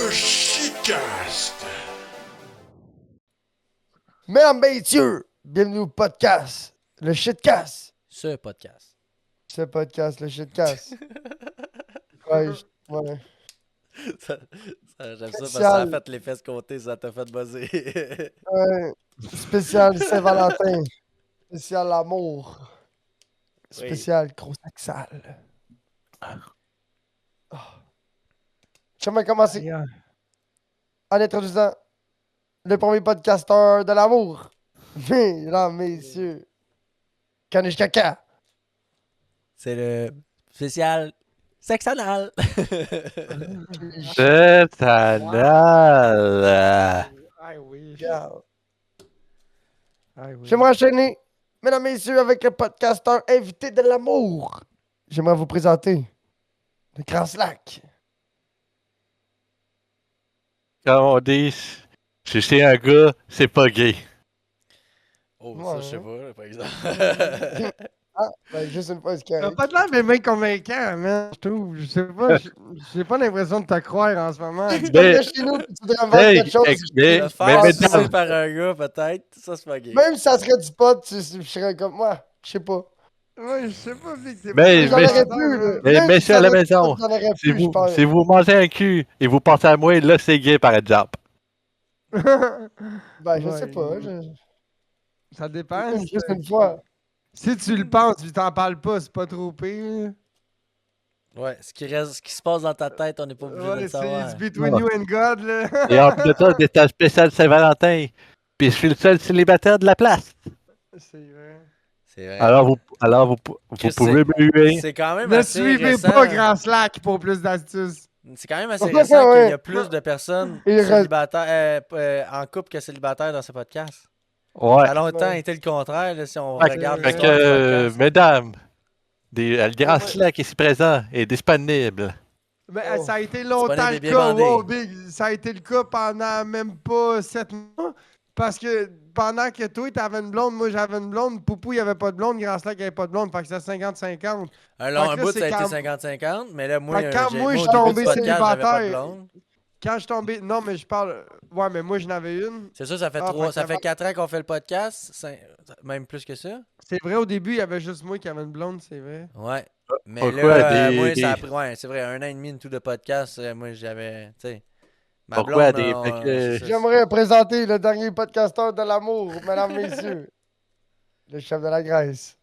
Le Shitcast. Mesdames, messieurs, bienvenue au podcast, le Shitcast. Ce podcast. Ce podcast, le Shitcast. Ouais. J'aime ça parce que ça a Spécial. fait les fesses compter, ça t'a fait buzzer. Ouais. Spécial Saint-Valentin. Spécial l'amour. Spécial gros sac sale. J'aimerais commencer en introduisant le premier podcasteur de l'amour. Mesdames, messieurs, Kanish Kaka. C'est le spécial sexe anal. C'est anal. I wish. Regarde. I wish. J'aimerais enchaîner, mesdames, messieurs, avec le podcasteur invité de l'amour. J'aimerais vous présenter le Grand Slack. Comme on dit, si c'est un gars, c'est pas gay. Oh, Ouais, ça, je sais hein. pas, par exemple. Ah, ben juste une fois, c'est T'as correct. pas de l'air mais bien convaincant, man. Je trouve. Je sais pas. J'ai pas l'impression de te croire en ce moment. Tu Mais- viendrais chez nous et tu voudrais me vendre quelque chose. mais, Le mais faire mais- sucer par un gars, peut-être, ça, c'est pas gay. Même si ça serait du pot, je serais comme moi. Je sais pas. Ouais, je sais pas, Vic. t'es Mais- pas J'en mais- aurais plus, là. mais Même si messieurs ça à la aurait du maison, pot, j'en aurais si plus, je vous, pense. si vous mangez un cul et vous pensez à moi, là, c'est gay, par exemple. Ben, je Ouais. sais pas. Ça dépend. Juste une fois. Si tu le penses, tu t'en parles pas, c'est pas trop pire. Ouais, ce qui se passe dans ta tête, on n'est pas obligé de Ouais, le savoir. c'est between you and God, là. Et en plus de ça, c'est un spécial Saint-Valentin. Puis je suis le seul célibataire de la place. C'est vrai. C'est vrai. Alors vous Chris, pouvez me huer. C'est quand même Ne assez suivez récent. pas Grand Slack pour plus d'astuces. C'est quand même assez Ouais, récent qu'il y a ouais. plus de personnes Il reste- célibataires, en couple que célibataires dans ce podcast. Ouais. Ça a longtemps Ouais. été le contraire, là, si on Fait que- regarde fait Fait l'histoire que, du podcast. mesdames, le grand Ouais. Slack ici présent est disponible. Mais Oh. ça a été longtemps Disponible le et bien cas, bandé. wow, Big. Ça a été le cas pendant même pas 7 mois. Parce que pendant que toi, t'avais une blonde, moi j'avais une blonde, Poupou, il avait pas de blonde, Grand Slack, il avait pas de blonde. Fait que c'était 50-50. Un long Fait que là, bout, c'est ça a été quand- 50-50, mais là, moi, Fait que quand j'ai- moi, au je suis début tombé du podcast, j'avais pas de célibataire, blonde. Quand je suis tombé. Non, mais je parle. Ouais, mais moi, j'en avais une. C'est ça, ça fait Ah, trois, fait ça que fait 4 ans qu'on fait le podcast, même plus que ça. C'est vrai, au début, il y avait juste moi qui avait une blonde, c'est vrai. Ouais. Mais Pourquoi là, des- moi, ça a des- pris, ouais, c'est vrai, 1 an et demi, une tout de podcast, moi, j'avais, tu sais, ma Pourquoi blonde, des- on- fait que- c'est ça. J'aimerais présenter le dernier podcasteur de l'amour, mesdames, messieurs. Le chef de la Grèce.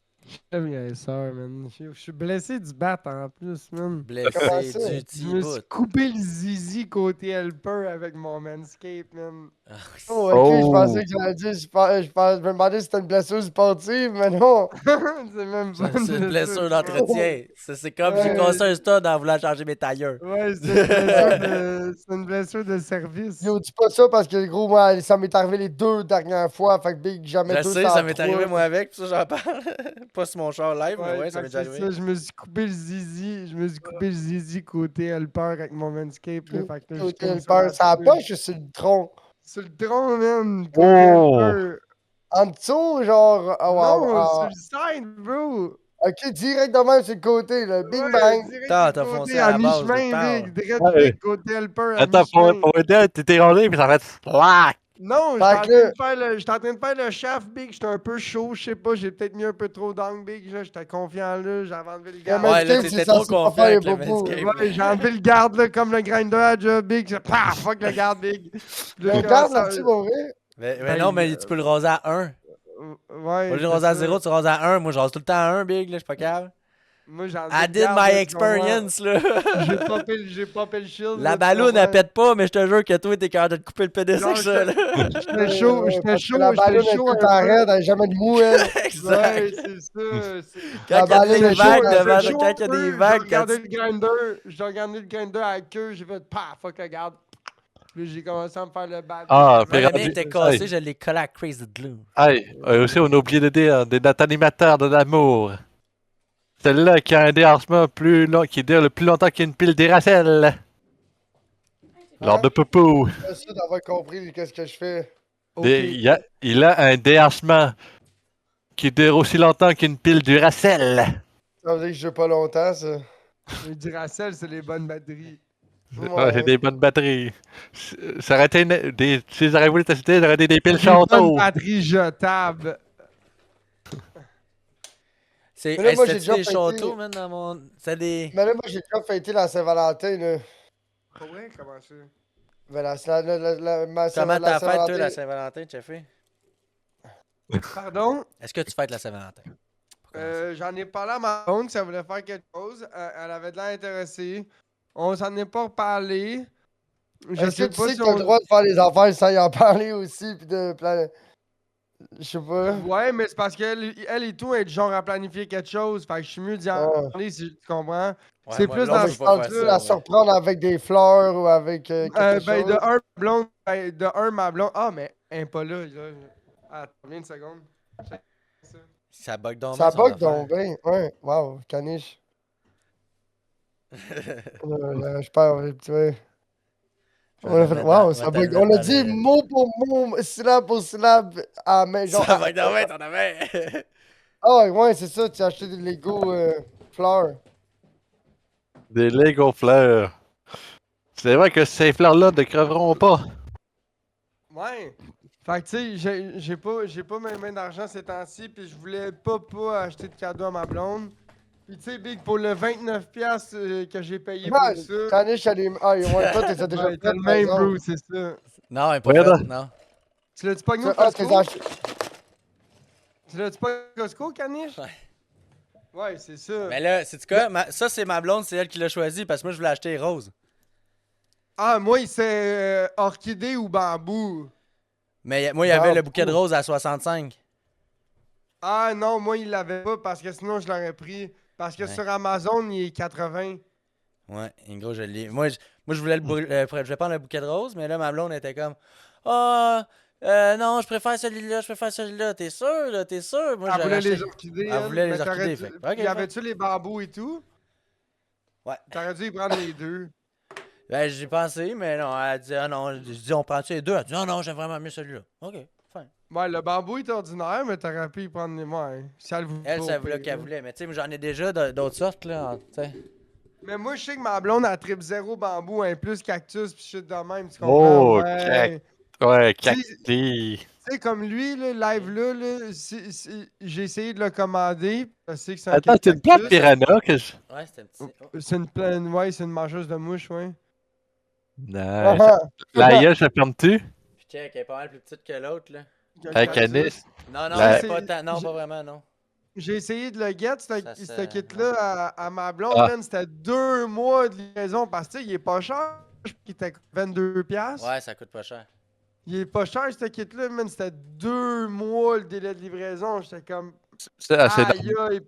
Bien sûr, man. Je suis blessé du bat en plus, man. Comment Blessé ça? du Je me petit suis bout. coupé le zizi côté helper avec mon manscape, man. Ah, Oh, ok, Oh. je pensais que j'allais dire, je me demandais si c'était une blessure sportive, mais non. C'est même pas C'est une blessure d'entretien. C'est comme j'ai Ouais. cassé un stud en voulant changer mes tailleurs. Ouais, c'est une blessure de service. Yo, dis pas ça parce que, gros, moi, ça m'est arrivé les 2 dernières fois. Fait que Big, jamais Je deux sais, sans ça m'est trois. arrivé moi avec, puis ça j'en parle. Pas sur mon char live, mais ouais, ça fait m'est que déjà c'est arrivé. ça, je me suis coupé le zizi. Je me suis coupé le zizi côté helper avec mon manscape. Là, fait que là, je Côté tourne helper, ça a là-dessus. poche ou sur le tronc? Sur le tronc, man. Côté Oh. helper. En dessous, genre. Non, sur le side, bro. Ok, direct de même sur le côté, là. Bing Ouais, bang. direct T'as sur le foncé côté, à la à base, mi-chemin, là, Big. Direct, Ouais. Big, côté helper, à Attends, mi-chemin. pour aider, t'étais rangé, puis ça fait slack. Non, Fait que j'étais en train de faire le shaft, Big. J'étais un peu chaud, je sais pas. J'ai peut-être mis un peu trop d'angle, Big. là, J'étais confiant, là. J'avais enlevé le Le garde. Ouais, là, Manscaped, t'étais c'est trop censé pas confiant faire avec les le bobos. Manscaped. Ouais, j'ai enlevé le garde, là, comme le grinder à job, Big. J'ai fuck le garde, Big. Là, Le je garde commence à- là-dessus, pour vrai? Mais Ben, non, mais tu peux le raser à 1. Ouais. Au lieu de c'est raser à ça. 0, tu rases à 1. Moi, je rase tout le temps à 1, Big, là, je suis pas capable. Moi, j'ai enlevé I le did garde, my là, tu comprends? experience, là. J'ai popé le shield. La là, tu balloune, comprends? elle pète pas, mais je te jure que toi, t'es capable de te couper le pénis Non, avec ça, là. J'étais chaud, Ouais, j'étais parce que chaud, La ballonne j'étais est chaud tout un le temps peu. raide, elle a jamais de mou, elle. Exact. Ouais, c'est ça. Quand il y a ballonne des est chaude, vagues elle devant, J'étais chaud quand un il y a peu, des vagues, J'ai quand regardé tu... le grinder à la queue, j'ai fait paf, fuck le garde. Puis j'ai commencé à me faire le bad. Ah, Moi, le rendu- mien était hey. cassé, je l'ai collé à Crazy Glue. Hey, aussi, on a oublié de dire de notre animateur de l'amour. Celle-là qui a un déhancement plus long, qui dure le plus longtemps qu'une pile d'Iracel. Lors de Poupou. Je suis sûr d'avoir compris qu'est-ce que je fais. Ok. Il a un déhancement qui dure aussi longtemps qu'une pile d'Uracell. Ça veut dire que je joue pas longtemps, ça. Le Duracell, c'est les bonnes batteries. Ouais, j'ai des bonnes batteries. Ça aurait été si j'aurais voulu tester, j'aurais été des piles Des bonnes château. batteries jetables. C'est. Mais là, Hey, moi, j'ai c'était-tu déjà des fêté. châteaux, man, dans mon. C'est des. Mais là, moi, j'ai déjà fêté la Saint-Valentin, là. Pour vrai, comment ça? Ben, Comment la t'as fait, toi, Saint-Valentin. la Saint-Valentin, tu as fait? Pardon? Est-ce que tu fêtes la Saint-Valentin? Pour commencer. J'en ai parlé à ma blonde, ça voulait faire quelque chose. Elle avait de l'air intéressée. On s'en est pas reparlé. Je Est-ce que sais tu pas sais si que t'as on... le droit de faire les affaires sans y en parler aussi, pis de Je sais pas. Ouais, mais c'est parce qu'elle et tout, elle est du genre à planifier quelque chose. Fait que je suis mieux d'y en Ah. parler si tu comprends. Ouais, C'est moi, plus là, Non, dans mais ce je je peux pas parle faire plus de sens-là. ça, la moi. surprendre avec des fleurs ou avec quelque Ben, chose. de un, ma blonde. Ah, mais elle est pas là. Attends, une seconde. Check ça. Ça bug donc bien Ça son bug affaire. donc, ben. Ouais, wow, caniche. Je parle, tu vois. Je On vais a te le fait, mettre dans, wow, je vais ça te le bug. mettre On a dans dit le. mot pour mot, syllabe pour syllabe, genre. Ça bug donc bien ton affaire. Ah, ouais, c'est ça, tu as acheté des Lego fleurs. Des Lego fleurs. C'est vrai que ces fleurs-là ne creveront pas. Ouais. Fait que tu sais, j'ai pas main d'argent ces temps-ci, puis je voulais pas acheter de cadeau à ma blonde. Puis tu sais, Big, pour le 29$ que j'ai payé Ah, pour ça, caniche, elle est. Ah, ouais, toi, t'es déjà ben, fait, t'as le par même, exemple. bro, c'est ça. Non, elle est pas Regarde. faite, non. Tu l'as-tu pogné au Ah, t'es Costco? acheté. Tu l'as-tu pogné au Costco, Caniche? Ouais. Ouais, c'est ça. Mais là, c'est quoi? Ça, c'est ma blonde, c'est elle qui l'a choisi parce que moi, je voulais acheter rose. Ah, moi, c'est orchidée ou bambou. Mais moi, il y avait le bouquet de Bambou. rose à 65. Ah non, moi, il l'avait pas parce que sinon, je l'aurais pris. Parce que Ouais. sur Amazon, il est 80. Ouais, en gros, je l'ai. Moi, je voulais je voulais prendre le bouquet de rose, mais là, ma blonde était comme Ah, non, je préfère celui-là, je préfère celui-là. T'es sûr, là, t'es sûr? Moi, Elle j'avais voulait les acheté. orchidées, Elle voulait les mais orchidées, dû... fait que, ok, Y avait-tu les bambous et tout? Ouais. T'aurais dû y prendre les deux. Ben, j'ai pensé, mais non, elle a dit, ah non, je dis, on prend-tu les deux? Elle a dit, non, non, j'aime vraiment mieux celui-là. Ok, fine. Ouais, le bambou est ordinaire, mais t'aurais pu y prendre les mains. Si elle voulait. Elle, pas, ça au voulait pire, qu'elle là. voulait. Mais tu sais, j'en ai déjà d'autres sortes, là, tu sais. Mais moi, je sais que ma blonde, elle tripe zéro bambou, un plus cactus, pis shit de même, tu comprends? Oh, Ouais. ouais, Tu cacti. sais, comme lui, là, live là, j'ai essayé de le commander. Je sais que c'est un Attends, c'est une plante cactus. piranha que je. Ouais, c'était un petit. Oh. C'est une pleine, ouais, c'est une mangeuse de mouches, ouais. Ah, Nice. ah. La gueule, ça ferme-tu? Puis check, elle est pas mal plus petite que l'autre, là. Que le Avec cactus. Anis. Non, non, La- elle est pas tant. Non, j'ai- pas vraiment, non. J'ai essayé de le get, Ça, ce c'est- kit-là, à ma blonde, Ah. man. C'était 2 mois de livraison parce que, tu sais, il est pas cher. Je pense qu'il était 22$. Ouais, ça coûte pas cher. Il est pas cher, ce kit-là, man. C'était 2 mois le délai de livraison. J'étais comme. C'est assez Aïe, aïe.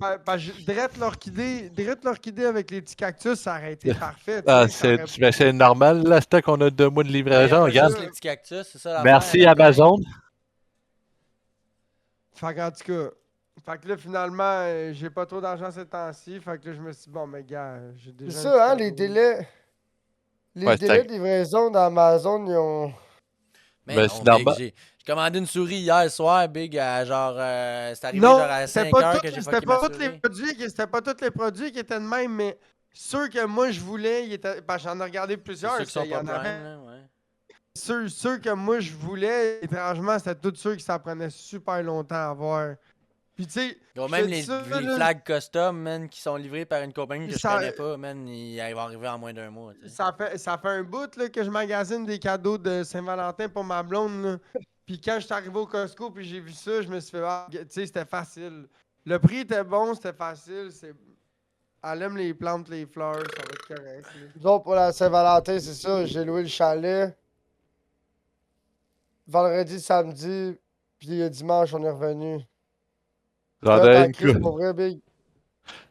Drette l'orchidée avec les petits cactus, ça aurait été parfait. tu Ah, sais, ça aurait- c'est normal, là, c'est qu'on a 2 mois de Ouais, y a livraison, pas regarde. juste les petits cactus, c'est ça l'affaire. Merci elle a Amazon. Fait qu'en tout cas. Fait que là, finalement, j'ai pas trop d'argent ces temps-ci. Fait que là, je me suis dit, bon, mais gars, j'ai C'est déjà. un ça, hein, petit les cadeau. délais. Les Ouais, délais de livraison d'Amazon, ils ont. Mais Ben, non, c'est Big, normal. j'ai commandé une souris hier soir, Big, à genre. C'est arrivé Non, genre à c'était 5 pas, heures que j'ai c'était fucké ma pas tous les souris. produits, c'était pas tous les produits qui étaient de même, mais ceux que moi je voulais, parce que j'en ai regardé C'est plusieurs, ceux qui sont il y pas en avait. prime, là, ouais. Ceux que moi je voulais, étrangement, c'était tous ceux qui ça prenait super longtemps à avoir. Puis tu sais, Gros, je même te dis les ça, là, flags custom, man, qui sont livrés par une compagnie que je Ça- connais pas, man, ils vont arriver en moins d'un mois, tu sais. ça fait un bout là, que je magasine des cadeaux de Saint-Valentin pour ma blonde. Là. Puis quand je suis arrivé au Costco puis j'ai vu ça, je me suis fait, ah, tu sais, c'était facile. Le prix était bon, c'était facile. Elle aime les plantes, les fleurs, ça va être correct. là. Nous autres, pour la Saint-Valentin, c'est ça. J'ai loué le chalet. Vendredi, samedi, puis dimanche, on est revenu. J'en Là, ai t'as une Chris, couple. pour vrai, Big.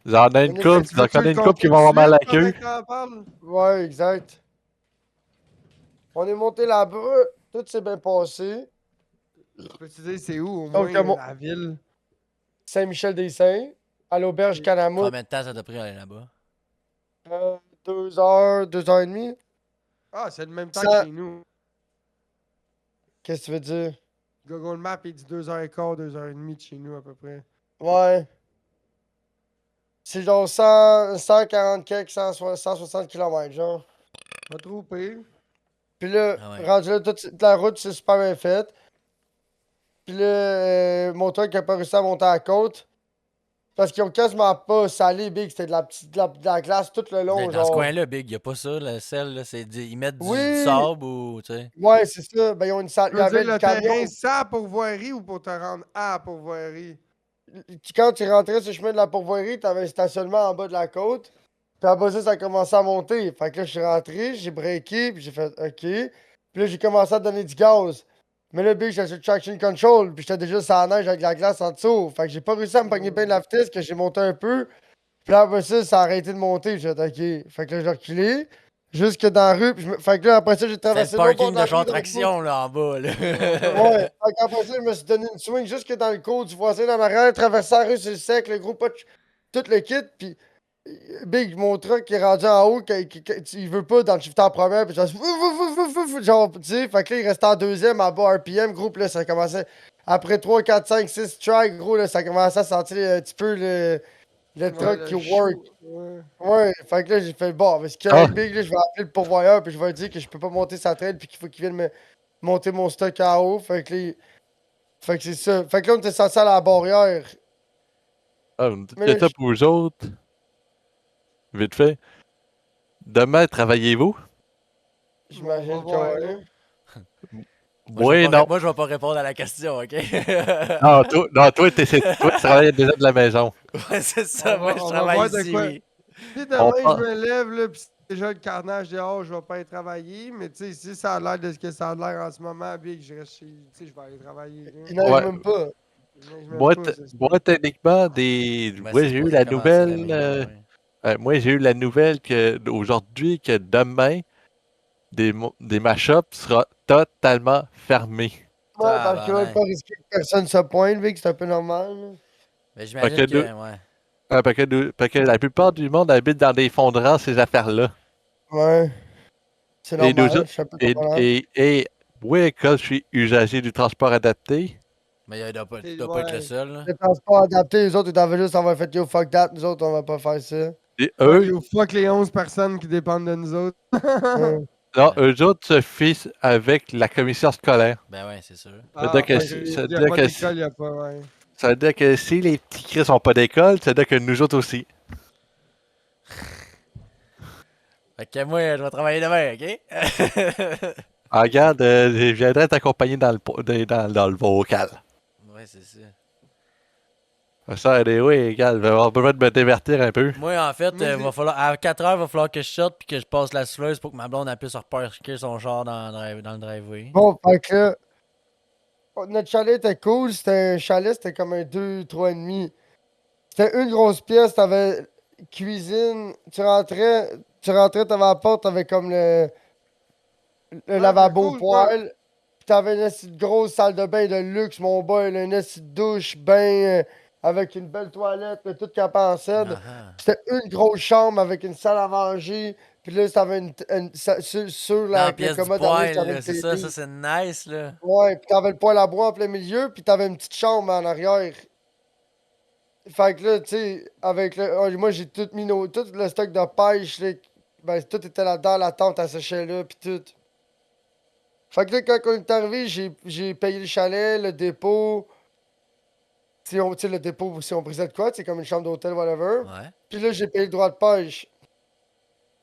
J'en ai une Mais couple. Tu J'en veux-tu connais le une couple qui compter vont avoir mal à la tout de queue. suite pendant que t'en parles? Ouais, exact. On est monté là-bas. Tout s'est bien passé. Peux-tu dire c'est où, au Donc, moins, mon- la ville? Saint-Michel-des-Saints, à l'auberge Ok. Canamo. Combien de temps ça t'a pris à aller là-bas? 2 heures, 2 heures et demie. Ah, c'est le même temps Ça- que chez nous. Qu'est-ce que tu veux dire? Google Maps, il dit 2h15, 2h30 de chez nous, à peu près. Ouais. C'est genre 140 quelques, 160 km, genre. Pas trop pire. Puis là, Ah ouais. rendu là, toute la route, c'est super bien faite. Puis là, mon truck a pas réussi à monter à la côte. Parce qu'ils ont quasiment pas salé, Big. C'était de la glace tout le Mais long, dans ce genre. coin-là, Big, y a pas ça, le sel, là. Ils mettent du Oui! sable ou, tu sais. Ouais, c'est ça. Ben, ils ont une salle. Tu Il y veux avait dire le le camion. terrain, c'est à pourvoirie ou pour te rendre à pourvoirie? Quand tu rentrais sur le chemin de la pourvoirie, t'avais un stationnement en bas de la côte. Puis après ça, ça a commencé à monter. Fait que là, je suis rentré, j'ai breaké, puis j'ai fait OK. Puis là, j'ai commencé à donner du gaz. Mais là, Big, j'étais sur traction control, puis j'étais déjà sur la neige avec la glace en dessous. Fait que j'ai pas réussi à me pogner bien de la vitesse, que j'ai monté un peu. Puis là, après ça, ça a arrêté de monter. J'ai fait OK. Fait que là, j'ai reculé. Jusque dans la rue. Puis fait que là, après ça, j'ai C'était le traversé l'autre bord parking de la de rue. genre dans le coup. traction, là, en bas, là. Ouais, fait qu'après ça, je me suis donné une swing jusque dans le cours du voisin dans arrière, traversé la rue sur le sec, le gros pot, tout le kit, puis Big, mon truck qui est rendu en haut, il veut pas dans le shifter en première, puis genre, tu sais, fait que là, il restait en deuxième, en bas RPM, gros, puis là, ça commençait, après 3, 4, 5, 6 tries, gros, là, ça commençait à sentir un petit peu le Ouais, truck le qui work. chou. Ouais. Ouais, fait que là, j'ai fait, bon, mais c'est Ah, correct, Big, là, je vais appeler le pourvoyeur, puis je vais lui dire que je peux pas monter sa traîne, puis qu'il faut qu'il vienne me monter mon stock en haut, fait que là, fait que c'est ça. Fait que là, on était censé aller à la barrière. une petite Mais là, question pour vous autres. Vite fait. Demain, travaillez-vous? On va j'imagine que voir, ouais. Oui, non. Moi, je vais pas répondre à la question, OK? Non, toi, toi, tu travailles déjà de la maison. Ouais, c'est ça. Moi, je on va travaille voir de ici, quoi. oui. Si On demain je part- me lève, là, pis c'est déjà le carnage dehors, je vais pas aller travailler. Mais tu sais, si ça a l'air de ce que ça a l'air en ce moment, Big, je reste chez. Tu sais, je vais aller travailler. Là. Il neige Ouais. même pas. Il neige même Moi, pas, c'est ça. techniquement, Mais moi, c'est j'ai eu supposé la commencer la nouvelle. nuit, ouais. Moi, j'ai eu la nouvelle que aujourd'hui que demain, des mashups sera totalement fermé. Ouais, parce qu'ils veulent Tabarnak. pas risquer que personne se pointe, vu que c'est un peu normal. Là. Mais Fait que, j'imagine que, ouais. fait que la plupart du monde habite dans des fondrans, ces affaires-là. Ouais, c'est Et nous normal, autres- je suis un peu content. et oui, comme je suis usager du transport adapté, Mais tu T'es- dois pas être le Ouais, seul, là. Les transports adaptés, les autres, ils avaient juste, on va faire yo, fuck that, nous autres, on va pas faire ça. et fuck, eux, you, fuck les 11 personnes qui dépendent de nous autres. Ouais, non, Ouais. eux autres se fient avec la commission scolaire. Ben ouais, c'est sûr. C'est-à-dire Ah, que, fait ouais. qu'il ça veut n'y a dire pas que, d'école, il n'y a pas, ouais. ça veut dire que si les petits cris sont pas d'école, ça veut dire que nous autres aussi. Fait que moi, je vais travailler demain, OK? Ah, regarde, je viendrai t'accompagner dans le vocal. Ouais, c'est ça. Ça, oui, regarde, je vais avoir besoin de me divertir un peu. Moi, en fait, Moi, j'ai- va falloir, à 4 heures, il va falloir que je sorte puis que je passe la souffleuse pour que ma blonde elle puisse reparker son char dans le driveway. Bon, fait que là, notre chalet était cool, c'était un chalet, c'était comme un 2, 3 et demi. C'était une grosse pièce, t'avais cuisine, tu rentrais, t'avais la porte, t'avais comme le Ouais, c'était lavabo cool, ça. poêle. Puis t'avais une esti de grosse salle de bain de luxe, mon boy, là, une esti de douche, bain, avec une belle toilette, là, tout capable en cèdre. Ah ah. C'était une grosse chambre avec une salle à manger. Puis là, t'avais sur Dans la le pièce du commode à linge, poêle, t'avais là, une c'est ça, télé. c'est nice, là. Ouais, puis t'avais le poêle à bois en plein milieu, puis t'avais une petite chambre en arrière. Fait que là, tu sais, avec le. Moi, j'ai tout mis tout le stock de pêche, là, ben, tout était là-dedans, la tente à sécher là, puis tout. Fait que là, quand on est arrivé, j'ai payé le chalet, le dépôt. Tu sais, le dépôt, si on brisait de quoi, c'est comme une chambre d'hôtel, whatever. Ouais. Puis là, j'ai payé le droit de pêche.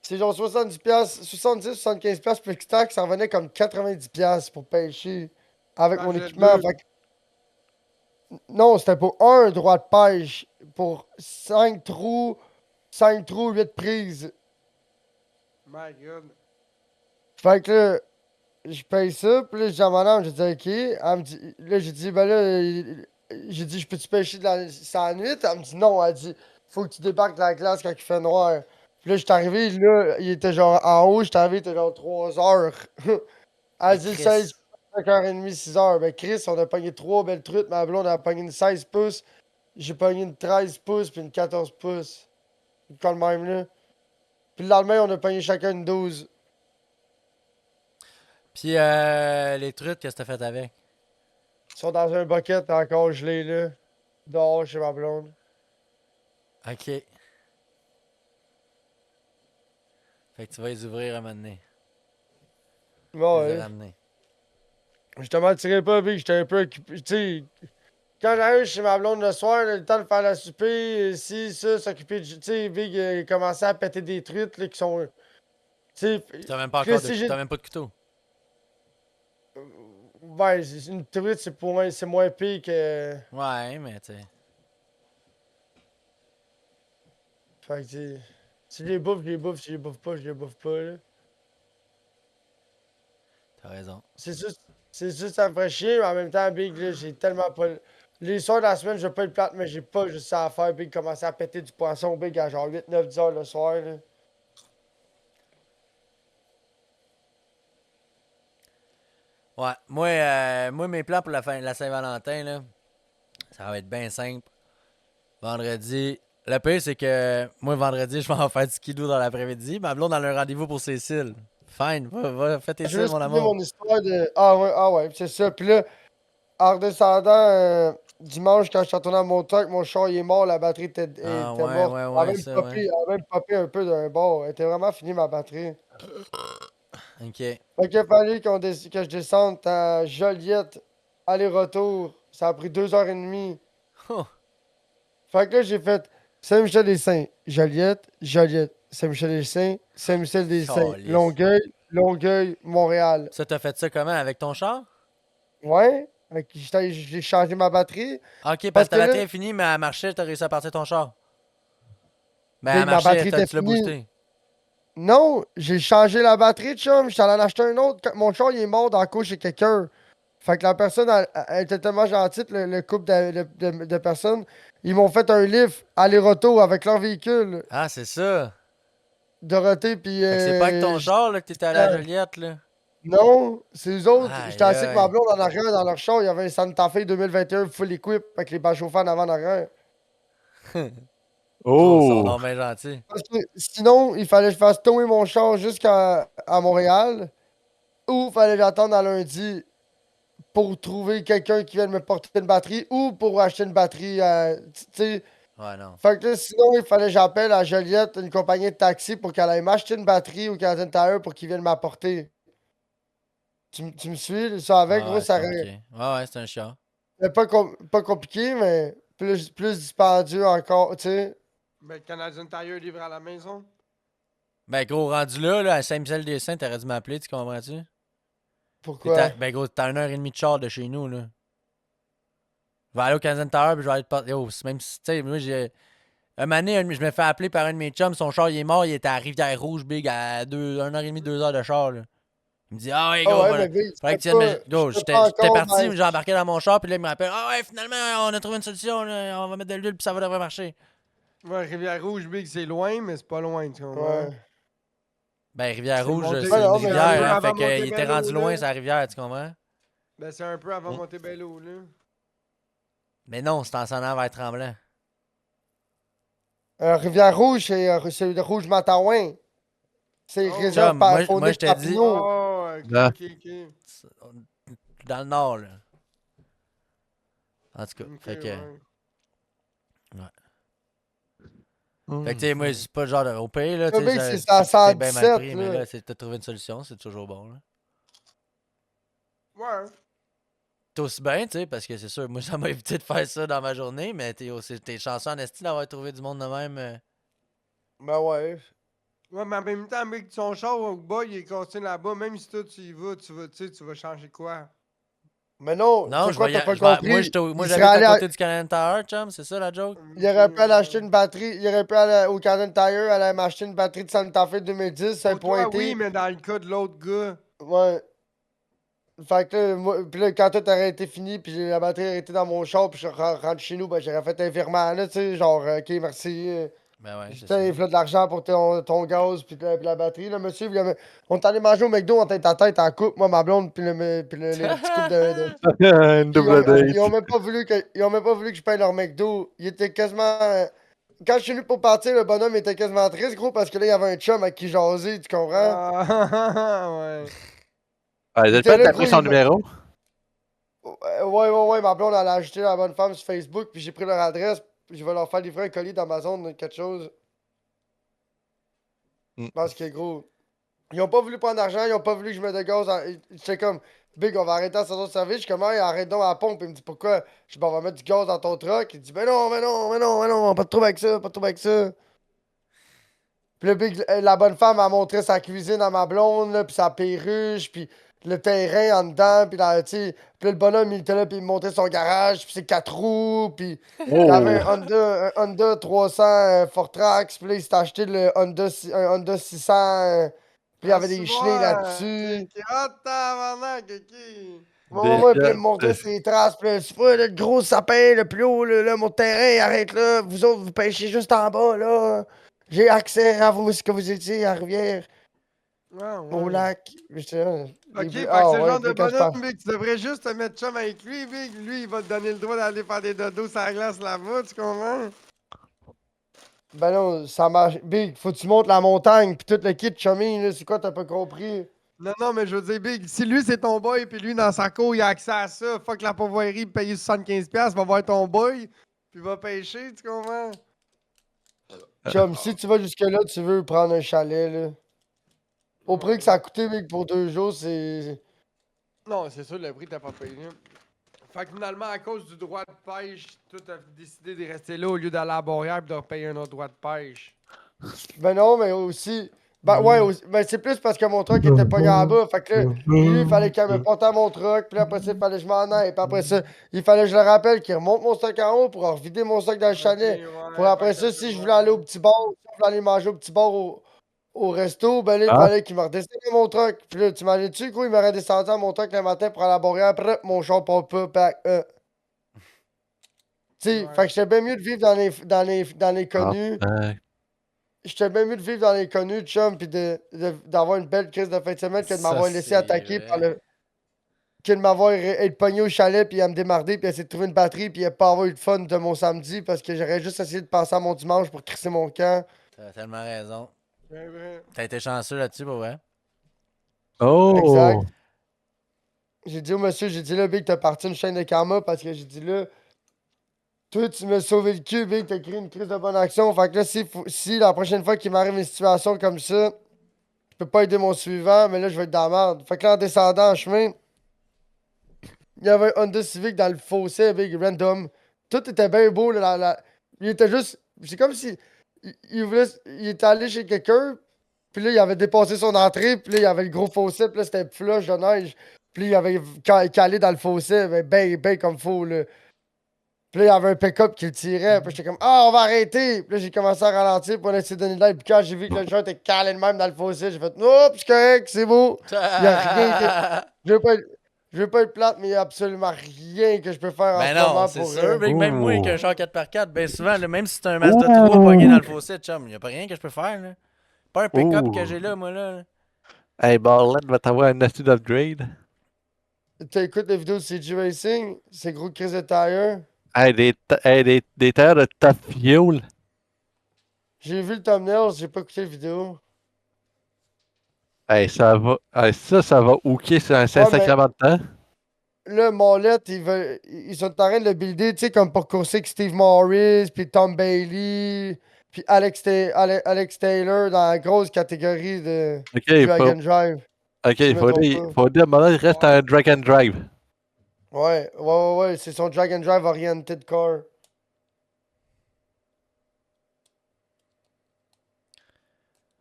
C'est genre 70, 75 piastres plus taxes, ça revenait comme 90 piastres pour pêcher avec mon Quand j'ai équipement. deux. Fait que non, c'était pour un droit de pêche. Pour 5 trous, 8 prises. My God. Fait que là, je paye ça. Puis là, je dis à madame, je dis OK. Elle me dit, là, j'ai dit, ben là, j'ai dit, je peux-tu pêcher sa nuit? Elle me dit non. Elle dit, faut que tu débarques de la glace quand il fait noir. Puis là, j'étais arrivé, là, il était genre en haut, j'étais arrivé, il était genre 3 heures. Elle Mais dit Chris. 16, 5h30, 6 heures. Ben, Chris, on a pogné 3 belles truites. Ma blonde a pogné une 16 pouces. J'ai pogné une 13 pouces puis une 14 pouces. Quand même, là. Puis le lendemain, on a pogné chacun une 12. Puis les trucs, qu'est-ce que t'as fait avec? Ils sont dans un bucket encore gelé, là. Dehors chez ma blonde. Ok. Fait que tu vas les ouvrir à un moment donné. Bon, Je les ai ouais. ramenés. Je te mentirais pas, Big, j'étais un peu occupé. Tu sais, quand j'arrive chez ma blonde le soir, là, le temps de faire la souper, si, ça, s'occuper de. Tu sais, Big, il commençait à péter des truites, là, qui sont. Tu sais, T'as même pas puis là, encore de... si j'ai. T'as même pas de couteau. Ouais, une truite, c'est moins pire que. Ouais, mais tu sais. Fait que, tu sais, si je les bouffe, je les bouffe. Si je les bouffe pas, je les bouffe pas, là. T'as raison. C'est sûr, ça me ferait chier, mais en même temps, Big, là, j'ai tellement pas. Les soirs de la semaine, je pas le plate, mais j'ai pas juste ça à faire, Big. Commencer à péter du poisson, Big, à genre 8, 9, 10 heures le soir, là. Ouais, moi, mes plans pour la Saint-Valentin, là, ça va être bien simple. Vendredi. Le pire, c'est que moi, vendredi, je vais en faire du skidoo dans l'après-midi. Ma blonde, elle a un rendez-vous pour Cécile. Fine, va, fais tes Je veux cils, juste mon finir amour. mon histoire de. Ah ouais, c'est ça. Puis là, en redescendant dimanche, quand je suis retourné à mon truck, mon char il est mort, la batterie Ah, était ouais, morte. ouais, ouais, ça, ouais. Elle a même popé un peu d'un bord. Elle était vraiment finie, ma batterie. Ok. Fait qu'il a fallu que je descende à Joliette, aller-retour. Ça a pris 2h30. Oh, Fait que là, j'ai fait Saint-Michel-des-Saints, Joliette, Joliette, Saint-Michel-des-Saints, Saint-Michel-des-Saints, calice. Longueuil, Longueuil, Montréal. Ça, t'as fait ça comment? Avec ton char? Ouais, fait que j'ai changé ma batterie. Ah, ok, parce Parce que ta que là, batterie est finie, mais elle marchait, t'as réussi à partir ton char. Ben, elle Big, ma marchait, batterie était tu l'as finie. boosté. Non, j'ai changé la batterie, chum. J'étais allé en acheter un autre. Mon char, il est mort dans la couche chez quelqu'un. Fait que la personne, elle était tellement gentille, le couple de personnes. Ils m'ont fait un lift aller-retour avec leur véhicule. Ah, c'est ça. Dorothée, puis. Fait que c'est pas avec ton char, là, que t'étais allé à Joliette, là. Non, c'est eux autres. J'étais Aïe, assis avec ma aïe. blonde en arrière dans leur char. Il y avait un Santa Fe 2021 full equip avec les bas chauffants en avant en arrière. Ils sont Oh! donc bien gentils. Parce que sinon, il fallait que je fasse tower mon char jusqu'à Montréal. Ou il fallait que j'attende à lundi pour trouver quelqu'un qui vienne me porter une batterie ou pour acheter une batterie. Tu sais. Ouais, non. Fait que là, sinon, il fallait que j'appelle à Joliette une compagnie de taxi pour qu'elle aille m'acheter une batterie ou Canadian Tire pour qu'ils viennent m'apporter. Tu me suis? Ça avec, Ah, gros, ouais, c'est ça aurait. compliqué. Ouais, ouais, c'est un char. Mais pas compliqué, mais plus dispendieux encore, tu sais. Ben, le Canadian Tire livré à la maison. Ben, gros, rendu là, à Saint-Michel-des-Saints, t'aurais dû m'appeler, tu comprends-tu? Pourquoi? Ben, gros, t'as 1 heure et demie de char de chez nous, là. Je vais aller au Canadian Tower, puis je vais aller te porter. Yo, même si, tu sais, moi, j'ai. Un moment donné, je me fais appeler par un de mes chums, son char, il est mort, il était à Rivière-Rouge, big, à 1 heure et demie, 2 heures de char, là. Il me dit, ah ouais, Ah gros, ouais, mais Vic, fallait que tu viennes me. je Go, peux pas j'étais encore. parti, j'ai embarqué dans mon char, puis là, il me rappelle, ah ouais, finalement, on a trouvé une solution, là, on va mettre de l'huile, puis ça va devrait marcher. Ouais, Rivière-Rouge, Big, c'est loin, mais c'est pas loin, tu comprends? Ouais. Ben, C'est Rivière-Rouge, monté. c'est Ouais, une non, mais C'est un peu rivière, hein, avant fait qu'il était Montebello, rendu loin, là. sa rivière, tu comprends? Ben, c'est un peu avant Mm. Montebello, là. Mais non, c'est en s'en allant vers Tremblant. Rivière-Rouge, c'est le Rouge-Matawin. C'est Oh. réserve Chum, par moi Faunique je te dis, Papineau. Oh, ok, Ah. ok, ok. dans le nord, là. En tout cas, Ok, fait que. ouais. Fait que, tu sais, moi, c'est pas le genre de. Au pays, là, Le tu mec, sais, c'est à c'est bien mal 117, pris, mais là. là, t'as trouvé une solution, c'est toujours bon, là. Ouais. T'es aussi bien, tu sais, parce que c'est sûr, moi, ça m'a évité de faire ça dans ma journée, mais t'es chanceux en esti d'avoir trouvé du monde de même. Ben ouais. Ouais, mais en même temps, mec, son char au bas, il est continué là-bas. Même si toi, tu y vas, tu sais, tu vas changer quoi? Mais non, Non, c'est quoi, t'as pas moi, compris? moi Il serait j'habite à allé côté du Canadian Tower, chum, c'est ça la joke? Il Ok, aurait pu aller acheter ouais. une batterie. Il aurait pu aller au Canadian Tire, aller m'acheter une batterie de Santa Fe 2010, c'est Pour toi, oui, pointé. mais dans le cas de l'autre gars. Ouais. Fait que là, puis là, quand tout aurait été fini, puis la batterie aurait été dans mon char, puis je rentre chez nous, ben j'aurais fait un virement, là, tu sais, genre, ok, merci. Ben ouais, c'est ça. J'étais de l'argent pour ton gaz, puis la batterie, là, monsieur. On est allé manger au McDo en tête à tête en couple, moi, ma blonde, les petits couples Une Puis double ils ont date. même pas voulu ils ont même pas voulu que je paye leur McDo. Il était quasiment. Quand je suis venu pour partir, le bonhomme était quasiment triste, gros, parce que là, il y avait un chum avec qui jaser, tu comprends? Ah, ouais. Ah, Il j'ai était peut-être là, t'as gros, pris son numéro. Ouais, ma blonde, elle a ajouté la bonne femme sur Facebook, puis j'ai pris leur adresse, puis je vais leur faire livrer un colis d'Amazon, quelque chose. Mm. Parce que, gros, Ils ont pas voulu prendre d'argent, ils ont pas voulu que je mette de gaz. J'étais comme, Big, on va arrêter la station de service. Je suis comme, hey, arrête donc à la pompe. Il me dit, pourquoi? Je dis, bon, on va mettre du gaz dans ton truck. Il dit, ben non, mais non, mais non, mais non, pas de trouble avec ça, pas de trouble avec ça. Puis le Big, la bonne femme a montré sa cuisine à ma blonde, là, puis sa perruche, puis le terrain en dedans, puis là, tu sais. Puis là, le bonhomme, il était là, puis il me montrait son garage, puis ses 4 roues, puis il y avait Oh! un Honda 300 Fortrax, puis là, il s'était acheté un Honda 600, puis il y avait des chenilles là-dessus. Ah, tabarnak, ok. Ouais, puis là, il me Déjà, montrait ses traces, puis là, tu vois, là, le gros sapin, le plus haut, là, mon terrain, arrête là, vous autres, vous pêchez juste en bas, là. J'ai accès à vous, ce que vous étiez à Rivière, Ah, au ouais. lac. J'étais là, Ok, fait que ah c'est le ouais, genre puis de là, quand je bonhomme, parle. Big. Tu devrais juste te mettre chum avec lui, Big. Lui, il va te donner le droit d'aller faire des dodos sur la glace là-bas, tu comprends? Ben non, ça marche. Big, faut que tu montes la montagne, puis tout le kit, chummy, là, c'est quoi, t'as pas compris? Non, non, mais je veux dire, Big, si lui c'est ton boy, puis lui dans sa cour, il a accès à ça, fuck la pourvoirie, payer 75$, va voir ton boy, puis va pêcher, tu comprends? Chum, si tu vas jusque-là, tu veux prendre un chalet, là. Au prix que ça a coûté, Big, pour 2 jours, c'est. Non, c'est sûr, le prix t'as pas payé. Fait que finalement, à cause du droit de pêche, toi t'as décidé de rester là au lieu d'aller à la barrière et de repayer un autre droit de pêche. Ben non, mais aussi. Ben ouais, ben c'est plus parce que mon truck était pogné en bas. Fait que là, lui, il fallait qu'il me porte à mon truck. Puis là, après ça, il fallait que je m'en aille. Puis après ça, il fallait que je le rappelle qu'il remonte mon stock en haut pour revider mon stock dans le Ok, chalet. Pour ouais, fait après que ça ça, fait si je voulais aller au petit bar, si je voulais aller manger au petit bar au resto, ben là, il ah, fallait qu'il me redescende à mon truck. Puis là, tu imagines-tu, quoi, il m'aurait descendu à mon truck le matin pour aller à la barrière. Après, mon char pop up back. Tu sais, fait Ouais. que j'étais bien mieux de vivre dans les ah, connus. ben, J'étais bien mieux de vivre dans les connus, chum, pis d'avoir une belle crise de fin de semaine que de Ça, m'avoir laissé c'est attaquer par vrai. le. Que de m'avoir être pogné au chalet, puis à me démarrer, puis essayer de trouver une batterie, puis à pas avoir eu de fun de mon samedi, parce que j'aurais juste essayé de penser à mon dimanche pour crisser mon camp. T'as tellement raison. C'est vrai. T'as été chanceux là-dessus, pour vrai. oh! Exact. J'ai dit au monsieur, j'ai dit là, Big, t'as parti une chaîne de karma, parce que j'ai dit là, toi, tu m'as sauvé le cul, Big, t'as créé une crise de bonne action. Fait que là, si la prochaine fois qu'il m'arrive une situation comme ça, je peux pas aider mon suivant, mais là, je vais être dans la merde. Fait que là, en descendant en chemin, il y avait un Honda Civic dans le fossé avec random. Tout était bien beau. Là, il était juste. C'est comme si. Il était allé chez quelqu'un. Puis là, il avait dépassé son entrée. Puis là, il y avait le gros fossé. Puis là, c'était flush de neige. Puis là, il avait calé dans le fossé. Ben comme faux. Là. Puis là, il y avait un pick-up qui le tirait. Puis j'étais comme, ah, on va arrêter. Puis là, j'ai commencé à ralentir pour essayer de donner de l'aide. Puis quand j'ai vu que le joint était calé de même dans le fossé, j'ai fait, oh, c'est correct, c'est beau. Il n'y a rien que. Je veux pas être, je veux pas être plate, mais il n'y a absolument rien que je peux faire en Ben ce non, moment c'est pour. sûr. Big, même moi, avec un Ouh! char 4x4, ben souvent, là, même si c'est un Mazda 3 pogné dans le fossé, chum, y a pas rien que je peux faire, là. Pas un pick-up que Ouh! j'ai là, moi, là. Hey, Barland va t'avoir un astuce d'upgrade. T'écoutes les vidéos de CG Racing, c'est gros crise de tire. Hey, des terres de top fuel. J'ai vu le thumbnail, j'ai pas écouté la vidéo. Hey, ça va. Hey, ça va hooker sur un Ouais, mais Saint-Sacrement de temps. là, Mollett, ils sont en train de le builder, tu sais, comme pour courser avec Steve Morris, puis Tom Bailey, puis Alex Taylor dans la grosse catégorie de Ok, drag and drive, ok, si je me trompe pas. faut dire, maintenant, il reste un drag and drive. Ouais, c'est son drag and drive oriented car.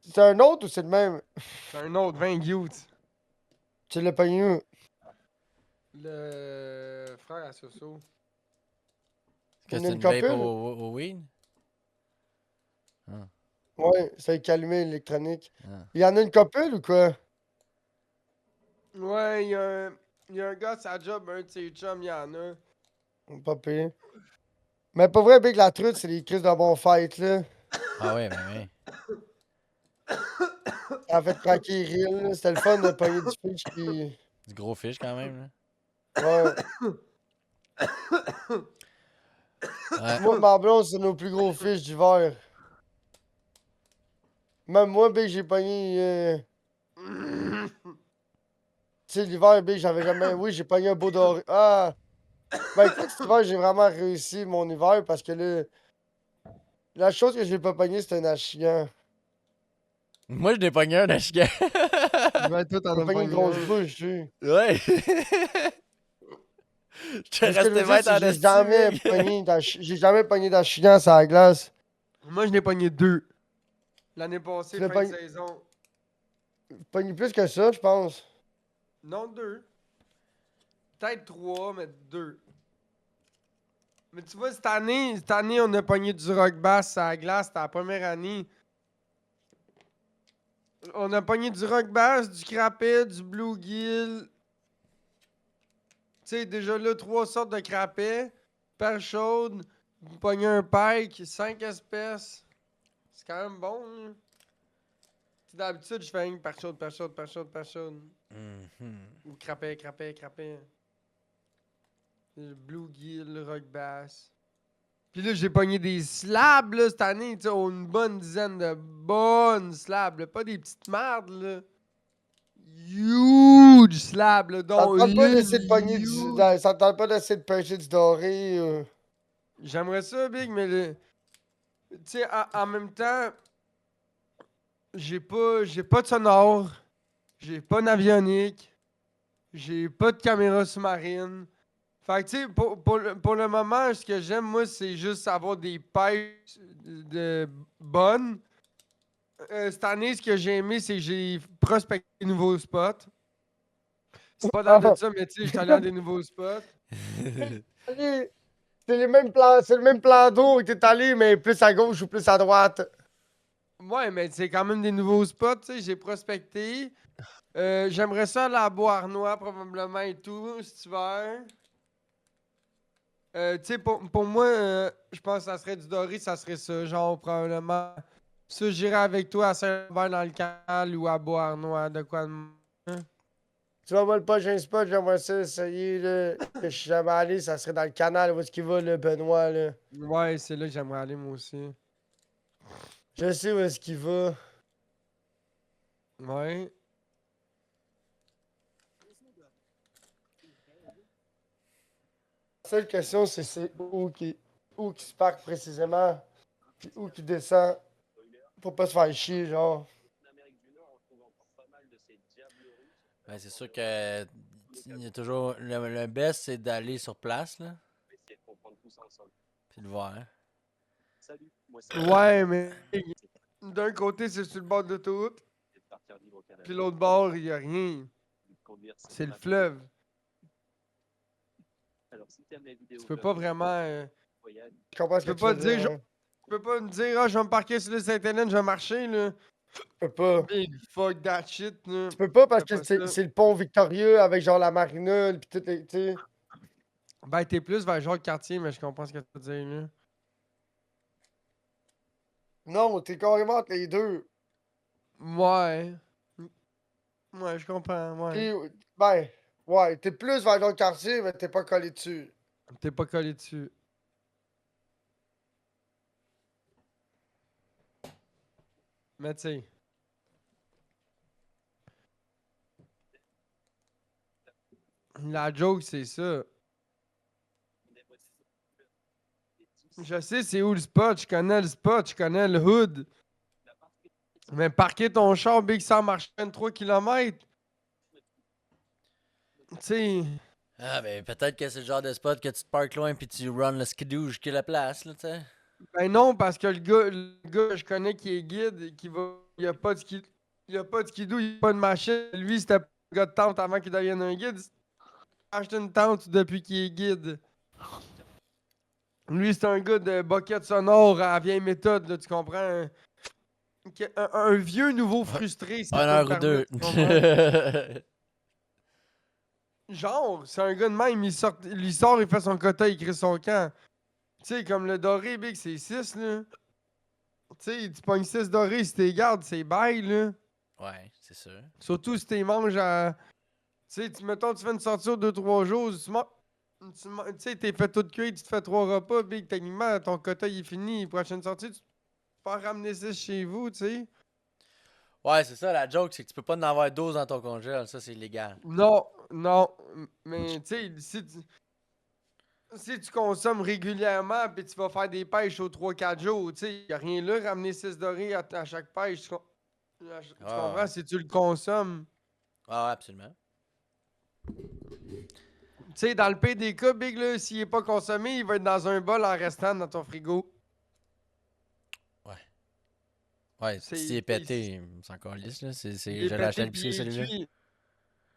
C'est un autre ou c'est le même? C'est un autre 20 youths. Tu l'as pogné où? Le frère à Soso. Que Il y en c'est a une une vape copine? au weed? Ouais, c'est avec allumé électronique. Ah. Il y en a une copine ou quoi? Ouais, il y a un gars, sa job, un de ses chums, il y en a. Pas pire. Mais pas vrai, Big la truite, c'est les crises de bon fight, là. Ah ouais, ben oui. Ça a fait craquer Reel, là. C'était le fun de pogner du fish qui. Du gros fish quand même, là. Ouais. Ouais. Moi, ma blonde, c'est nos plus gros fish d'hiver. Même moi, Big, j'ai pogné. Tu sais, l'hiver, Big, j'avais jamais. Oui, j'ai pogné un beau doré. Ah! Ben écoute, cet hiver, j'ai vraiment réussi mon hiver parce que là. La chose que j'ai pas pogné, c'était un achigan. Moi, je n'ai pogné un d'Ashika. Ben, toi, t'en T'as as pas pas une grosse bouche, tu sais. Ouais. Je Mais ce que je restais veux dire, bête c'est en que j'ai esti, jamais mec. pogné j'ai jamais pogné d'Achigan sur la glace. Moi, je n'ai pogné 2. L'année passée, Tu l'as fin de pogné, saison. pogné plus que ça, je pense. Non, 2. Peut-être 3, mais 2. Mais tu vois, cette année, on a pogné du rock bass à la glace. C'était la première année. On a pogné du rock bass, du crapet, du bluegill. Tu sais, déjà là, 3 sortes de crapet. Perche chaude, vous pognez un pike, 5 espèces. C'est quand même bon, hein. Tu sais, d'habitude, je fais une perche chaude, perche chaude, perche chaude, perche chaude. Mhm. Ou crapet, crapet, crapet. Le bluegill, le rock bass. Puis là, j'ai pogné des slabs, là, cette année, tu sais, une bonne dizaine de bonnes slabs, là. Pas des petites merdes, là. Huge slabs, là, Ça te dont tente pas une d'essayer de pogner huge. ça te tente pas d'essayer de pêcher du doré. J'aimerais ça, Big, mais tu sais, en même temps, j'ai pas de sonore, j'ai pas d'avionique, j'ai pas de caméra sous-marine. Fait que, tu sais, pour le moment, ce que j'aime, moi, c'est juste avoir des pêches bonnes. Cette année, ce que j'ai aimé, c'est que j'ai prospecté de nouveaux spots. C'est pas dans de Ah. ça, mais tu sais, j'étais allé dans des nouveaux spots. Allez, c'est le même plan d'eau que t'es allé, mais plus à gauche ou plus à droite. Ouais, mais c'est quand même des nouveaux spots, tu sais, j'ai prospecté. J'aimerais ça aller à Beauharnois, probablement, et tout, cet hiver. Tu sais, pour moi, je pense que ça serait du doré, ça serait ça. Genre, probablement. Ça, j'irais avec toi à Saint-Hubert dans le canal ou à Beauharnois, de quoi de même. Tu vois, moi, le prochain spot, j'aimerais ça essayer, là, que je suis jamais allé, ça serait dans le canal où est-ce qu'il va, le Benoît, là. Ouais, c'est là que j'aimerais aller, moi aussi. Je sais où est-ce qu'il va. Ouais. La seule question, c'est où qui se parque précisément, puis où qui descend, pour pas se faire chier, genre. Ben, c'est sûr que il y a toujours. Le best, c'est d'aller sur place, là. Puis de voir. Ouais, mais d'un côté, c'est sur le bord de l'autoroute, puis l'autre bord, il n'y a rien. C'est le fleuve. Tu peux pas vraiment. Je comprends ce Tu que peux tu pas veux te dire, dire, hein. tu peux pas me dire, ah, je vais me parquer sur l'île Sainte-Hélène, je vais marcher, là. Je peux pas. Big fuck that shit, là. Tu peux pas parce Fais que pas c'est ça. c'est le pont Victorieux avec genre la marina, pis tout, tu sais. Ben, t'es plus vers Jacques-Cartier, mais je comprends ce que tu veux dire, là. Non, t'es carrément entre les deux. Ouais. Ouais, je comprends, ouais. Pis, ben, ouais, t'es plus vers le quartier, mais t'es pas collé dessus. T'es pas collé dessus. Mais tu sais, la joke, c'est ça. Je sais c'est où le spot, je connais le spot, je connais le hood. Mais parquer ton char Big sans marcher 23 km, tu sais. Ah, ben, peut-être que c'est le genre de spot que tu te parques loin puis tu run le skidoo jusqu'à la place, là, tu sais. Ben non, parce que le gars que je connais qui est guide, qui va. Il a pas de ski. Il a pas de skidoo, il a pas de machine. Lui, c'était pas un gars de tente avant qu'il devienne un guide. Il a acheté une tente depuis qu'il est guide. Lui, c'est un gars de bucket sonore à vieille méthode, là, tu comprends? Un vieux nouveau frustré, si je Une peux me heure ou deux. permettre, tu comprends? Genre, c'est un gars de même, il sort, il fait son quota, il crée son camp. Tu sais, comme le doré, Big, c'est 6, là. Tu sais, tu pognes 6 dorés, si t'es gardes, c'est bail, là. Ouais, c'est sûr. Surtout si t'es manges à. Tu sais, mettons, tu fais une sortie de 2-3 jours, tu sais, t'es fait tout cuire, tu te fais 3 repas, Big, techniquement, ton quota, il est fini. Prochaine sortie, tu peux en ramener 6 chez vous, tu sais. Ouais, c'est ça, la joke, c'est que tu peux pas en avoir 12 dans ton congèle, ça c'est illégal. Non, non, mais tu sais, si tu consommes régulièrement puis tu vas faire des pêches aux 3-4 jours, tu sais, y a rien là, ramener 6 dorés à chaque pêche. Tu Ah, comprends? ouais. Si tu le consommes. Ah, ouais, absolument. Tu sais, dans le pire des cas, Big, là, s'il est pas consommé, il va être dans un bol en restant dans ton frigo. Ouais, C'est, s'il est pété, c'est encore lisse, là. il est Je l'ai acheté à pété puis l'épicerie, il est celui-là. cuit.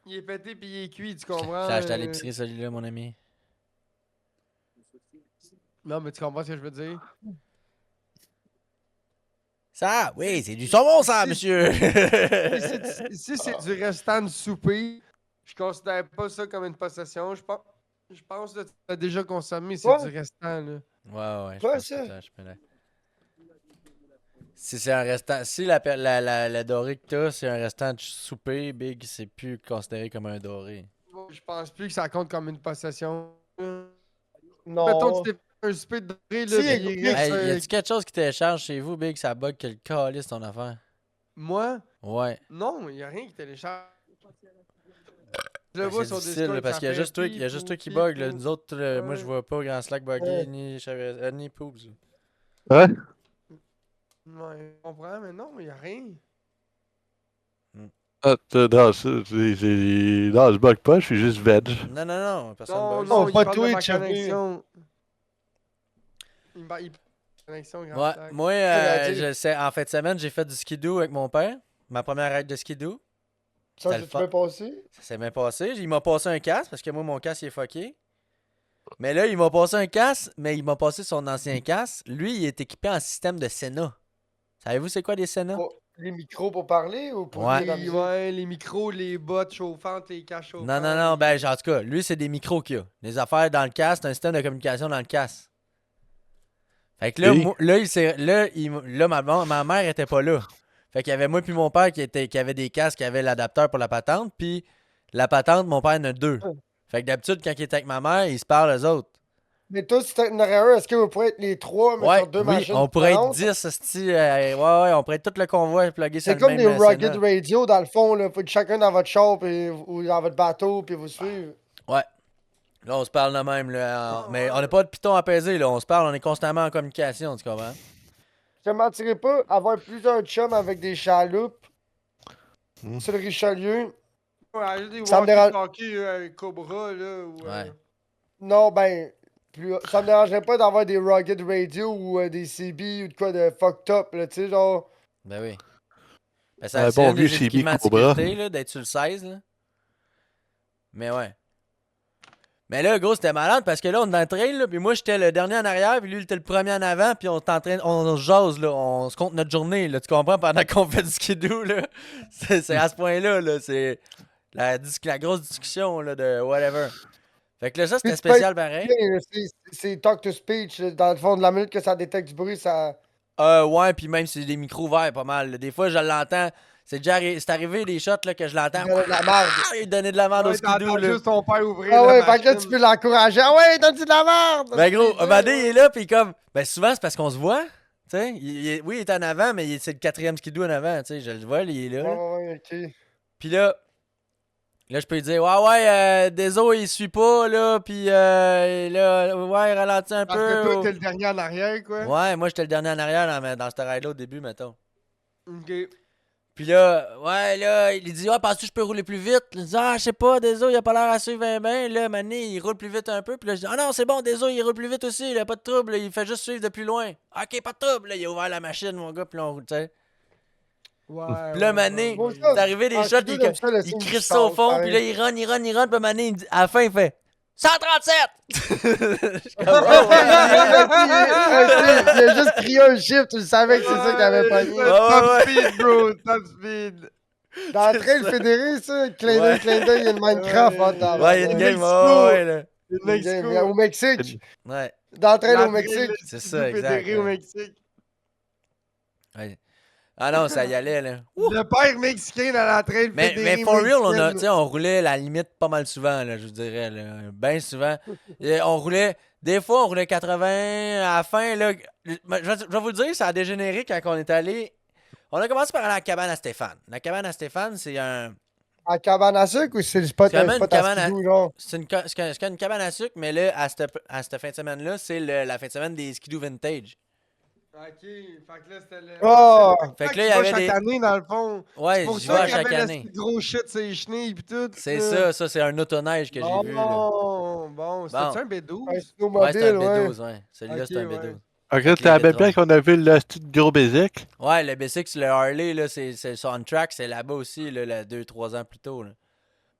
Il est pété puis il est cuit, tu Je l'ai comprends? acheté à l'épicerie, celui-là, mon ami. Non, mais tu comprends ce que je veux dire? Ça, oui, c'est du saumon, ça, Si- monsieur! Si c'est du restant de souper, je considère pas ça comme une possession. Je pense que tu as déjà consommé, c'est Quoi? du restant, là. Ouais, je Quoi, pense que ça? je peux Si c'est un restant. Si la dorée que t'as, c'est un restant de souper, Big, c'est plus considéré comme un doré. Je pense plus que ça compte comme une possession. Mettons, tu Non. t'es fait un souper de doré, là, Si, puis il reste Hey, y un... a-tu quelque chose qui télécharge chez vous, Big, ça bug que le calice ton affaire? Moi? Ouais. Non, il n'y a rien qui télécharge. Je le Ben, vois c'est sur difficile, Discord, là, parce ça qu'il y a fait juste toi, il y a juste toi qui bug, là. Nous autres, moi, je vois pas grand Slack buggy, ni Poops. Ouais? Ouais, je comprends, mais non, il n'y a rien. Ah, non, non, je bug pas, je suis juste veg. Non, personne Non, bug. Oh, non, il pas parle de ma Twitch, après. connexion. Il parle de connexion, grand Ouais, sac. moi, Regarde. je sais, en fin de semaine, j'ai fait du skidoo avec mon père. Ma première raid de skidoo. Ça, C'était le tu fun. peux passer? Ça s'est bien passé. Il m'a passé un casque parce que moi, mon casque, il est fucké. Mais là, il m'a passé un casque, mais il m'a passé son ancien casque. Lui, il est équipé en système de Senna. Savez-vous c'est quoi des Senna? Pour les micros pour parler ou pour Ouais. lire la musique? Ouais, les micros, les bottes chauffantes, les caches chauffantes. Non, ben, en tout cas, lui, c'est des micros qu'il a. Des affaires dans le casque, c'est un système de communication dans le casque. Fait que là, Oui. ma mère était pas là. Fait qu'il y avait moi puis mon père qui avait des casques, qui avait l'adapteur pour la patente, puis la patente, mon père en a deux. Fait que d'habitude, quand il était avec ma mère, ils se parlent eux autres. Mais toi, si t'en aurais un, est-ce que vous pourrez être les trois, mais Ouais, sur deux oui, machines on pourrait être différentes? 10, ouais, on pourrait être tout le convoi plugger sur C'est le comme même des rugged Senna. radio, dans le fond, là. Faut que chacun dans votre char ou dans votre bateau, puis vous suivez. Ouais. Là, on se parle de même, là. Mais on n'a pas de piton apaisé, là. On se parle, on est constamment en communication, tu comprends? Je te mentirais pas, avoir plusieurs chums avec des chaloupes Hmm. sur le Richelieu, Ouais, juste des ça me dérange. walkie-talkie Cobra, là. Ou, Ouais. Non, ben, ça me dérangerait pas d'avoir des rugged radio ou des CB ou de quoi de fucked up, là, tu sais, genre. Ben oui. Ben, Un c'est bon un vieux des CB équipements de Cobra. sécurité, là, d'être sur le 16, là. Mais ouais. Mais là, gros, c'était malade parce que là, on est dans le trail, là, puis moi, j'étais le dernier en arrière, puis lui, il était le premier en avant, puis on est en train, on se jase, là, on se compte notre journée, là, tu comprends, pendant qu'on fait du skidoo, là. C'est à ce point-là, là, c'est la grosse discussion, là, de whatever. Fait que là, ça, c'était Puis tu peux spécial pareil. C'est talk to speech, là, dans le fond de la minute que ça détecte du bruit, ça. Ouais, puis même si c'est des micros ouverts, pas mal, là. Des fois, je l'entends, c'est arrivé des shots, là, que je l'entends. Il donne de la merde. Ah, il donnait de la merde au Ouais, skidoo, t'entends là. juste ton père ouvrir Ah la ouais, fait que là, machine. tu peux l'encourager. Ah ouais, donne-tu de la merde! Ben gros, un moment donné, il est là, puis comme. Ben souvent, c'est parce qu'on se voit. Tu sais, oui, il est en avant, mais c'est le quatrième skidoo en avant. Tu sais, je le vois, il est là. Ah là. ouais, ok. Puis là, je peux lui dire, désolé, il suit pas, là, puis là, ouais, il ralentit un Parce que peu. toi, t'es le dernier en arrière, quoi. Ouais, moi, j'étais le dernier en arrière dans ce ride-là au début, mettons. Ok. Puis là, il dit, penses-tu que je peux rouler plus vite? Je dis, je sais pas, désolé, il a pas l'air à suivre bien. Là, maintenant, il roule plus vite un peu. Puis là, je dis, non, c'est bon, désolé, il roule plus vite aussi, il a pas de trouble, il fait juste suivre de plus loin. Ok, pas de trouble, là, il a ouvert la machine, mon gars, puis là, on roule, tu sais. Ouais. Puis là, mané, Bon, ça, c'est arrivé des en shots, skidoo, j'aime ça, le il signe du crisse ça au sens, fond, pareil. puis là, il run, puis mané, à la fin, il fait 137! Je suis comme, Il a juste crié un chiffre, tu le savais que c'est ça qu'il avait pogné. Top speed, bro. Top speed. Dans le trail fédéré, ça, clin d'œil, il y a le Minecraft en temps. Ouais, il y a une game, Mexico. ouais, là. Le Mexico. Au Mexique. Ouais, Dans le trail La au Mexique. c'est ça, exact. fédéré au Ouais. Mexique. Ouais. Ah non, ça y allait, là. Le père mexicain dans la trail fédéré Mais for real, mexicaine. tu sais, on roulait la limite pas mal souvent, là, je vous dirais, là. Bien souvent. Et on roulait, des fois, on roulait 80 à la fin, là. Je vais vous le dire, ça a dégénéré quand on est allé. On a commencé par aller à la cabane à Stéphane. La cabane à Stéphane, c'est un. En cabane à sucre ou c'est le spot, C'est vraiment un une spot à cabane à- skidoo, genre? C'est une cabane à sucre, mais là, à cette fin de semaine-là, c'est la fin de semaine des skidoo vintage. Ok, fait que là, c'était le. Ah! Fait que là, il y avait chaque des. année, dans le fond. Ouais, C'est pour j'y vais ça à qu'il y chaque avait année. le gros shit, c'est chenilles pis tout. C'est là. ça, c'est un autoneige que j'ai vu, là. Bon, Bon. c'était-tu un Un B12? Ouais, c'est un snowmobile, ouais. B12, ouais. Celui-là, Ok, c'est un ouais. B12. Ok, Avec les t'avais vitres bien rondes. qu'on a vu le petit gros basic. Ouais, le B6, le Harley, là, c'est sur on track, c'est là-bas aussi, là, 2-3 ans plus tôt, là.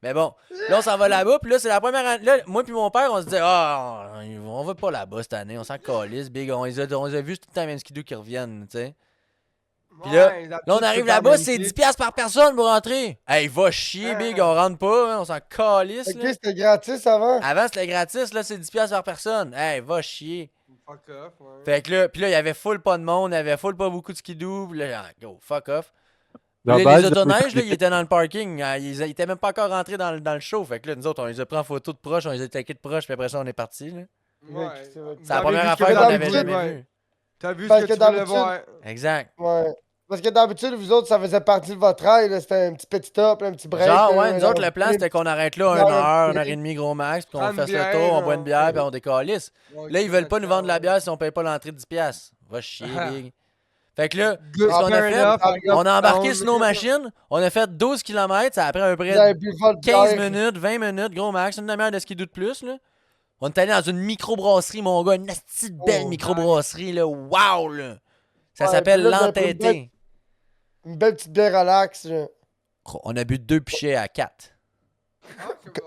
Mais bon, là, on s'en va là-bas, puis là, c'est la première année. Là, moi puis mon père, on se dit, ah, on va pas là-bas cette année, on s'en calisse, big. On les a vus tout le temps, même skidoo qui reviennent, tu sais. Puis là, là, on arrive là-bas, c'est 10$ par personne pour rentrer. Hey, va chier, big, on rentre pas, hein, on s'en calisse, Ok, là. c'était gratis avant. Avant, c'était gratis, là, c'est 10$ par personne. Hey, va chier. Fuck off, ouais. Fait que là, puis là, il y avait full pas de monde, il y avait full pas beaucoup de skidoo, puis là, go, fuck off. La Puis là, base, les autoneiges, là, ils étaient dans le parking. Ils étaient même pas encore rentrés dans le show. Fait que là, nous autres, on les a pris en photo de proche, on les a attaqués de proche, puis après ça, on est partis. Là. Ouais. C'est la Vous première avez vu ce affaire que qu'on dans avait le jamais ouais. vue. T'as vu Parce ce que que tu voulais d'habitude- voir. Exact. Ouais. Parce que d'habitude, vous autres, ça faisait partie de votre ride, là. C'était un petit petit top, un petit break. Genre, là, ouais, nous autres, le plan, genre, c'était qu'on arrête là Genre 1 un heure et break. demie, gros max, puis qu'on Prendre fasse une le tour, bière, on boit une bière, ouais. puis on décalisse. Là, ils veulent pas nous vendre de la bière si on paye pas l'entrée de 10$. Va chier, big. Fait que là, Good, qu'est-ce qu'on a fair fait? enough. On a embarqué On- sur nos machines, on a fait 12 km, ça a pris à peu Vous près avez bu votre 15 bière. minutes, 20 minutes, gros max, une demi-heure de skidoo de plus, là. On est allé dans une microbrasserie, mon gars, une petite belle Oh, microbrasserie, là. Wow, là! Ça Ouais, s'appelle puis là, vous avez pris une l'Entêté. Une belle petite bière relax. Là. On a bu 2 pichets à 4.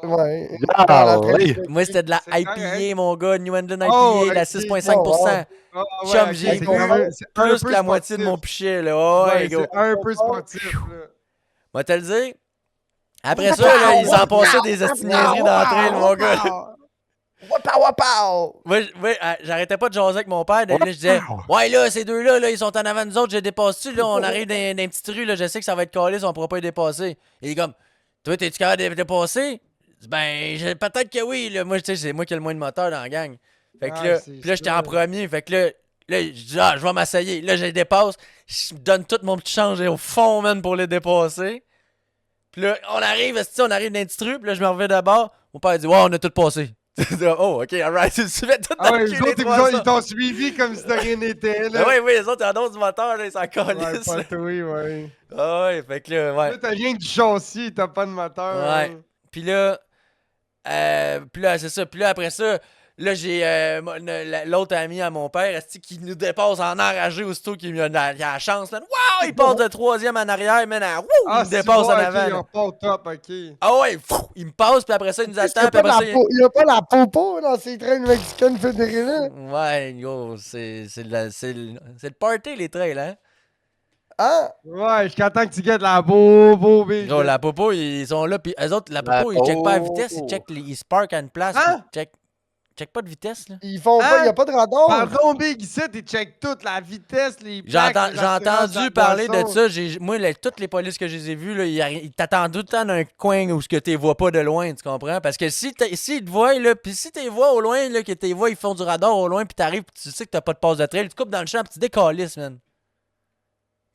Ouais. Ah, Dans la oui. traîne. Moi, c'était de la C'est IPA, correct. mon gars, New England IPA, Oh, la ok. 6,5%. Ah, ouais, Chum, ok, j'ai c'est bu quand même- c'est un plus peu que la moitié de mon sportif. pichet, là. Oh, ouais, Ouais, go. c'est un peu sportif, là. Moi, te le dire. Après ça, là, ils s'en passaient des astiniaiseries dans la trail, mon gars. Wapow, wapow! Moi, j'arrêtais pas de jaser avec mon père. Là, je disais, ouais, là, ces deux-là, là, ils sont en avant de nous autres, je les dépasse-tu? Là, on arrive dans une petite rue, là, je sais que ça va être calé, on pourra pas les dépasser. Et il est comme, toi, t'es-tu capable de les dépasser? Je dis, ben, peut-être que oui, là. Moi, tu sais, c'est moi qui ai le moins de moteur dans la gang. Fait que Ouais, là, c'est puis là, j'étais ça. en premier. Fait que là, je dis, ah, je vais m'asseyer. Là, je les dépasse. Je me donne tout mon petit change au fond, man, pour les dépasser. Puis là, on arrive dans une petite rue, puis là, je me reviens d'abord. Mon père dit, ouais, on a tout passé. Oh, ok, alright. Tu fais tout Ah dans ouais, le les cul, autres, les ils trois, ont- ça. ils t'ont suivi comme si de rien n'était, Ben là. oui, oui, les autres, ils en ont du moteur, là, ils s'en Ouais, calissent. pas toi, ouais. Ah ouais, fait que là, ouais. Là, t'as rien que du châssis, t'as pas de moteur. Ouais. hein. Puis là, c'est ça. Puis là, après ça, là, j'ai l'autre ami à mon père, esti, qui nous dépasse en enragé aussitôt qu'il a la chance. Là. Wow, il passe de troisième en arrière, man, il me c'est dépasse bon, en ok, avant. ils là. ont pas au top, ok. Ah ouais, fou, il me passe, puis après ça, il nous Il attend, n'y a, puis après ça, pas la popo dans ces trains mexicaines fédérés là. Ouais, yo, c'est le party, les trails, hein. Hein? Ouais, jusqu'à temps que tu guettes la beau big. Gros, la popo, ils sont là, puis eux autres, la popo, ils checkent pas la vitesse, ils se parkent à une place, Hein? puis check pas de vitesse, là. Ils font pas, il n'y a pas de radar. Pardon, Big, ici, ils checkent toute la vitesse, les J'ai plaques, les j'ai assurances, entendu la parler de boisson. ça. Moi, toutes les polices que je les ai vues, là, ils t'attendent tout le temps dans un coin où tu les vois pas de loin, tu comprends? Parce que si ils te voient, là, pis si tu les vois au loin, là, que tu les vois, ils font du radar au loin, puis t'arrives, pis tu sais que t'as pas de passe de trail, tu coupes dans le champ, pis tu décalisses, man.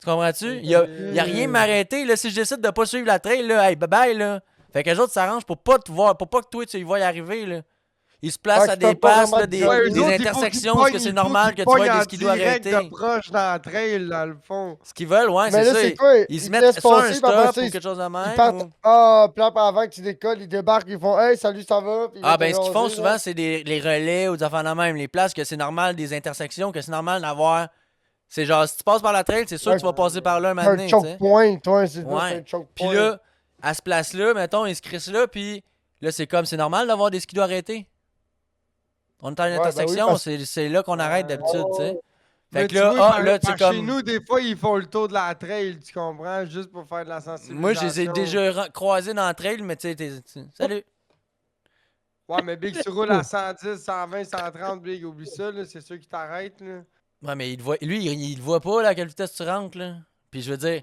Tu comprends-tu? Y a rien m'arrêter, là. Si je décide de pas suivre la trail, là, hey, bye bye, là. Fait que les autres s'arrangent pour pas te voir, pour pas que toi, tu y vois y arriver, là. Ils se placent Ouais, à tu peux des pas passes, vraiment là, te des, dire. Ouais, eux des autres, il faut intersections, qu'ils parce que pognent- c'est il normal faut que qu'ils tu vois pognent des en skidoo direct arrêtés. de proche dans la trail, dans le fond. Ce qu'ils veulent, ouais, Mais c'est là, ça. c'est quoi? Ils se te mettent laissent sur un passer, puis après stop ça, ou quelque chose de Ils même. partent. ou- Ah, puis après, avant que tu décolles, ils débarquent, ils font Hey, salut, ça va? Puis ils Ah, viennent ben, te ce qu'ils font jaser, souvent, là. c'est les relais ou des affaires de même. Les places que c'est normal, des intersections, que c'est normal d'avoir. C'est genre, si tu passes par la trail, c'est sûr que tu vas passer par là un moment C'est donné, un tu choke sais. point, toi, c'est ça, c'est Ouais. un choke Puis point. là, à ce place-là, mettons, ils se crissent là, puis là, c'est comme, c'est normal d'avoir des skidos arrêtés. On est à une Ouais, ben oui, intersection, parce- c'est là qu'on arrête d'habitude, tu sais. Mais Fait que tu là, vois, là, c'est chez comme. nous, des fois, ils font le tour de la trail, tu comprends? Juste pour faire de la sensibilisation. Moi, je les ai déjà croisés dans le trail, mais tu sais, salut. Ouais, mais Big, tu roules à 110, 120, 130, Big, oublie ça, là, c'est sûr qu'ils t'arrêtent, là. Ouais, mais lui, il te voit pas, là, à quelle vitesse tu rentres, là. Puis je veux dire.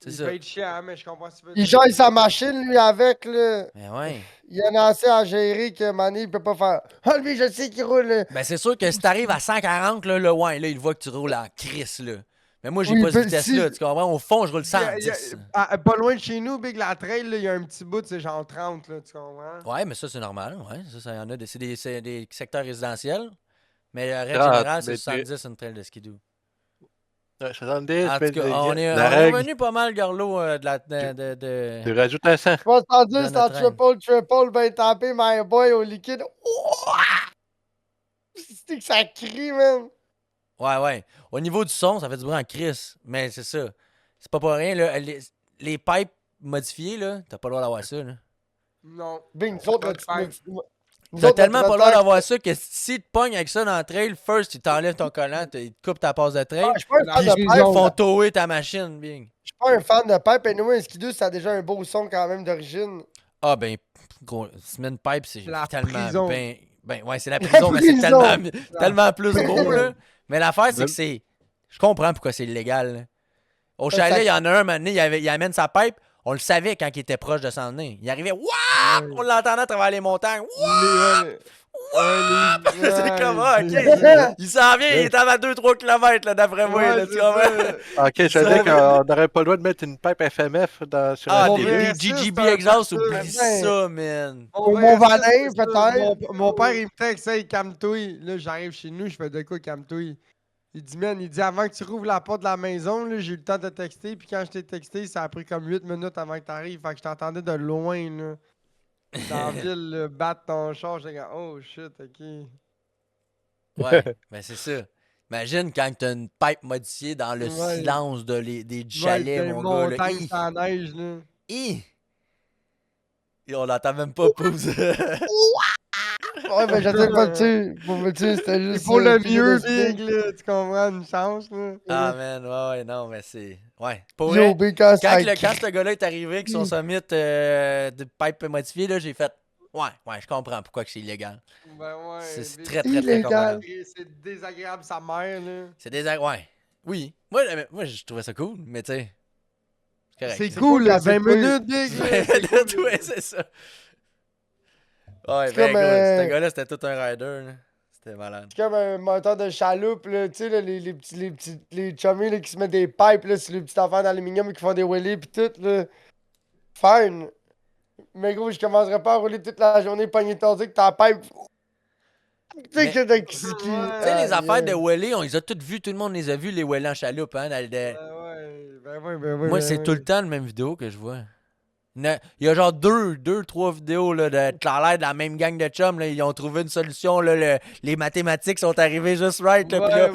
C'est Il ça. paye cher, mais je comprends ce que tu veux Il dire. gère sa machine, lui, avec, là. Mais ouais. Il y en a assez à gérer que Manny, il peut pas faire Ah, lui, je sais qu'il roule. Là. Ben, c'est sûr que si t'arrives à 140, là, ouais, là, il voit que tu roules en crisse, là. Mais moi, j'ai Oui, pas cette ben, vitesse-là, tu comprends? Au fond, je roule Il y a- 110. pas loin de chez nous, Big, la trail, là, il y a un petit bout, c'est genre 30, là, tu comprends? Ouais, mais ça, c'est normal, ouais. Ça y en a. C'est des secteurs résidentiels. Mais la règle Ah, générale, c'est mais 70 une trail de skidoo. Ouais, 70, En mais tout cas, on est la règle, revenu pas mal, Garlot, tu rajoutes un 100. 70, De c'est en notre triple, ben tapé, my boy, au liquide. Ouah! C'est que ça crie, man. Ouais. Au niveau du son, ça fait du bruit en crise. Mais c'est ça. C'est pas pour rien, là. Les pipes modifiées, là, t'as pas le droit d'avoir ça, là. Non. Bing, nous autres, Pas de pipe. nous T'as autres, tellement notre pas le droit attaque, d'avoir ça que si tu te pognes avec ça dans le trail, first, ils t'enlèvent ton collant, ils te coupent ta passe de trail, je suis pas un fan La de ils pipe. font tower ta machine, bing. Je suis pas un fan de pipe. Et nous, un skidoo, ça a déjà un beau son quand même d'origine. Ah, ben, gros, Cement Pipe, c'est La tellement prison. Ben, ouais, c'est la prison, mais c'est prison. tellement plus beau, là. Mais l'affaire, c'est Même- que c'est. Je comprends pourquoi c'est illégal, là. Au Ça, chalet, ça- il y en a un, un moment donné, il amène sa pipe. On le savait quand il était proche de s'en venir. Il arrivait, waouh! On l'entendait à travers les montagnes. Wouah! C'est comme, ah, ok. Il s'en vient, il est à 2-3 km, là, d'après moi, là, tu comprends? Ok, je Ça, savais qu'on n'aurait pas le droit de mettre une pipe FMF sur Ah, un Mon des vrai, GGB ça, c'est un exhaust, peu ça. oublie Ben, ça, man. Au Mont-Valin, c'est ça. peut-être. Mon père, il me texte, hey, calme-toi. Là, j'arrive chez nous, je fais de quoi, calme-toi. Il dit, man, il dit, avant que tu rouvres la porte de la maison, là, j'ai eu le temps de te texter. Puis quand je t'ai texté, ça a pris comme 8 minutes avant que t'arrives. Fait que je t'entendais de loin, là. Dans la ville, là, battre ton char. J'étais comme, oh shit, ok. Ouais, ben c'est ça. Imagine quand t'as une pipe modifiée dans le Ouais. silence des Ouais, chalets, c'est mon gars. Là. montagne Hi! sans neige, là. Hi! Et on l'entend même pas pouce. Ouais, ben, j'essaie de pas le tuer. Pour me tuer, c'était C'est juste. pour le piquer mieux, de speed. Big, là. Tu comprends, une chance, là. Ah, man, ouais, non, mais c'est. Ouais. Pour Yo, vrai, Big, quand ça quand crie. ce gars-là est arrivé avec son summit de pipe modifié, là, j'ai fait. Ouais, je comprends pourquoi que c'est illégal. Ben ouais. C'est Big. très Illégal. comprenable. C'est désagréable, sa mère, là. C'est ouais. Oui. Moi, je trouvais ça cool, mais tu sais. C'est correct. C'est C'est cool, cool là, quand c'est 20 toi. minutes, Big, là. C'est cool. Ouais, c'est ça. Ouais, C'est ben comme, gros, ce euh, gars-là, c'était tout un rider, là. C'était malade. C'est comme un moteur de chaloupe, là, tu sais, là, les chummies là, qui se mettent des pipes là, sur les petites affaires d'aluminium et qui font des wheelies pis tout, là. Fine. Mais gros, je commencerai pas à rouler toute la journée pogné tordu que ta pipe. Tu sais Mais- que t'as Tu sais, les affaires de Welly, on les a toutes vues, tout le monde les a vues, les Welly en chaloupe, hein. Moi, c'est tout le temps la même vidéo que je vois. Il y a genre trois vidéos là, de l'air de la même gang de chums. Là, ils ont trouvé une solution. Là, les mathématiques sont arrivées juste right. Là, pis là,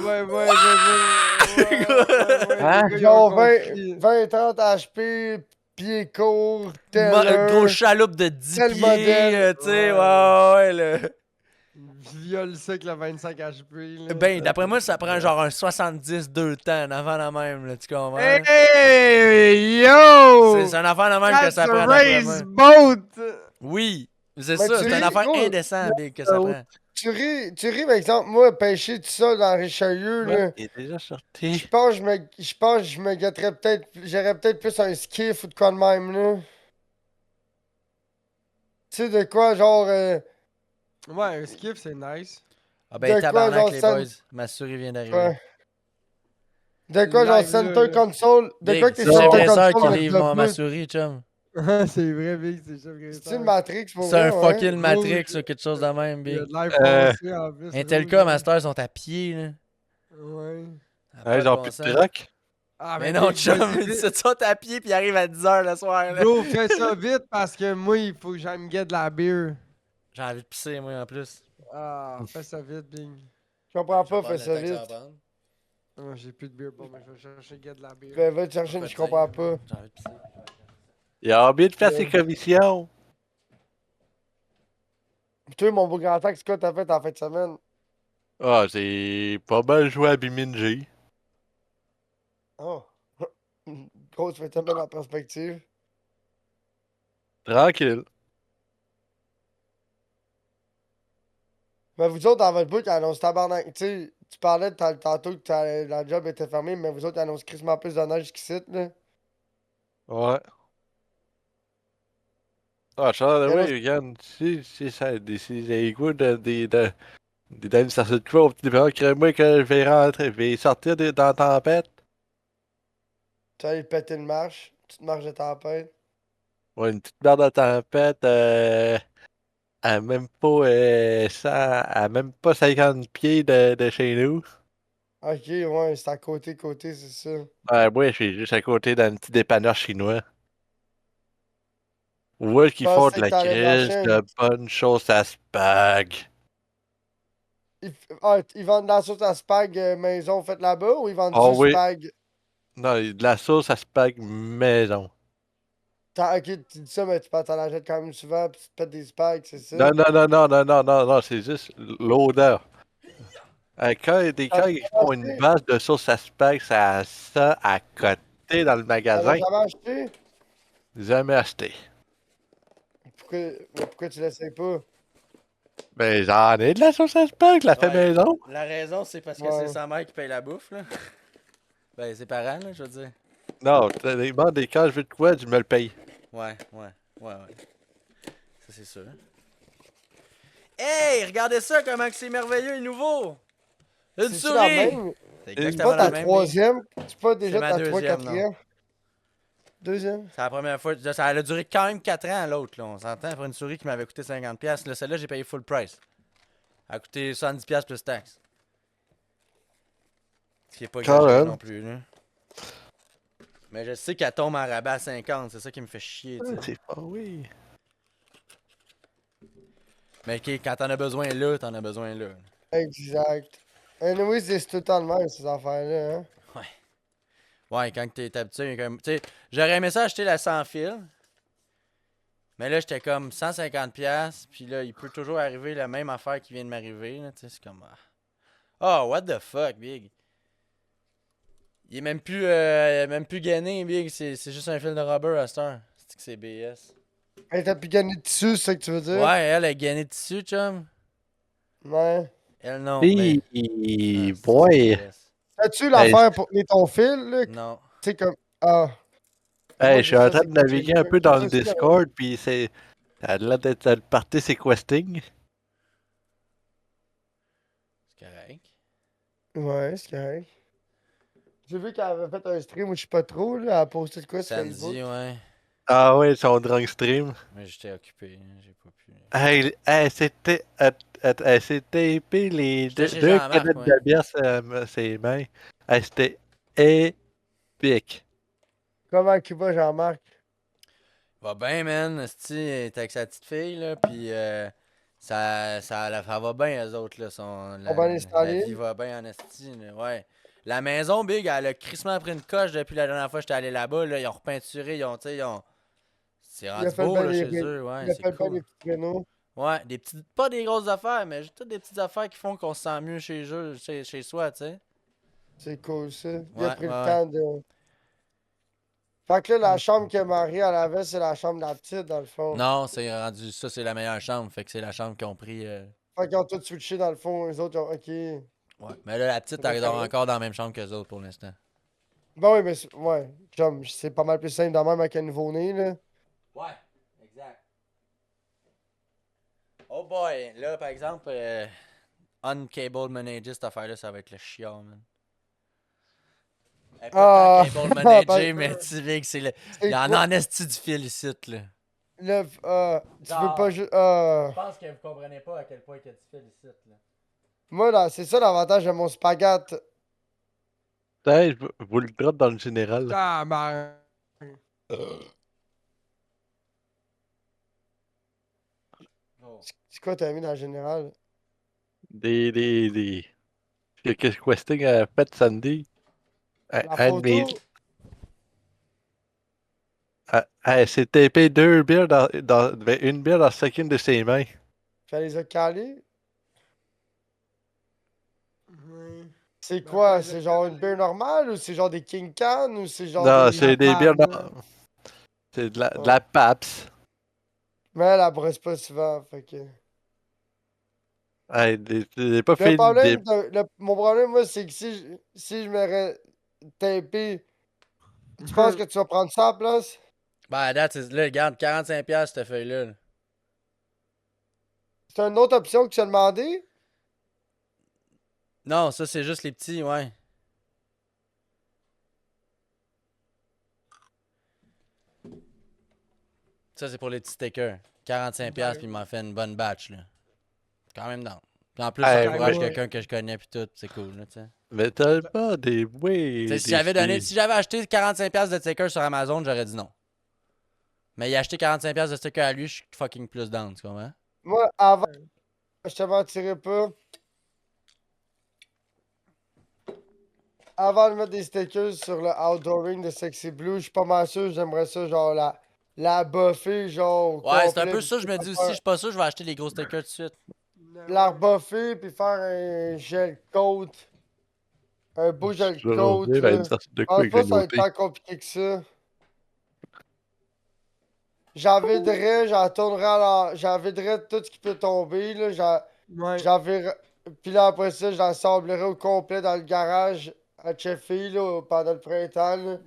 Hein? Genre 20-30 HP, pieds courts, tel gros chaloupe de 10 tel pieds. modèle. Tu sais, ouais, là. Viole sec, le 25 HP. Là. Ben, d'après moi, ça prend genre un 70 2 temps en avant la même. Là, tu comprends? Hey, yo! C'est une affaire la même que That's ça a prend. D'après race moi. boat! Oui, c'est Mais ça. tu C'est une ris, affaire gros. indécente, Big, que ça prend. Tu ris, par exemple, moi, pêcher tout ça dans Richelieu, là. Il est déjà Je sorti. pense que je me gâterais peut-être. J'aurais peut-être plus un skiff ou de quoi de même, là. Tu sais, de quoi, genre. Ouais, un skiff, c'est nice. Ah ben, De quoi, tabarnak, genre, les ça- boys. Ma souris vient d'arriver. Ouais. De quoi, genre, Live, là, Center là. Console. De Big, quoi que t'es c'est Center compresseur qui Console, le livre ma plus. souris, chum. C'est vrai, Big, c'est chef C'est une Matrix pour C'est un vrai, ouais. fucking Matrix ou quelque chose de même, Il y a Big. de l'air Euh, foncé en plus. Intelka, Master sont à pied, là. Ouais. Ça a pas Ouais, de ils ont bon plus de sens. truck. Ah, Mais non, Big, chum, vas-y, ils vite. sont à pied puis ils arrivent à 10h le soir, là. Bro, fais ça vite parce que moi, il faut que j'aille me get de la bière. J'ai envie de pisser, moi, en plus. Ah, fais ça vite, Big. Je comprends Je vais pas, prendre fais ça le temps que vite. va prendre. Ah, j'ai plus de bière, bon, mais je vais chercher get de la bière. Ben, va te chercher, je comprends pas. J'ai envie de pisser. Il a oublié de faire ses commissions. Toi, mon beau grand taxe, c'est quoi t'as fait en fin de semaine? Ah, j'ai pas mal joué à Biminji. Oh. Grosse fin de semaine en perspective. Tranquille. Mais vous autres, dans votre book, ils annoncent tabarnak. Tu sais, tu parlais tantôt que la job était fermée, mais vous autres, ils annoncent crissement plus de neige qu'ici, là. Ouais. Ah, Charles, Mais là, oui, regarde, si ça, si j'ai goût des administrations de quoi, au petit différent que moi, que je vais rentrer, je vais sortir dans la tempête. tu vas aller péter une marche. Petite marche de tempête. Ouais, une petite barre de tempête, à même pas 100, à même pas 50 pieds de chez nous. Ok, ouais, c'est à côté, c'est ça. Moi, je suis juste à côté d'un petit dépanneur chinois. Où est-ce Je qu'ils font de pensais que la t'allais m'acheter crise de bonnes choses à spag? Ils vendent de la sauce à spag maison faite là-bas ou ils vendent Oh du oui, spag? non, de la sauce à spag maison. Ok, tu dis ça, mais tu t'en achètes quand même souvent, puis tu te pètes des spags, c'est ça? Non, non, non, non, non, non, non, non, c'est juste l'odeur. T'en Quand as ils jamais font une acheté? base de sauce à spag, ça a ça à côté dans le T'en as magasin. jamais acheté? Jamais acheté. Pourquoi tu l'essayes pas? Ben, j'en ai de la sauce à spag, la fait Ouais. maison. La raison, c'est parce que c'est Ouais. sa mère qui paye la bouffe, là. Ben, ses parents, là, je veux dire. Non, techniquement, quand je veux de quoi, je me le paye. Ouais. Ça, c'est sûr. Hey, regardez ça, comment que c'est merveilleux et nouveau! Une C'est-tu la souris! même? C'est C'est pas exactement la ta même, Big. troisième? C'est pas C'est déjà ma ta trois, deuxième, non. quatrième? Deuxième? C'est la première fois. Ça a duré quand même 4 ans, l'autre, là. On s'entend pour une souris qui m'avait coûté 50$. Là, celle-là, j'ai payé full price. Elle a coûté 70$ plus taxes. Ce qui est pas Quand exagéré même. non plus, là. Mais je sais qu'elle tombe en rabais à 50$. C'est ça qui me fait chier, tu sais. C'est pas oui. Mais ok, quand t'en as besoin là, t'en as besoin là. Exact. Anyway, c'est tout le temps le même, ces affaires-là, hein? Ouais, quand t'es habitué, comme. Tu sais, j'aurais aimé ça acheter la sans fil. Mais là, j'étais comme 150$. Puis là, il peut toujours arriver la même affaire qui vient de m'arriver. Tu sais, c'est comme. Oh, what the fuck, Big? Il est même plus gainé, Big. C'est juste un fil de rubber à cette heure. C'est que c'est BS. Hey, t'as plus gagné de tissu, c'est ça que tu veux dire? Ouais, elle a gainé dessus, chum. Ouais. Elle non, mais. Ah, Hey, c'est que c'est boy. BS. As-tu Hey, l'affaire pour tenir ton fil, là? Tu Non. sais, comme. Ah. hey, Moi, je j'ai suis en ça, train c'est de que naviguer un peu j'ai dans ça le aussi, là. Discord, puis c'est. Ça a l'air d'être une partie sequesting. C'est correct. Ouais, c'est correct. J'ai vu qu'elle avait fait un stream où je sais pas trop, là. Elle a posté de quoi sur Facebook? Samedi, ouais. Ah ouais, son drunk stream. Mais j'étais occupé, hein, j'ai pas pu. Hey, c'était. Elle s'est tapé les J'étais chez deux Jean-Marc, canettes ouais. de bière sur ses mains. Hey, c'était épique. Comment qu'il va, Jean-Marc? Va bien, man. Esti, elle est avec sa petite fille, là. Puis ça va bien, eux autres, là. On va La l'installer. vie va bien en Esti, là. Ouais. La maison, Big, elle a crissement pris une coche depuis la dernière fois que j'étais allé là-bas, là. Ils ont repeinturé, c'est Il a rendu fait beau, bien là, les, chez eux. Ouais, il a c'est fait bien cool. les petits créneaux. Ouais, des petites. Pas des grosses affaires, mais juste toutes des petites affaires qui font qu'on se sent mieux chez eux, chez soi, tu sais. C'est cool, ça. Il a Ouais, pris le ouais. temps de. Fait que là, la chambre que Marie, elle avait, c'est la chambre de la petite, dans le fond. Non, c'est rendu. Ça, c'est la meilleure chambre. Fait que c'est la chambre qu'ils ont pris. Fait qu'ils ont tout switché, dans le fond. Les autres, ils ont. Ok. Ouais. Mais là, la petite, C'est pas elle dort correct. encore dans la même chambre que les autres pour l'instant. Ben oui, mais ouais. Comme, c'est pas mal plus simple de même avec un nouveau-né, là. Ouais, exact. Oh boy, là, par exemple, Uncable Manager, cette affaire-là, ça va être le chiant, man. Elle est pas Ah! tant cable manager, Ben, mais tu sais que c'est le. Il c'est y en quoi? a en esti du fil ici, là. Tu veux pas Genre, juste. je pense que vous comprenez pas à quel point il y a du fil ici, là. Moi, là, c'est ça l'avantage de mon spaghette. Hey, je vous le drop dans le général. Tabarnak. Oh. C'est quoi t'as mis dans le général? Des. Que Questing a fait samedi. La Un de mes. photo? Elle s'est tapé deux bières ben, une bière dans chacune de ses mains. Tu les as calés? Oui. C'est Ben, pas quoi? les C'est genre une escaliers. bière normale ou c'est genre des King Can ou c'est genre Non, des. La c'est des bières. Pabst. C'est de Ouais. la Pabst. Mais elle, elle brosse pas souvent, fait que. Hey, j'ai pas Le fait des. problème, mon problème, moi, c'est que si je m'aurais tapé, tu penses que tu vas prendre ça à la place? Ben, à date, là, regarde, 45$ cette feuille-là. Là. C'est une autre option que tu as demandé? Non, ça, c'est juste les petits, ouais. Ça, c'est pour les petits stickers. 45$ Ben, puis il m'en fait une bonne batch, là. Quand même down. Puis en plus, Hey, ça encourage ouais. quelqu'un que je connais puis tout, c'est cool, là, tu sais. Mais t'as pas des. Oui. Tu sais, des- si j'avais acheté 45$ de stickers sur Amazon, j'aurais dit non. Mais il a acheté 45$ de stickers à lui, je suis fucking plus down, tu comprends? Moi, avant, je te mentirais pas. Avant de mettre des stickers sur le outdooring de Sexy Blue, je suis pas mal sûr, j'aimerais ça, genre, la buffer, genre, au Ouais, c'est un complet, peu puis ça, je me dis aussi, je suis pas sûr, je vais acheter les gros stickers tout de suite. la rebuffer, puis faire un gel coat. Un beau gel Je vais coat, revenir à une là. sortie de Je quoi pense que pas j'ai que ça va être noté. tant compliqué que ça. J'en tournerai j'en viderais tout ce qui peut tomber, là. Ouais. J'en vire- Puis là, après ça, j'assemblerai au complet dans le garage à Cheffy, là, pendant le printemps, là.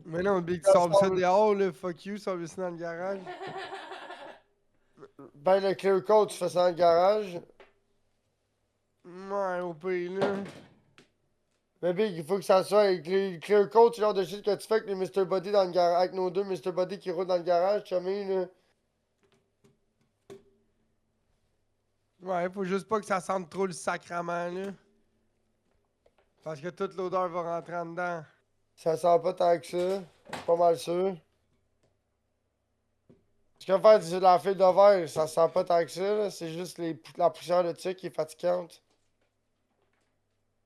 Mais non, Big, tu sors ça dehors, là. Fuck you, sors ça dans le garage. Ben, le clear coat, tu fais ça dans le garage. Ouais, au pire, là. Mais big, il faut que ça soit avec les clear coat, c'est le genre de shit que tu fais avec les Mr. Body dans le garage, avec nos deux Mr. Body qui roulent dans le garage, chummy, là. Ouais, faut juste pas que ça sente trop le sacrament, là. Parce que toute l'odeur va rentrer en dedans. Ça sent pas tant que ça. Je suis pas mal sûr. Tu peux faire de la fille de verre, ça sent pas tant que ça, là. C'est juste la poussière de ça qui est fatigante.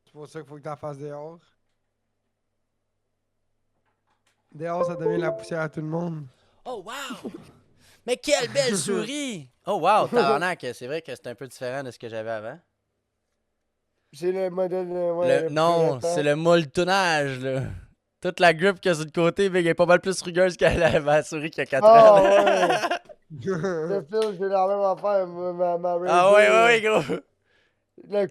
C'est pour ça qu'il faut que t'en fasses dehors. Dehors, ça devient la poussière à tout le monde. Oh, wow! Mais quelle belle souris! Oh, wow, tabarnak, c'est vrai que c'est un peu différent de ce que j'avais avant. C'est le modèle, ouais, le plus Non, récent. c'est le molletonnage, là. Toute la grippe qu'il y a sur le côté, mais elle est pas mal plus rugueuse que la souris qui a 4 Ah, ans. ouais. Le fil, j'ai la même affaire, ma Ah Razor, ouais, ouais, ouais, gros! Elle est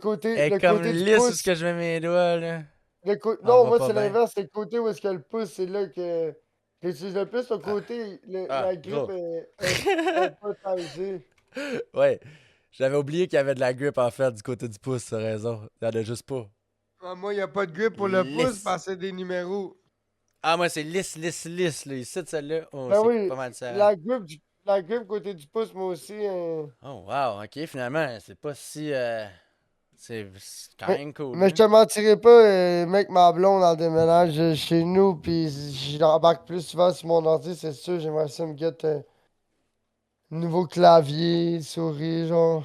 le comme côté du lisse où pouce. ce que je mets mes doigts, là. On Non, va moi, pas c'est bien. l'inverse, c'est le côté où est-ce que le pouce, c'est là que j'utilise le plus. Le côté, Ah, la grippe gros. est pas taillée. Ouais. J'avais oublié qu'il y avait de la grippe, en fait, du côté du pouce, t'as raison. Il y en a juste pas. Ah, moi, y a pas de grip pour le pouce Lisse. parce que c'est des numéros. Ah, moi, c'est lisse, lisse, lisse, là. Ici, de celle-là, oh, Ben c'est oui, pas mal différent. la grippe côté du pouce, moi aussi. Oh, wow, ok, finalement, c'est pas si. C'est quand Mais, même cool. mais je Hein. te mentirais pas, mec, ma blonde en déménage chez nous, pis j'embarque plus souvent sur mon ordi, c'est sûr, j'aimerais ça me get un nouveau clavier, souris, genre,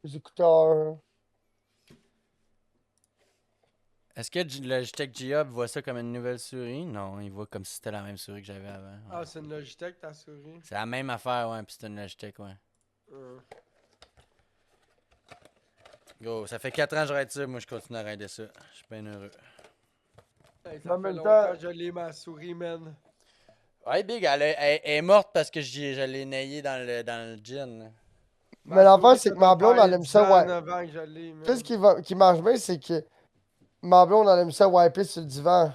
des écouteurs. Est-ce que Logitech G-Hub voit ça comme une nouvelle souris? Non, il voit comme si c'était la même souris que j'avais avant. Ouais. Ah, c'est une Logitech, ta souris. C'est la même affaire, ouais, pis c'est une Logitech, ouais. Go, ça fait 4 ans que je raide ça, moi je continue à raider ça. Je suis bien heureux. Hey, En ça fait même longtemps temps- que je l'ai, ma souris, man. Ouais, Big, elle est morte parce que je l'ai naillée dans le gin. là. Mais l'affaire, souris, c'est ça que ma doit blonde, faire elle aime 10 ça, ans, ouais. 9 ans que je l'ai, man. Qu'est-ce qui marche bien, c'est que ma blonde, elle aime ça wiper sur le divan.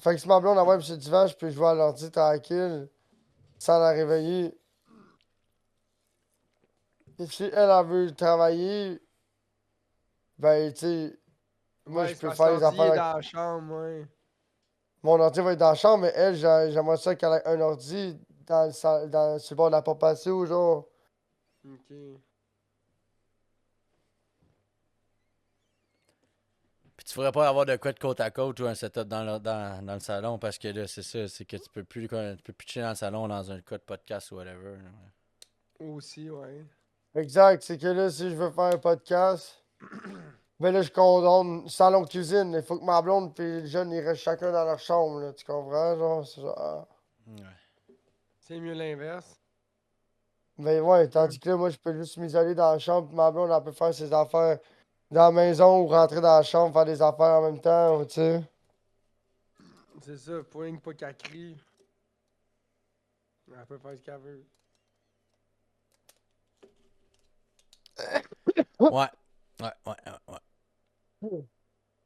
Fait que si ma blonde, elle wipe sur le divan, je peux jouer à l'ordi tranquille, sans la réveiller. Et si elle veut travailler, ben, tu sais, moi, Ouais, je c'est peux parce faire que les l'ordi est affaires. dans la chambre, ouais. Mon ordi va être dans la chambre, mais elle, j'aimerais ça qu'elle ait un ordi sur le bord de la porte patio, genre. Ok. Puis tu pourrais pas avoir de quoi de côte à côte ou un setup dans le salon parce que là, c'est ça, c'est que tu peux plus chiller dans le salon dans un cas de podcast ou whatever. là. Aussi, ouais. Exact, c'est que là, si je veux faire un podcast, ben là, je condamne salon cuisine. Il faut que ma blonde et le jeune, ils restent chacun dans leur chambre, là, tu comprends, genre, c'est genre, ah. Ouais. C'est mieux l'inverse. Ben ouais, tandis que là, moi, je peux juste m'isoler dans la chambre, puis ma blonde, elle peut faire ses affaires dans la maison ou rentrer dans la chambre, faire des affaires en même temps, tu sais. C'est ça, faut rien que pas qu'elle crie. Elle peut faire ce qu'elle veut. Ouais. Ouais, ouais, ouais, ouais.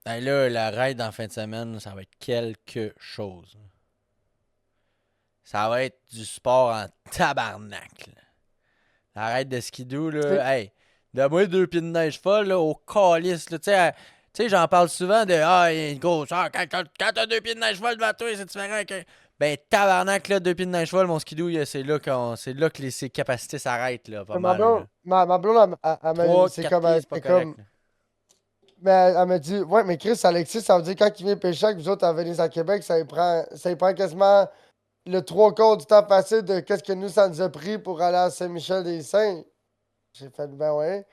Hey, là, la ride en fin de semaine, ça va être quelque chose. Ça va être du sport en tabarnak. Là. La ride de skidoo, là, hey, donne-moi 2 pieds de neige folle, là, au calice, là, tu sais, Tu sais, j'en parle souvent de ah, il y a une grosse quand t'as 2 pieds de neige folle devant toi, c'est différent que. Ben, tabarnak, là, 2 pieds de neige folle, mon skidoo, c'est là que ses capacités s'arrêtent, là, pas Ma mal. Là. blonde, ma blonde, Trois, c'est 4 comme, pieds, c'est pas c'est correct. comme, Là. mais elle m'a dit, ouais, mais Chris, Alexis, ça veut dire quand il vient pêcher avec vous autres à Venise à Québec, ça lui prend quasiment le 3/4 du temps passé de qu'est-ce que nous, ça nous a pris pour aller à Saint-Michel-des-Saints. J'ai fait, ben ouais.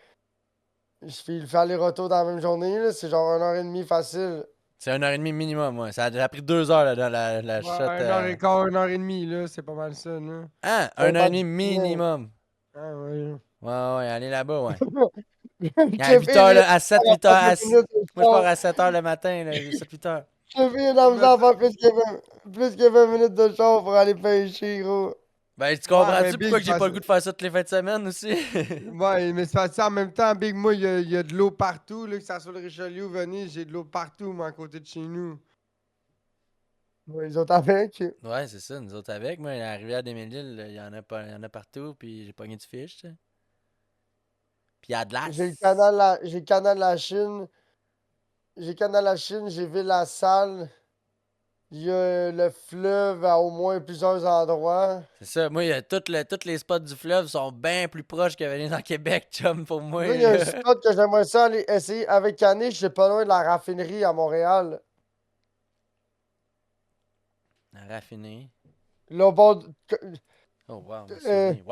Je fais le faire aller-retour dans la même journée, là, c'est genre 1h30 facile. C'est 1h30 minimum, ouais. Ça a pris 2 heures, là, dans la Ouais, shot. 1h15, 1h30, là, c'est pas mal ça, là. Hein? Ça dépend 1h30 du client. minimum. Ah, ouais. Ouais, allez là-bas, ouais. À 8 Kevin, heures, il là, à 7, 8 heures. a fait 20 minutes de Moi, je pars char. à 7 heures le matin, là, 7, 8 heures. Kevin, il a besoin de faire plus que 20 minutes de char pour aller pêcher, gros. Ben, tu Ouais, mais comprends-tu pourquoi Big, que j'ai pas le goût de faire ça toutes les fins de semaine aussi? ouais, mais c'est parce que en même temps, Big, moi, il y a de l'eau partout, là, que ça soit le Richelieu ou Venise, j'ai de l'eau partout, moi, à côté de chez nous. Ouais, ils ont avec. Ouais, c'est ça, nous autres avec. Moi, la rivière des Mille-Îles, il y en a pas, il y en a partout, puis j'ai pogné du fish, tu sais. Puis il y a de J'ai le l'as. canal, j'ai le canal de la Chine. J'ai le canal de la Chine, j'ai vu la salle. Il y a le fleuve à au moins plusieurs endroits. C'est ça, moi, il y a tous les spots du fleuve sont bien plus proches que venir dans Québec, chum, pour moi, Là, il y a un là. spot que j'aimerais ça aller essayer avec Caniche, c'est pas loin de la raffinerie à Montréal. La raffinerie. Là, au bord Oh, wow, me euh, souviens.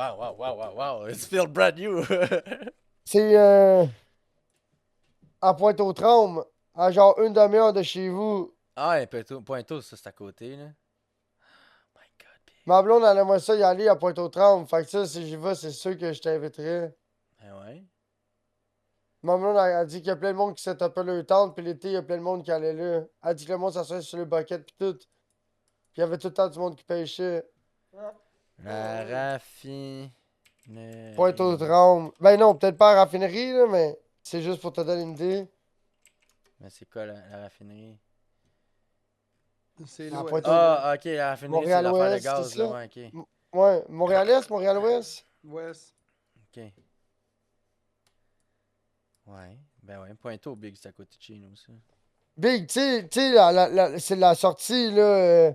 Wow. It's feel brand new. c'est à Pointe-aux-Trembles, à genre une demi-heure de chez vous. Ah, ouais, Pointeau, ça, c'est à côté, là. My God, pis... Ma blonde, elle aimerait ça y aller à Pointe-aux-Trembles. Fait que ça, si j'y vais, c'est sûr que je t'inviterai. Ben ouais. Ma blonde, elle dit qu'il y a plein de monde qui s'est tapé leur tente, puis l'été, il y a plein de monde qui allait là. Elle dit que le monde s'assoit sur le bucket, puis tout. Puis il y avait tout le temps du monde qui pêchait. La raffinerie. Pointe-aux-Trembles. Ben non, peut-être pas à la raffinerie, là, mais c'est juste pour te donner une idée. Mais c'est quoi la raffinerie? C'est À l'eau. Pointe-aux- Ah, ok, la raffinerie, c'est l'affaire de Montréal-Ouest, gaz, c'est là, ça? ouais, ok. Ouais, Montréal-Est, Montréal-Ouest. Ouest. Ok. Ouais. Ben ouais, Pointeau, Big, c'est à côté de chez nous, ça. Big, tu sais, c'est la sortie, là.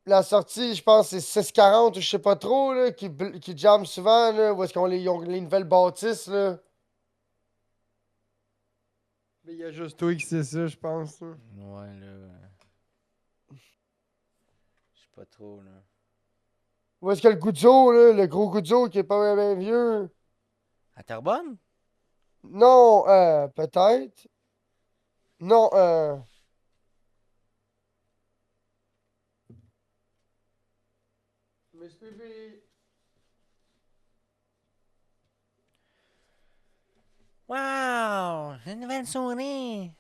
La sortie, je pense, c'est 640 ou je sais pas trop, là, qui jamme souvent, là, où est-ce qu'on ils ont les nouvelles bâtisses, là. Mais il y a juste toi qui sais ça, je pense. Là. Ouais, là. Je sais pas trop, là. Où est-ce que le Goudzo, là, le gros Goudzo qui est pas bien vieux? À Terrebonne? Non, peut-être. Non, Miss Pipi. Wow! Une nouvelle souris!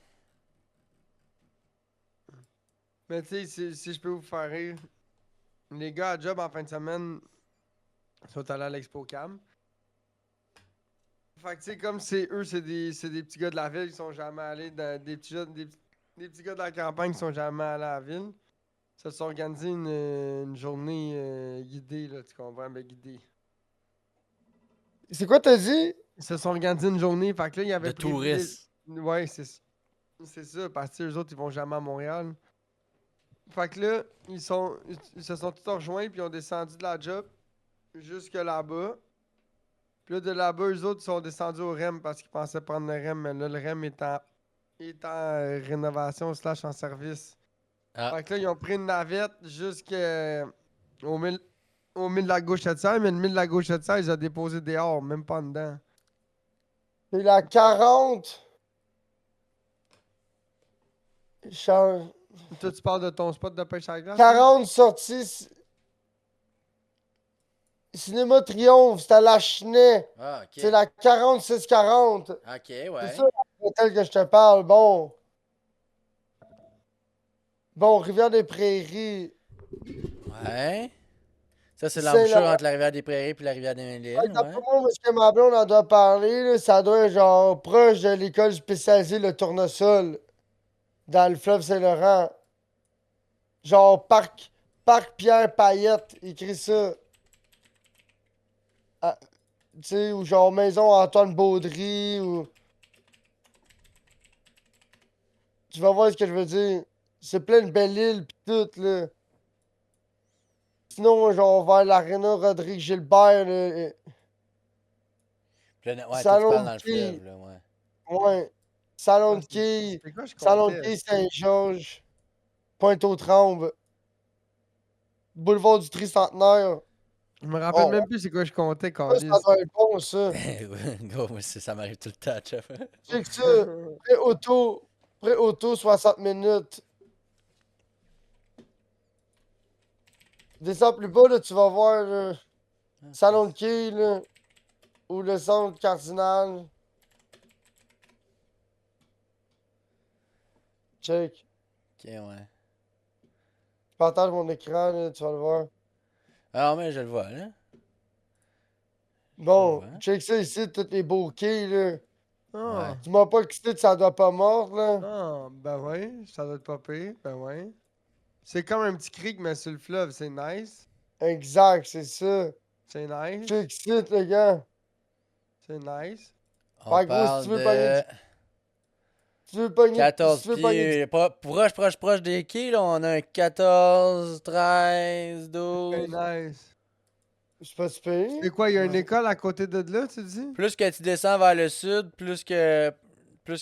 Mais tu sais, si je peux vous faire rire, les gars à job en fin de semaine sont allés à l'Expo Cam. Fait que tu sais, comme c'est eux, c'est des petits gars de la ville qui sont jamais allés, des petits, des petits gars de la campagne qui sont jamais allés à la ville. Ça se sont organisé une journée guidée, là, tu comprends? Ben, guidée. c'est quoi t'as dit? Ils se sont organisés une journée, fait que là, il y avait De touristes. Ouais, c'est ça, parce que eux autres, ils vont jamais à Montréal. Fait que là, ils se sont tous rejoints, puis ils ont descendu de la job jusque là-bas. Puis là, de là-bas, eux autres, ils sont descendus au REM parce qu'ils pensaient prendre le REM, mais là, le REM est en rénovation slash en service. Ah. Fait que là, ils ont pris une navette jusqu'au mille, au mille de la gauchette serre, mais le mille de la gauchette serre, ils ont déposé dehors, même pas dedans. C'est la 40. Change. Toi, tu parles de ton spot de pêche à la glace? 40 sorties. Cinéma Triomphe, c'est à Lachenay. Ah, ok. C'est la 4640. Ok, C'est ouais. ça l'hôtel que je te parle. Bon. Bon, Rivière-des-Prairies. Ouais. Ça, c'est C'est l'embouchure la- entre la rivière des Prairies et la rivière des Ouais, Mille-Îles, d'après ouais. moi, où est-ce que ma blonde en doit parler, là, ça doit être genre proche de l'école spécialisée Le Tournesol, dans le fleuve Saint-Laurent. Genre Parc Pierre Payette, écrit ça. Ah, tu sais, ou genre Maison Antoine Baudry, ou. Tu vas voir ce que je veux dire. C'est plein de belles îles pis tout, là. Sinon, genre, vers l'Arena Rodrigue Gilbert, là. Puis là, ouais, toi, tu Salon parles de dans le quai. fleuve, là, ouais. Ouais. Salon Ah, de quai. c'est quoi je Salon de comptais? quai Saint-Georges. Pointe-aux-Trembles. Boulevard du Tricentenaire. Je me rappelle Oh, même plus c'est quoi je comptais, ça Calis. doit être bon, ça. Gros, moi, ça m'arrive tout le temps, chef. Check ça. Pré-auto. Pré-auto, 60 minutes. Descends plus bas, là, tu vas voir le salon de quai, là. Ou le centre cardinal. Check. Ok, ouais. Je partage mon écran, là, tu vas le voir. Alors, mais je le vois, là. Je le Bon, vois. check ça ici, tous les beaux quais, là. Ah, Tu m'as pas quitté, ça doit pas mordre, là. ah, ben ouais, ça doit être pas pire, ben ouais. C'est comme un petit creek, mais sur le fleuve, c'est nice. Exact, c'est ça. C'est nice. Check ça, les gars. C'est nice. On Fait que gros, si tu parle veux pogner de du... Si tu veux pogner... Si 14 tu veux pogner du... pieds. Proche des quais, là. On a un 14, 13, C'est 12. nice. C'est pas super. C'est quoi, il y a une Ouais. école à côté de là, tu dis? Plus que tu descends vers le sud, plus que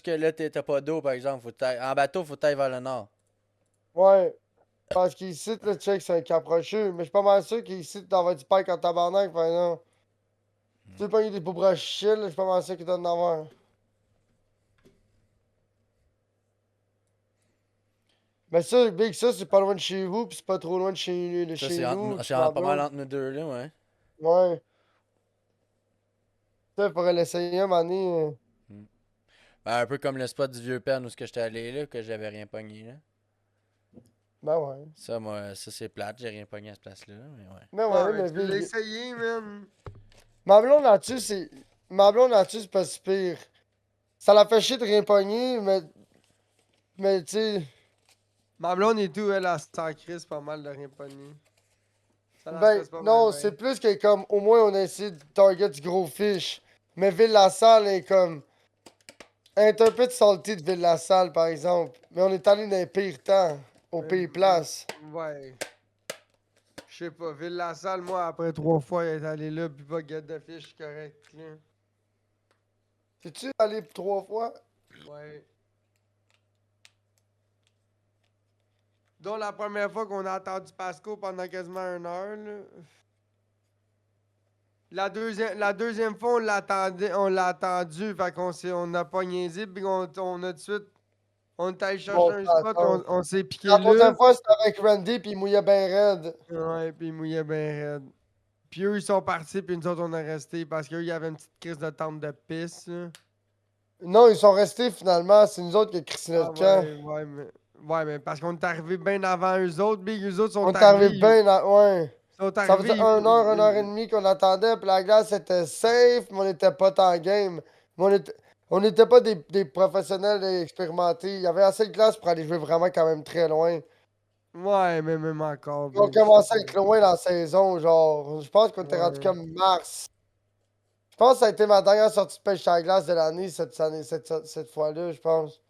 là, t'as pas d'eau, par exemple. En bateau, faut t'ailler vers le nord. Ouais. Parce qu'ici, là, check, c'est un cap rocheux. Mais je suis pas mal sûr qu'ici, t'en vas du parc en tabarnak, fait non. Si tu veux pogner des pauvres chill, là, je suis pas mal sûr qu'il doit en avoir. Mais ça, Big, ça, c'est pas loin de chez vous, pis c'est pas trop loin de chez, Ça, chez nous. c'est Ma pas mal blonde. entre nous deux, là, ouais. Ouais. Ça, il faudrait l'essayer un moment donné. Ben, un peu comme le spot du vieux père où ce que j'étais allé, là, que j'avais rien pogné, là. Ben ouais. Ça, moi, ça, c'est plate. J'ai rien pogné à cette place-là, mais ouais. Ben Ouais, ouais, mais mais tu l'as Big. essayé, man. Ma blonde là-dessus, c'est. Ma blonde là-dessus, c'est pas si pire. Ça la fait chier de rien pogner, mais. Mais tu sais. Ma blonde et tout, elle a crise pas mal de rien pogné. Ça la Ben, stresse pas bien, non, c'est ben. plus que comme. Au moins, on a essayé de target du gros fish. Mais Ville-la-Salle est comme. Elle est un peu de salty de Ville-la-Salle, par exemple. Mais on est allé dans les pires temps. Au Mais, pire place. ouais. Je sais pas, Ville-la-Salle, moi, après 3 fois, elle est allée là, puis pas get de fish correct, là. T'es-tu allé 3 fois? Ouais. Donc, la première fois qu'on a attendu Pasco pendant quasiment 1 heure, là. La deuxième fois, on l'a attendu, fait on a pas niaisé, puis on a tout de suite, on est allé chercher Bon, un ça spot, attend. on s'est piqué La là. troisième fois, c'était avec Randy, puis il mouillait bien raide. Ouais, puis il mouillait bien raide. Puis eux, ils sont partis, puis nous autres, on est restés, parce qu'eux, il y avait une petite crise de tente de pisse, là. Non, ils sont restés finalement. C'est nous autres qui a crissé Ah notre camp. ouais, mais parce qu'on est arrivé bien avant eux autres, Big, eux autres On sont est arrivé arrivés, bien là. Ouais. ils sont Ça faisait arrivés, 1 heure et demie qu'on attendait, puis la glace était safe, mais on était pas tant game. Mais on n'était pas des professionnels expérimentés. Il y avait assez de glace pour aller jouer vraiment quand même très loin. ouais, mais même encore, On Big, je sais commençait à être pas. loin dans la saison, genre. Je pense qu'on était rendu Ouais. comme mars. Je pense que ça a été ma dernière sortie de pêche à la glace de l'année, cette fois-là, je pense.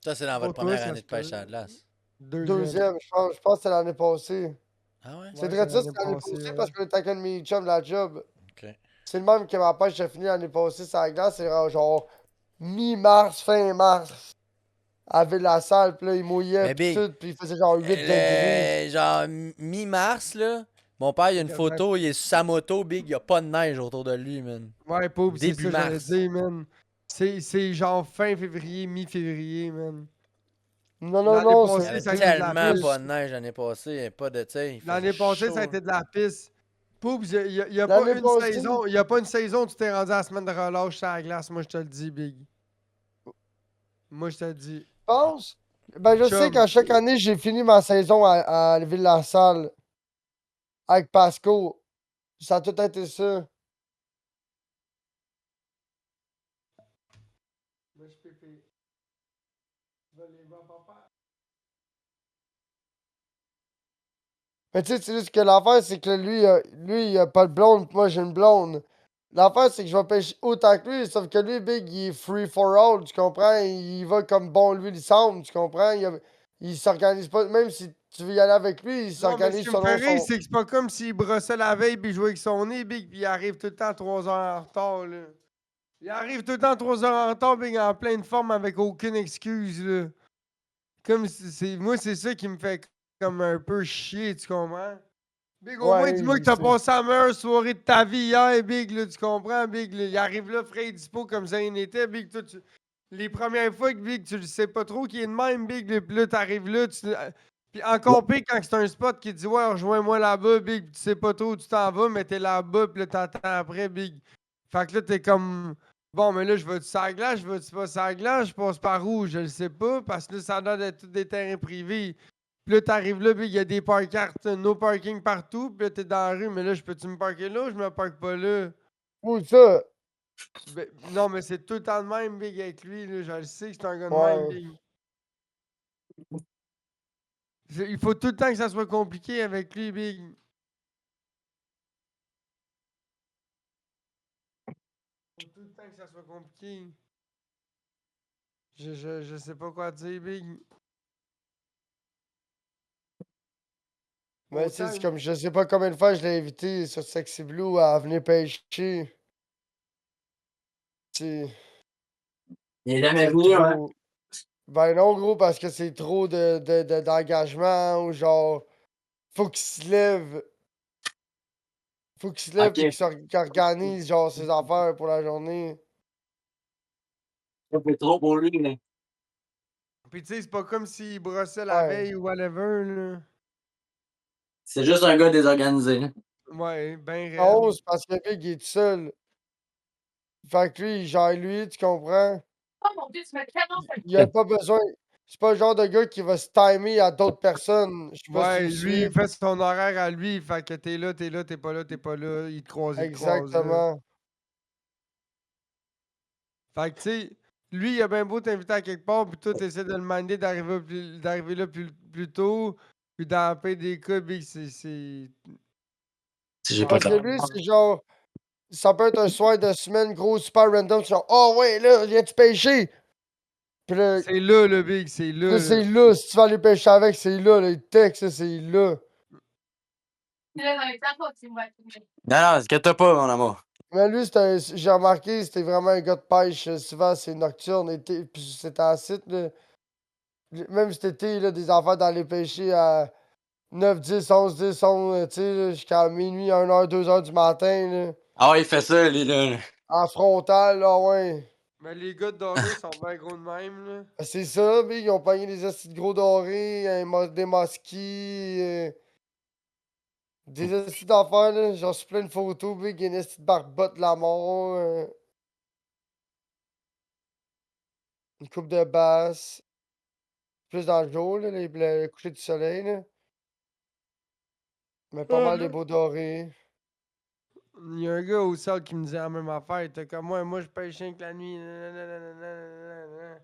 Ça, c'est dans votre Pour toi, première ça année se de pêche peut. à la glace. Deuxième. Deuxième, je pense. Je pense que c'est l'année passée. Ah ouais? C'est Ouais, vrai c'est ça, l'année c'est l'année passée, passée ouais. parce qu'on était avec un de mes chums de la job. Ok. C'est le même que ma pêche a fini l'année passée sur la glace. C'est genre mi-mars, fin mars. À Ville-la-Salle, puis là, il mouillait, Mais puis Big, tout, puis il faisait genre 8 degrés. genre mi-mars, là, mon père, il a C'est une quasiment- photo, il est sur sa moto, Big, il y a pas de neige autour de lui, man. Ouais, pauvre, c'est Début ça, j'allais mars. dire, man. C'est genre fin février, mi-février, man. Non, non, L'année non, Il y c'est passée, avait ça a été de la tellement pisse. pas de neige l'année passée, pas de, tu sais, il faisait L'année passée, ça a chaud. été de la pisse. Poubs, il y a pas l'année une passée. saison, il y a pas une saison où tu t'es rendu à la semaine de relâche sur la glace, moi je te le dis, Big. Moi je te le dis. Je pense. Ben, je sais Chum, qu'à chaque année, j'ai fini ma saison à Ville-la-Salle avec Pasco. Ça a tout été ça. moi je pépé. Tu vas les voir, papa? Mais tu sais, c'est juste que l'affaire, c'est que lui, il a pas de blonde, puis moi, j'ai une blonde. L'affaire, c'est que je vais pêcher autant que lui, sauf que lui, Big, il est free for all, tu comprends? Il va comme bon lui il semble, tu comprends? Il s'organise pas, même si tu veux y aller avec lui, il Non, mais ce s'organise qui me fait selon rire, son. c'est que c'est pas comme s'il brossait la veille puis il jouait avec son nez, Big, puis il arrive tout le temps 3 heures en retard, là. Il arrive tout le temps 3 heures en retard, Big, en pleine forme avec aucune excuse, là. Comme si c'est. Moi, c'est ça qui me fait comme un peu chier, tu comprends? Big, au moins, Ouais, dis-moi que t'as c'est. passé la meilleure soirée de ta vie hier, Big, là, tu comprends, Big? Là, il arrive là, frais et dispo comme ça rien n'était, Big. Toi, les premières fois que, Big, tu le sais pas trop qui est de même, Big, là, puis là, t'arrives là, puis encore pire quand c'est un spot qui dit, ouais, rejoins-moi là-bas, Big, puis tu sais pas trop où tu t'en vas, mais t'es là-bas, puis là, t'attends après, Big. Fait que là, t'es comme, bon, mais là, je vais-tu sur la glace, je vais-tu pas sur la glace, je passe par où, je le sais pas, parce que là, ça a l'air d'être tous des terrains privés. Puis là, t'arrives là, puis il y a des parcartes, no parking partout. Puis là, t'es dans la rue, mais là, je peux-tu me parquer là ou je me parque pas là? Où ça? Ben, non, mais c'est tout le temps de même, Big, avec lui. Là. Je le sais que c'est un gars de même, Ouais. Big. Il faut tout le temps que ça soit compliqué avec lui, Big. Il faut tout le temps que ça soit compliqué. Je sais pas quoi dire, Big. Mais tu sais, c'est Autant. comme je sais pas combien de fois je l'ai invité sur Sexy Blue à venir pêcher. C'est Il est jamais c'est venu, hein? trop. Ben non, gros, parce que c'est trop d'engagement ou genre. Faut qu'il se lève. Faut qu'il se lève puis Ok. qu'il organise genre ses affaires pour la journée. Ça fait trop pour lui, là. Puis tu sais, c'est pas comme s'il brossait la Ouais. veille ou whatever, là. C'est juste un gars désorganisé, là. Ouais, ben Non, raide. c'est parce que le gars, il est tout seul. Fait que lui, il gère lui, tu comprends? Oh mon Dieu, tu me canon, Il a pas besoin. C'est pas le genre de gars qui va se timer à d'autres personnes. Je sais pas si tu Ouais, me lui, suis. il fait son horaire à lui. Fait que t'es là, t'es là, t'es pas là, t'es pas là. Il te croise, il te croise, là. Exactement. Fait que, tu sais, lui, il a bien beau t'inviter à quelque part, puis toi, t'essaies de le demander d'arriver là plus tôt, puis dans la paix des cas, big, c'est Si j'ai pas Parce de que calme, lui, là. c'est genre. Ça peut être un soir de semaine, gros, super random. C'est genre, oh ouais, là, viens-tu pêcher? Puis là, C'est là, le big, c'est là, là. c'est là. Si tu vas aller pêcher avec, c'est là. Les textes, c'est là. Non, non, inquiète pas, mon amour. Mais lui, j'ai remarqué, c'était vraiment un gars de pêche. Souvent, c'est nocturne. Puis c'était en site, là. Même cet été, là, des affaires d'aller pêcher à 9 10 11 10 11 tu sais, là, jusqu'à minuit, 1 h 2 h du matin, là. Ah ouais, il fait ça, lui, là. En frontal, là, ouais. Mais les gars de doré sont bien gros de même, là. C'est ça, big, ils ont pogné des assis de gros dorés, des mosquits, des assis d'affaires, là. J'en suis plein de photos, big, il y a une assis de barbotte de la mort, une coupe de basse. Plus dans le jour, là, le coucher du soleil, là. Mais pas mal de beaux dorés. Il y a un gars au sol qui me disait la même affaire. Il était comme moi je pêche rien que la nuit. Nanana.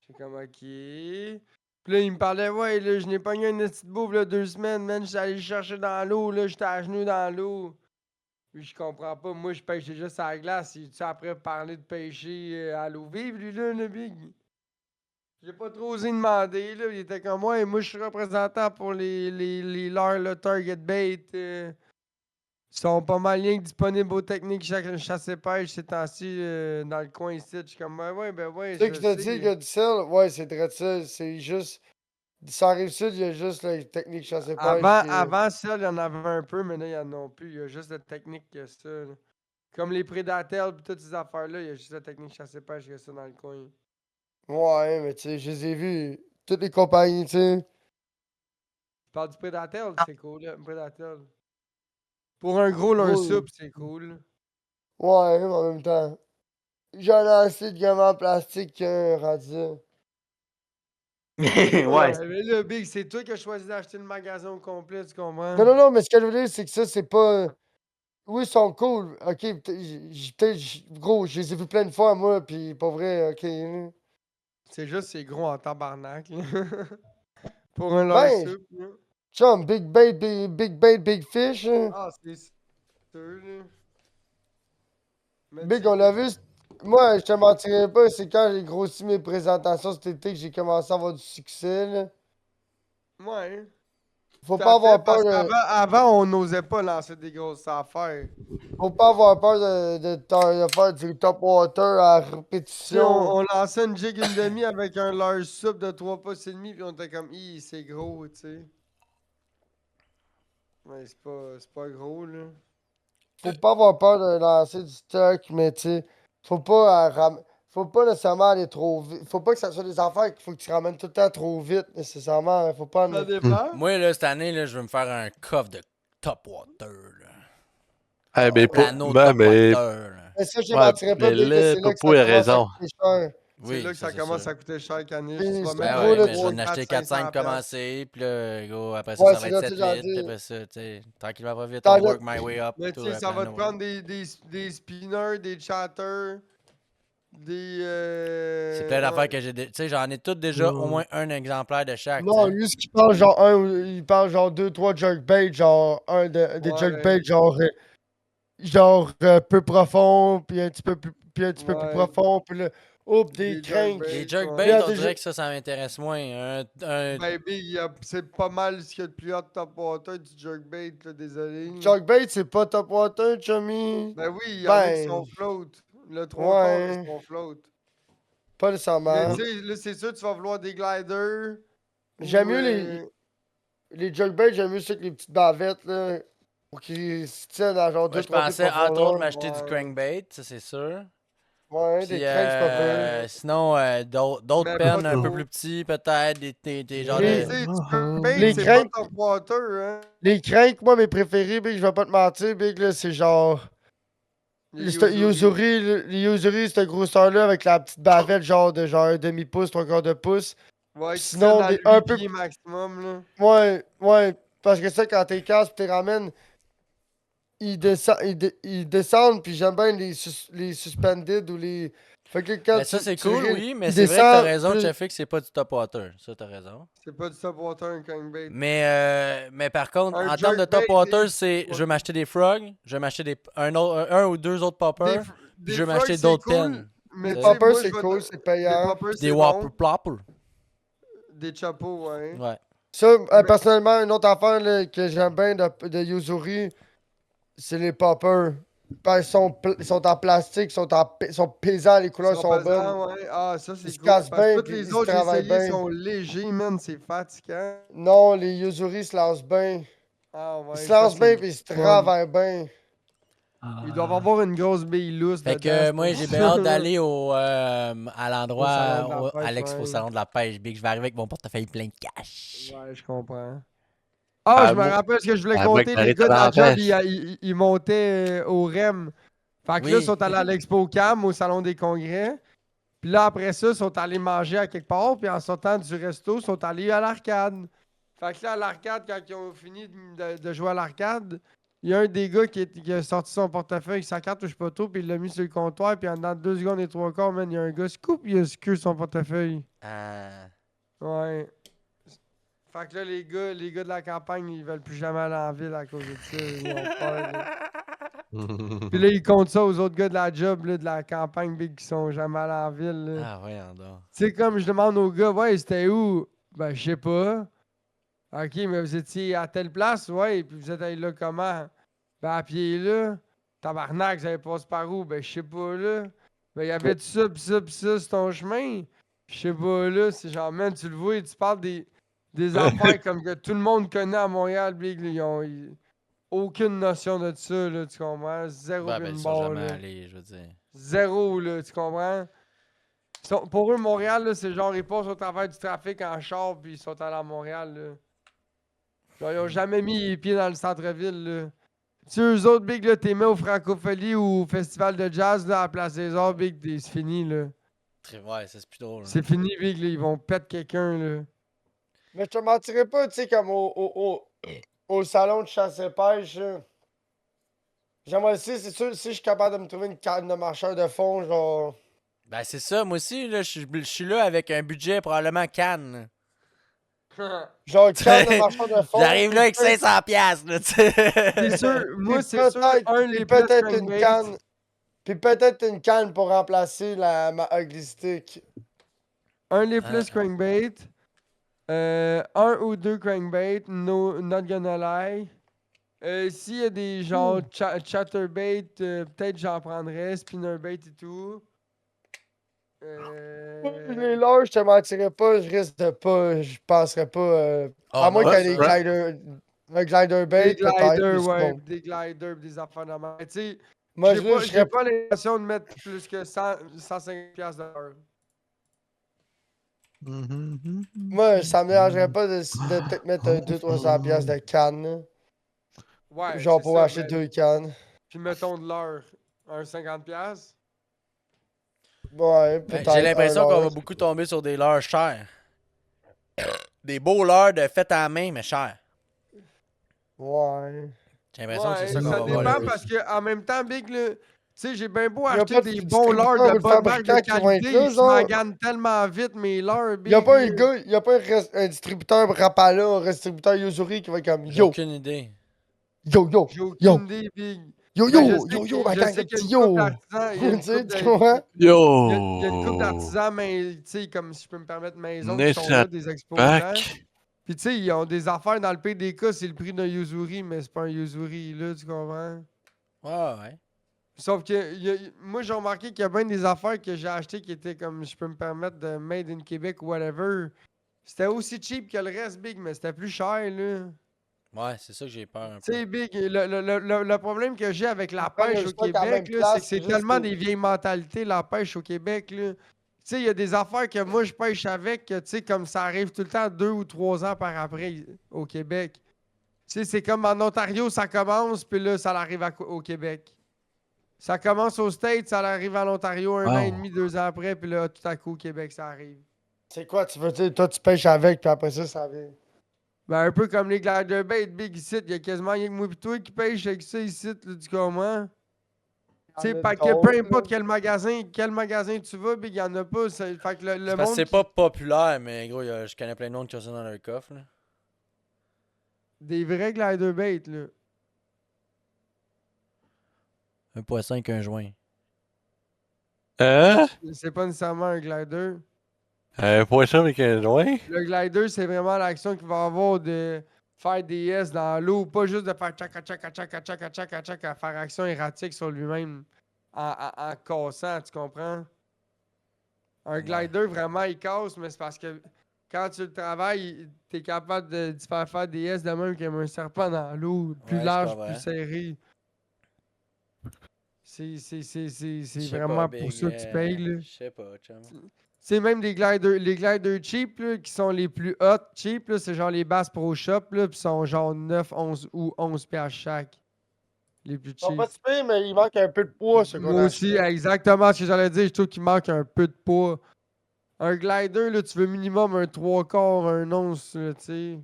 J'étais comme ok. Puis là, il me parlait, ouais, là, je n'ai pogné une petite bouffe, là, 2 semaines, man. J'étais allé le chercher dans l'eau, là, j'étais à genoux dans l'eau. Puis je comprends pas. Moi, je pêche déjà sur la glace. Tu après parler de pêcher à l'eau vive, lui, là, le big? J'ai pas trop osé demander, là. Il était comme, ouais, moi, je suis représentant pour les leurres, le target bait. Ils sont pas mal rien que disponibles aux techniques chasse et pêche ces temps-ci dans le coin ici. Je suis comme, ben ouais, Tu sais que je je te dis, sais. que du sel, ouais, c'est très ça. C'est juste. Ça arrive sud, il y a juste la technique chasse et pêche Avant, qui est. avant ça, il y en avait un peu, mais là, il y en a plus. Il y a juste la technique que ça. Là. Comme les prédateurs et toutes ces affaires-là, il y a juste la technique chasse et pêche que ça dans le coin. Ouais, mais tu sais, je les ai vus. Toutes les compagnies, tu sais. Tu parles du prédateur, c'est cool, là, prédateur. Pour un gros un Gros. soupe, c'est cool. Ouais, mais en même temps. J'en ai assez de gamins en plastique qu'un rendu. Ouais. Ouais, mais là, Big, c'est toi qui as choisi d'acheter le magasin au complet, tu comprends? Non, non, non, mais ce que je veux dire, c'est que ça, c'est pas. Oui, ils sont cool. Ok, gros, je les ai vus plein de fois, moi, pis pas vrai, ok. C'est juste, c'est gros en tabarnak, là. Pour un leur Ben, soupe, là. chum, big bait, big fish. Hein. Ah, c'est sûr, là. Mais Big, tu- on l'a vu. Moi, je te mentirais pas, c'est quand j'ai grossi mes présentations cet été que j'ai commencé à avoir du succès, là. Ouais. Faut Tout pas à fait, avoir peur parce de. qu'avant, on n'osait pas lancer des grosses affaires. Faut pas avoir peur de faire du top water à Tu sais, répétition. on lançait une jig une demi avec un large sub de 3 pouces et demi, puis on était comme, c'est gros, tu sais. Mais c'est pas gros, là. Faut pas avoir peur de lancer du stock, mais tu sais, faut pas, faut pas nécessairement aller trop vite. Faut pas que ça soit des affaires qu'il faut que tu ramènes tout le temps trop vite, nécessairement. Faut pas Ça en... dépend. Moi, là, cette année, là, je veux me faire un coffre de top water, là. Eh ben, Plano ben, top mais, water, là. Mais ça, je te ouais, mentirais pas, mais Big, que là, c'est là que ça Popo a commence à raison. coûter cher. C'est Oui, là que ça c'est commence sûr. à coûter cher, Caniche. Puis Tu vas c'est mettre Ben gros, ouais, là, mais je vais 3, en 4, acheter 4-5 500 piastres. commencer, puis là, go, après ça, Ouais, ça va c'est être là, tu sais, j'en 7-8, dis. après ça, tu sais, tranquillement pas vite, T'en on as- work my way up. Mais tu tout sais, à ça va te Plano, prendre des spinners, des chatters, des. C'est plein d'affaires que j'ai. Tu sais, j'en ai toutes déjà au moins un exemplaire de chaque. Non, tu sais. lui, ce qu'il parle, genre, il parle genre 2-3 jerkbaits, genre, des Ouais, jerkbaits, peu profond, puis un petit peu plus, puis un petit peu plus ouais, profond, puis là, oups, des des cranks. Les jerkbaits, Puis jerkbaits, là, ouais. on déjà, dirait que ça m'intéresse moins. Baby, c'est pas mal ce qu'il y a de plus hot top water du jerkbait, là, désolé. jerkbait, c'est pas top water, chummy. Ben oui, il y en a qui Ben, sont float. Le trois quarts, là, ouais, sont float. pas Mais nécessairement. tu sais, là, c'est sûr, tu vas vouloir des gliders. J'aime Ou. mieux les jerkbaits, j'aime mieux ça que les petites bavettes, là, pour qu'ils se tiennent à genre Moi, je 2-3 pieds de pensais entre autres profondeur. m'acheter du Ouais. crankbait, ça c'est sûr. Ouais, Puis des cranks, c'est pas pire. sinon, d'autres Mais pennes pas un peu trop. plus petits, peut-être, des genres Mais Les, tu de. sais, du jerkbait, les c'est pas cranks, top water, hein. les cranks, moi, mes préférés, Big, je vais pas te mentir, Big, là, c'est genre. Les Yuzuri, les Yuzuri, cette grosseur-là, avec la petite bavette, genre un demi-pouce, 3/4 de pouce. Ouais, Puis qui tiennent sinon, à 8 un peu. pieds maximum, là. Ouais, ouais. Parce que ça, quand t'es casse pis t'es ramènes, ils descendent, puis j'aime bien les suspended ou les. Fait que quand Mais ça, c'est tu cool, ris, oui, mais ils c'est vrai que t'as descendent raison, plus. Chefik, c'est pas du top water. Ça, t'as raison. C'est pas du top water, un crankbait. Mais par contre, Un en termes de top jerkbait, water, c'est je veux m'acheter des frogs, je veux m'acheter un ou deux autres Des, poppers, f- puis des je veux frogs, m'acheter c'est d'autres cool, pennes. mais Les tu tu sais, sais. poppers, moi, c'est je vais. cool, c'est Les payant. poppers, Puis des c'est whopper bon. ploppers. Des chapeaux, ouais. Ouais. Ça, Mais- personnellement, une autre affaire là, que j'aime bien de Yuzuri, c'est les poppers. Parce qu'ils ils sont en plastique, ils sont pesants, les Ils couleurs sont sont bonnes. pesants, ouais. Ah, ça, Ils c'est se cool. cassent Parce que bien, tous puis les ils se autres, j'ai travaillent essayé, bien. sont légers, man. C'est fatigant. Non, les Yuzuri se lancent bien. Ah, Ils ouais, se ça, lancent c'est bien, le puis ils se fun. travaillent bien. Ils doivent avoir une grosse bille lousse Fait dedans. que c'est moi, pour j'ai ça. bien hâte d'aller à Au salon de la l'endroit, à pêche, l'expo ouais. salon de la pêche, Big. Je vais arriver avec mon portefeuille plein de cash. Ouais, je comprends. Ah, je me moi, rappelle ce que je voulais avec compter. Les Marie gars de la job, Talentage. ils montaient au REM. Fait que là, ils Oui. sont allés à l'Expo Cam, au Salon des Congrès. Puis là, après ça, ils sont allés manger à quelque part. Puis en sortant du resto, ils sont allés à l'arcade. Fait que là, à l'arcade, quand ils ont fini de jouer à l'arcade, il y a un des gars qui a sorti son portefeuille, sa carte touche pas trop, puis il l'a mis sur le comptoir. Puis en dedans de 2 secondes et 3 quarts, man, il y a un gars, scoop, il a secoué son portefeuille. Ah. Ouais. Fait que là, les gars de la campagne, ils veulent plus jamais aller en ville à cause de ça. Ils ont peur, là. Puis là, ils comptent ça aux autres gars de la job, là, de la campagne big qui sont jamais allés en ville. Là. Ah, voyons donc. C'est comme je demande aux gars, ouais, c'était où? Ben, je sais pas. Ok, mais vous étiez à telle place? Ouais, puis vous êtes allé là comment? Ben, à pied là. Tabarnak, vous avez passé par où? Ben, je sais pas là. Ben, y avait ça, pis ça, pis ça sur ton chemin? Je sais pas là. C'est genre, man, tu le vois, tu parles des affaires comme que tout le monde connaît à Montréal, big. Là, ils ont aucune notion de ça, là, tu comprends? Zéro Ben, ils sont pinball, jamais là. allés, je veux dire. Zéro, là, tu comprends? Pour eux, Montréal, là, c'est genre, ils passent au travers du trafic en char, puis ils sont allés à Montréal, là. Genre, ils ont jamais mis les pieds dans le centre-ville, là. Tu sais, eux autres, Big, là, t'es mis au Francophonie ou au Festival de jazz, là, à la Place des Arts, Big, c'est fini, là. Ouais, c'est plus drôle. C'est fini, Big, là, ils vont pète quelqu'un, là. Mais je te mentirais pas, tu sais, comme au salon de chasse et pêche, là. J'aimerais aussi, c'est sûr, si je suis capable de me trouver une canne de marcheur de fond, genre. Ben, c'est ça. Moi aussi, là, je suis là avec un budget probablement Cannes. Genre une canne de marcheur de fond. J'arrive là avec 500$, là, tu sais. C'est sûr, moi, Puis c'est sûr, peut-être, un, puis les places peut-être une crankbaits. canne. Puis peut-être une canne pour remplacer ma ugly stick. Un leafless crankbait. Un ou deux crankbait. Not gonna lie. S'il y a des genre chatterbait, peut-être j'en prendrais. Spinnerbait et tout. Les leurs, je te mentirais pas, je risque de pas. Je penserais pas. Oh À moins non, qu'il y ait ça. des gliders. Un glider bait, Des peut-être. gliders, Mais ouais. sinon. Des gliders, pis des affaires de même. Tu sais, Moi, j'ai là, pas, je j'ai serais. pas l'impression de mettre plus que 150$ de l'heure. Moi, ça me dérangerait pas de peut-être mettre un 200-300$ de canne. Là. Ouais, Genre c'est pour ça. acheter 2 cannes. Puis mettons de l'heure. Un 50$. Ouais, Ben, peut-être. j'ai Un l'impression qu'on va leurre. beaucoup tomber sur des leurres chers. Des beaux leurres de fait à la main, mais chers. Ouais. J'ai l'impression que c'est Ouais, ça qu'on ça va voir le dépend plus. parce que en même temps, Big, là, tu sais, j'ai bien beau Y a acheter pas des de bons leurres distributeur de ou de bonne marque de fabricant qui vont être qualité, là, je genre. magane tellement vite mes leurres, Y a Big. pas un là. gars, y a pas un distributeur Rapala, un distributeur Yuzuri qui va être comme J'ai yo, aucune idée. yo, yo, J'ai yo, aucune idée, Big. yo, Mais yo, yo, yo, ma je gang de sais qu'il y a petits une couple yo. d'artisans, il y a Tu une sais, couple tu de, comprends? il y a une couple Yo! d'artisans, mais tu sais, comme si je peux me permettre, maison qui sont Nessa là, des exposants. Pack? Puis tu sais, ils ont des affaires dans le PDK, c'est le prix d'un Yuzuri, mais c'est pas un Yuzuri, là, tu comprends? Ouais, ouais. Sauf que moi, j'ai remarqué qu'il y a bien des affaires que j'ai achetées qui étaient comme, je peux me permettre, de Made in Québec ou whatever. C'était aussi cheap que le reste, Big, mais c'était plus cher, là. Ouais, c'est ça que j'ai peur un Tu peu. sais, Big, le problème que j'ai avec la Ils prennent pêche le au stock à la Québec, même là, c'est que place, c'est c'est juste tellement que. des vieilles mentalités, la pêche au Québec, là. Tu sais, il y a des affaires que moi, je pêche avec, que, tu sais, comme ça arrive tout le temps 2 ou 3 ans par après au Québec. Tu sais, c'est comme en Ontario, ça commence, puis là, ça arrive au Québec. Ça commence aux States, ça arrive en Ontario 1 an et demi, 2 ans après, puis là, tout à coup, au Québec, ça arrive. C'est quoi, tu veux dire, toi tu pêches avec, puis après ça vient. Ben, un peu comme les glider bait, Big, ici, il y a quasiment rien que moi pis toi qui pêche avec ça ici, là, tu comprends? Tu sais, Il y en a parce que peu d'autres, importe là. quel magasin tu vas, Big, il y en a pas. Fait que le C'est parce que monde c'est qui... pas populaire, mais gros, je connais plein de monde qui ont ça dans leur coffre. Là. Des vrais glider bait, là. Un poisson avec un joint. Hein? C'est pas nécessairement un glider. Un poisson avec un joint? Le glider, c'est vraiment l'action qu'il va avoir de faire des S dans l'eau, pas juste de faire tchaka tchaka tchaka tchaka tchaka tchaka, faire action erratique sur lui-même en cassant, tu comprends? Un Ouais. glider, vraiment, il casse, mais c'est parce que quand tu le travailles, t'es capable de faire des S de même comme un serpent dans l'eau, plus Ouais, je large, comprends. plus serré. C'est Je sais pas, vraiment pour Big. ça que tu payes, là. Je sais pas, chum. C'est même les gliders cheap, là, qui sont les plus hot cheap, là, c'est genre les Bass Pro Shop, là, pis sont genre 9, 11 ou 11 piastres chaque. Les plus Ils sont cheap. pas si pires, mais il manque un peu de poids, ce qu'on Moi a aussi, acheté. exactement ce que j'allais dire, je trouve qu'il manque un peu de poids. Un glider, là, tu veux minimum un 3/4, un once, là, tu sais.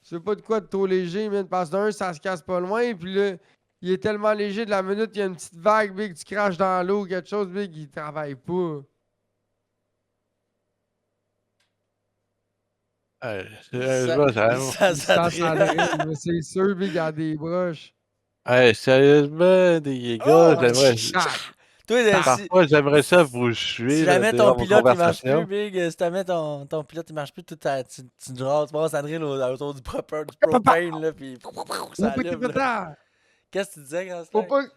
Tu veux pas de quoi de trop léger, man, parce que d'un, ça se casse pas loin, puis là, il est tellement léger de la minute, il y a une petite vague, big, tu craches dans l'eau, quelque chose, big, il travaille pas. Sérieusement, Ça Ça s'adresse. s'adresse, mais c'est sûr, big, il y a des broches. Sérieusement, les Oh! gars, j'aimerais. Toi, Parfois, j'aimerais ça vous si suivre jamais ton durant vos pilote il marche plus, conversations. Big, si jamais ton pilote il marche plus, tu passes à drill autour du propane, là, pis ça allume, là. Qu'est-ce que tu disais, grand Faut Slack?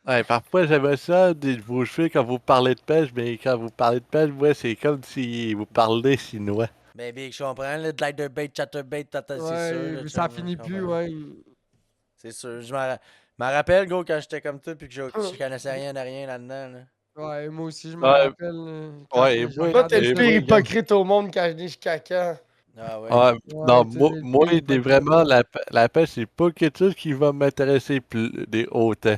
pas. Parfois, j'aimerais ça vous suivre quand vous parlez de pêche, mais quand vous parlez de pêche, moi, c'est comme si vous parlez chinois. Ben, Big, je comprends, là, glider bait, chatterbait, c'est sûr, Ouais, là, mais ça chum, finit je plus, comprends. ouais. C'est sûr. Je m'en rappelle, gros, quand j'étais comme toi, puis que je connaissais rien de rien là-dedans, là. Ouais, moi aussi, je me Ouais, rappelle quand ouais, et je moi, Toi, t'es regardais le et ça. pire moi, gars. hypocrite au monde quand je dis je suis caca. Ah ouais. Ouais, non, Ouais, tu moi, sais, moi, le pire, vraiment, la pêche, c'est pas quelque chose qui va m'intéresser des autant.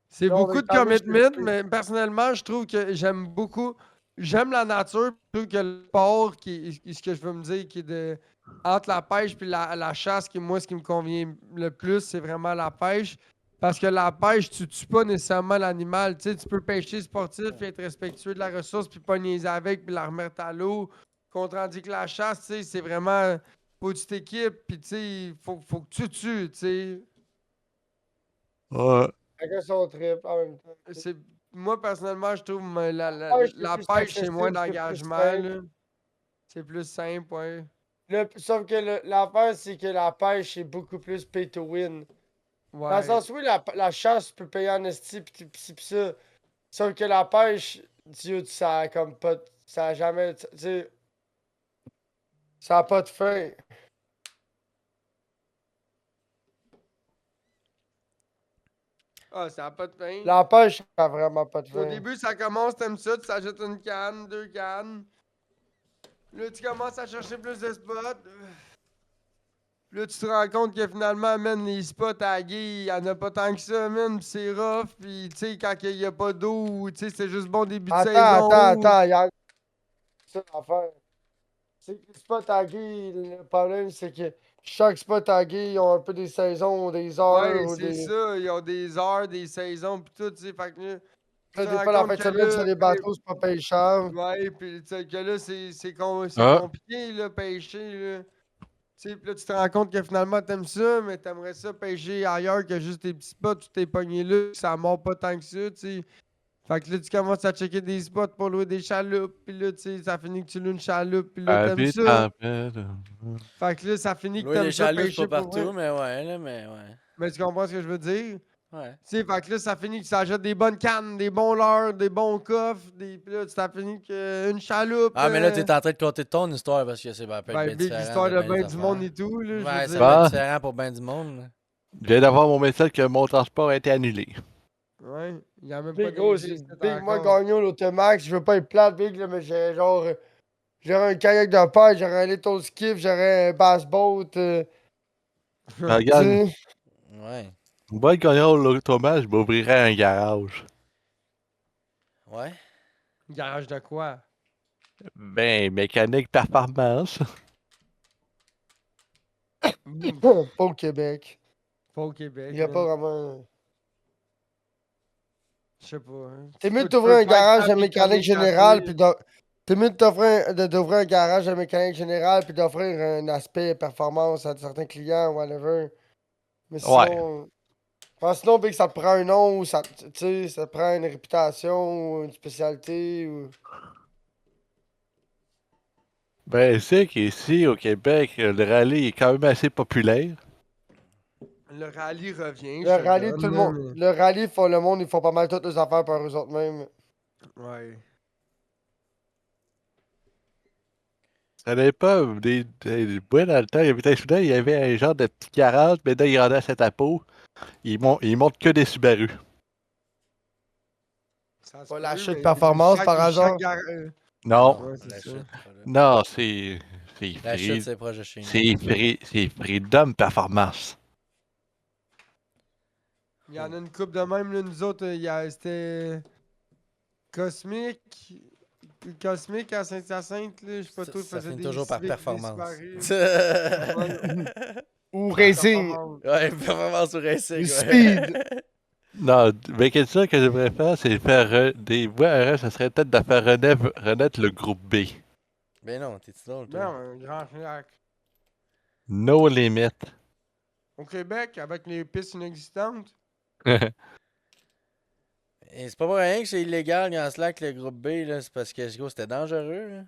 c'est Non, beaucoup mais de tant mieux, je te le commitment, dis. mais personnellement, je trouve que j'aime beaucoup. J'aime la nature, je trouve que le sport, ce que je veux me dire, qui est de. Entre la pêche et la chasse, moi, ce qui me convient le plus, c'est vraiment la pêche. Parce que la pêche, tu tues pas nécessairement l'animal. Tu sais, tu peux pêcher sportif et être respectueux de la ressource, puis pas niaiser avec, puis la remettre à l'eau. Tandis que la chasse, tu sais, c'est vraiment. Faut que tu t'équipes, puis tu sais, faut que tu tues, tu sais. Ouais. Chacun son trip en même temps. Moi, personnellement, je trouve Pêche, c'est la plus pêche, c'est moins accessible, c'est plus d'engagement, simple. là. C'est plus simple, ouais. Sauf que l'affaire, c'est que la pêche, c'est beaucoup plus pay to win. Dans le Ouais. sens, oui, la chasse, tu peux payer en esti pis ça. Sauf que la pêche, Dieu, ça a comme pas. Ça a jamais. Tu sais. Ça a pas de fin. Ah, ça n'a pas de fin. La pêche, ça a vraiment pas de Au fin. début, ça commence, t'aimes ça, tu s'achètes une canne, 2 cannes. Là, tu commences à chercher plus de spots. Là, tu te rends compte que finalement, man, les spots tagués, il y en a pas tant que ça, man, pis c'est rough. Pis, tu sais, quand il y a pas d'eau, tu sais, c'est juste bon début de saison. Attends. C'est ça l'affaire. C'est que les spots tagués, le problème, c'est que chaque spot tagué, ils ont un peu des saisons, des Ouais, heures ou c'est des. ça. Ils ont des heures, des saisons, pis tout, tu sais. Fait que là, tu Là, te des rends fois, la fin compte de que semaine, sur là, les bateaux, c'est pas pêchable. ouais, pis tu sais, que là, c'est Ah. compliqué, là, pêcher, là. Tu sais, pis là, tu te rends compte que finalement, t'aimes ça, mais t'aimerais ça pêcher ailleurs que juste tes petits spots, tu t'es pogné là, que ça mord pas tant que ça, tu sais. Fait que là, tu commences à checker des spots pour louer des chaloupes, pis là, tu sais, ça finit que tu loues une chaloupe, pis là, La t'aimes vie ça. tempête. Fait que là, ça finit que Louer des t'aimes ça chaloupes, c'est pêcher pas pour vrai. partout, mais ouais, là, mais ouais. Mais tu comprends ce que je veux dire? Ouais. Tu sais, fait que là, ça finit que ça achète des bonnes cannes, des bons leurres, des bons coffres, pis là, ça finit qu'une chaloupe. Ah, mais là, t'es en train de compter ton histoire parce que c'est ben, peut être Ben, bien big différent l'histoire de de bien des ben du monde affaires. et tout, là, je Ouais, veux ça dire. va être Bah. différent pour ben du monde. là. Je viens d'avoir mon message que mon transport a été annulé. Ouais, il y a même pas Big, gros, neigé, c'est c'est Big, moi, encore. gagnon, l'automax, je veux pas être plate, Big, là, mais j'ai genre. J'aurais un kayak de pêche, j'aurais un little skiff, j'aurais un bass boat. Ben, Tu regarde, sais. Ouais. moi, le gagnant de l'automate, je m'ouvrirais un garage. Ouais. Garage de quoi? Ben, mécanique performance. Pas au Québec. Pas au Québec, Il y a pas man. vraiment. Je sais pas. Hein. T'es mieux de Tu peux t'ouvrir un faire garage ta de mécanique mécanique à générale, toi. puis t'es mieux de d'ouvrir un garage de mécanique générale, puis d'offrir un aspect performance à certains clients, whatever. Mais Ouais. sinon. Sinon, Big, ça te prend un nom, ou ça, tu sais, ça te prend une réputation, ou une spécialité, ou. Ben, c'est qu'ici, au Québec, le rallye est quand même assez populaire. Le rallye revient, Le je te le rallye, tout le donne, là, monde. mais... Le rallye, le monde, ils font pas mal toutes les affaires par eux autres mêmes. Ouais. Ça n'est pas moi, dans le temps, il y soudain, il y avait un genre de petit garage, mais là, il rendait à cet apôt. Il monte que des Subaru. Ça se Pas peut, l'achat de mais performance, par hasard. Non, Ouais, c'est La ça. chute. non, c'est La chute, free, c'est proche de chez nous. c'est Freedom Performance. Il y en a une coupe de même, là, nous autres, c'était Cosmic. Cosmic à Saint-Hyacinthe, là, je sais pas Ça, trop, il ça faisait finit des toujours par Civic, des performance. Subaru. Ou Racing. Performance. Ouais, performance au racing. Du Ouais. speed. Non, mais quelque chose que j'aimerais faire, c'est faire des voies heureuses, ça serait peut-être de faire renaître le groupe B. Ben non, t'es-tu drôle, Non, toi? un grand lac. No Limit. Au Québec, avec les pistes inexistantes. Et c'est pas pour rien que c'est illégal quand slack le groupe B, là. C'est parce que gros, c'était dangereux, là.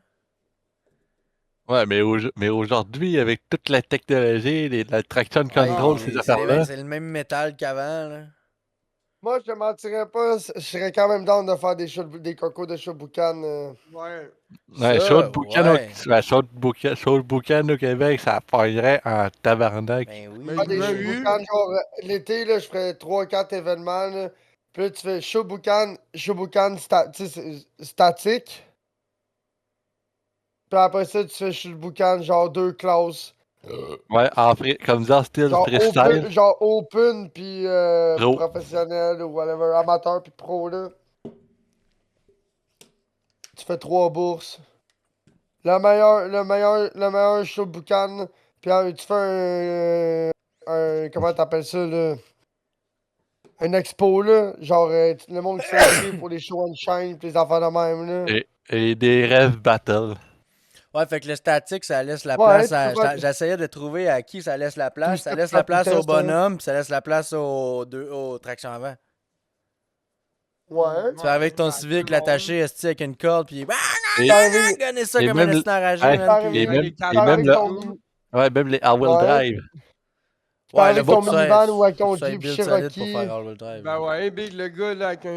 Ouais, mais aujourd'hui, avec toute la technologie, la traction control, ces Ouais, affaires-là, c'est le même métal qu'avant, là. Moi, je te mentirais pas, je serais quand même down de faire des cocos de Shawboucan. Ouais. ouais, Ça, ouais. Chaude Boucan au Québec, ça pognerait en tabarnak. Ben oui. Mais Ah, il y des en a oui. eu. Shawboucan, genre l'été, là, je ferais 3-4 événements. Là. Puis là, tu fais Shawboucan tu sais, statique. Puis après ça, tu fais Shawboucan, genre 2 classes. Ouais, comme dans style freestyle. Genre open, puis Pro. professionnel ou whatever, amateur, puis pro, là. Tu fais 3 bourses. Le meilleur show boucan. Puis tu fais comment t'appelles ça, là? Un expo, là. Genre, le monde qui s'inscrit pour les show and shine, pis les affaires de même, là. Et des rêves battle. Ouais, fait que le statique, ça laisse la Ouais, place tu peux à. faire J'essayais de trouver à qui ça laisse la tout place. Ça ça, laisse faire la tout le place au test, hein. bonhomme, puis ça laisse la place aux tractions avant. Ouais. Tu vas avec ton civique l'attacher esti avec une corde puis Et- C'est arrivé. gonner ça et comme même un le- esti enragé, Hey, man, et puis- même, les et cadres même avec le, ton, ouais, même les all-wheel Ouais. drive. Ouais, Ouais, avec là, faut ton que tu sois- minivan ou avec faut ton que tu sois Jeep build solide pour Cherokee. faire all-wheel drive. Ben ouais, Big, le gars là avec un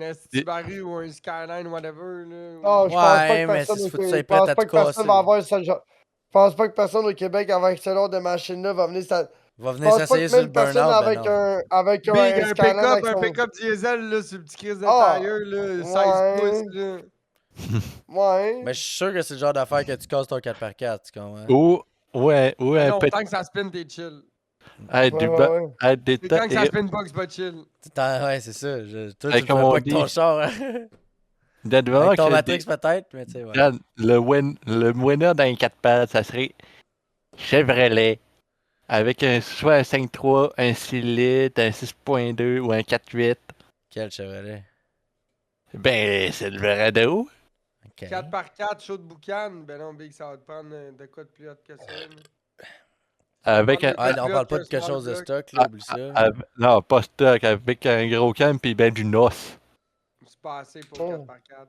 Et- Subaru ou un Skyline, whatever. Là. Ah, je pense pas Ouais, que mais personne il au faut que tu Québec. sois Je prêt pense à pas te que personne casser. va avoir ce genre. Je pense pas que personne au Québec avec ce genre de machine-là va venir. Va Je venir pense pas s'essayer que sur le même personne burn-out, ben avec non. avec Big, un Skyline avec un son. pick-up diesel là, sur le petit crise de Ah, tailleur là, 16 ouais. pouces là. Ouais. Mais je suis sûr que c'est le genre d'affaire que tu casses ton 4x4, tu comprends? Ou un Non, petit. tant que ça spin, t'es chill. Hey, Ouais, ouais, ouais. hey, des C'est temps- quand que ça spin pas que c'est pas chill. Ouais, c'est ça. Toi, Hey, tu le comme fais on pas que ton dit. char, hein? Regarde, vraiment Avec ton que Matrix peut-être, mais tu sais, ouais. regarde, le winner dans les 4 pattes, ça serait Chevrolet. Avec soit un 5.3, un 6 litres, un 6.2 ou un 4.8. Quel Chevrolet? Ben, c'est le Verado. Ok. 4x4, chaud de boucan. Ben non, Big, ça va te prendre de quoi de plus hot que ça. Là. Avec un. Ah, Ouais, on parle pas de quelque small chose de block. stock, là, oublie ça. Non, pas stock, avec un gros cam pis ben du nos. C'est pas assez pour Oh. 4x4.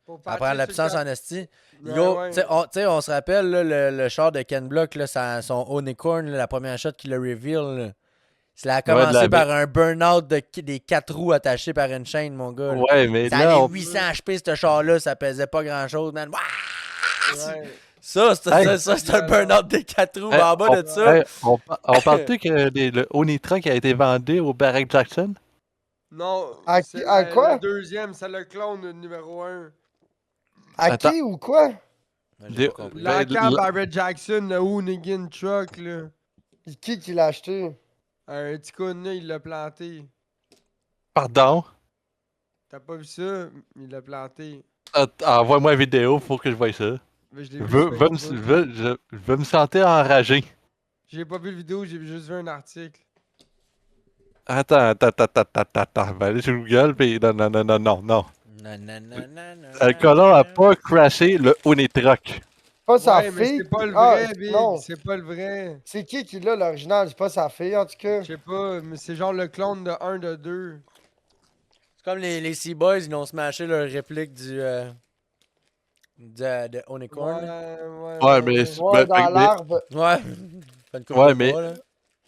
Pour Ça prend patcher de la sur le puissance en 4. esti. Ouais, Yo, ouais. tu sais, on se rappelle, là, le char de Ken Block, là, son Unicorn, là, la première shot qu'il a reveal, là. Ça a commencé Ouais, par un burn-out des 4 roues attachées par une chaîne, mon gars. là. Ouais, mais Ça là, allait on. 800 HP, ce char-là, ça pesait pas grand-chose, man. Wouah! Ouais. Ça, Hey. c'est un burn-out des 4 roues. Hey, Mais en bas de ça, hey, on parle-tu que le Onitra qui a été vendu au Barrack Jackson? Non, À c'est qui- à quoi? le deuxième, c'est le clone numéro 1. À Attends. qui ou quoi? Ouais, j'ai pas compris. La Ben, cab Barrett Jackson, le Hoonigan Truck, là. Qui l'a acheté? Un petit con là, il l'a planté. Pardon? T'as pas vu ça? Il l'a planté. Envoie-moi une vidéo, faut que je voie ça. Mais je Je l'ai vu veux, sur veux me, Facebook. je veux me sentir enragé. J'ai pas vu le vidéo, j'ai juste vu un article. Attends. Ben, allez sur Google, pis non. Non, non, non, non, Le colon a pas crashé le Onitruck. Pas sa Ouais, mais fille? c'est pas le Ah, vrai, Big. non. C'est pas le vrai. C'est qui l'a l'original? C'est pas sa fille, en tout cas. Je sais pas, mais c'est genre le clone de 1 de 2. C'est comme les Sea Boys, ils ont smashé leur réplique de Unicorn. là. Ouais, mais. Ouais, dans l'arbre. Ouais. Fait une couple Ouais, de mais- mois, là.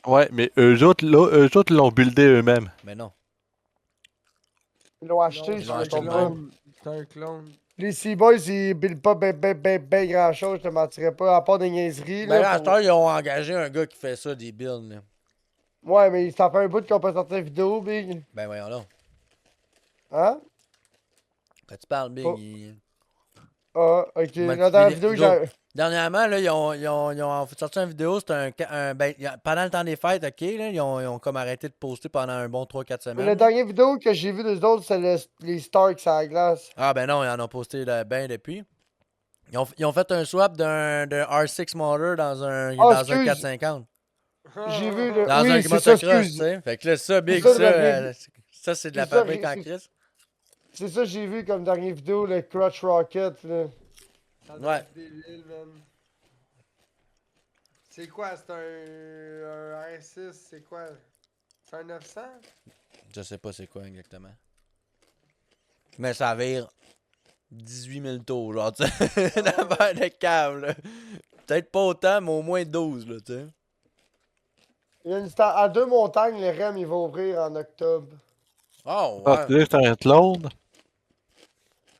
Ouais, mais eux autres l'ont buildé eux-mêmes. Mais non. Ils l'ont acheté, Non, je l'ont me acheté trompe de pas. même. C'est un clone. Les Seaboys, ils buildent pas ben grand chose, je te mentirais pas, à part des niaiseries. Ben là, là, à pour- cette heure, ils ont engagé un gars qui fait ça, des builds, là. Ouais, mais ça fait un bout qu'on peut sortir une vidéo, Big. Ben voyons là. Hein? Quand tu parles, Big, Oh. il- Ah, ok. Ben, La tu dernière fais vidéo, des- j'ai. Dernièrement, là, ils ont sorti une vidéo, c'était pendant le temps des fêtes, ok, là, ils ont comme arrêté de poster pendant un bon 3-4 La semaines. là. dernière vidéo que j'ai vue d'eux autres, c'est les Starks à la glace. Ah ben non, ils en ont posté ben depuis. Ils ont fait un swap d'un R6 motor dans un excuse. 450. J'ai vu le. Dans un Oui, c'est ça, motocross, tu excuse. sais. Fait que là, ça, Big, ça, ça, j'avais ça c'est de la C'est ça, fabrique en c'est- crise. C'est ça que j'ai vu comme dernière vidéo, le Crutch Rocket, là. Ça Ouais. être débile, man. C'est quoi? C'est un R6, c'est quoi? C'est un 900? Je sais pas c'est quoi exactement. Mais ça vire 18 000 tours, genre, tu sais. Une affaire de câble, là. Peut-être pas autant, mais au moins 12, là, tu sais. Il y a à 2 montagnes, les REM, ils vont ouvrir en octobre. Oh, Ah, ouais. c'est un clone.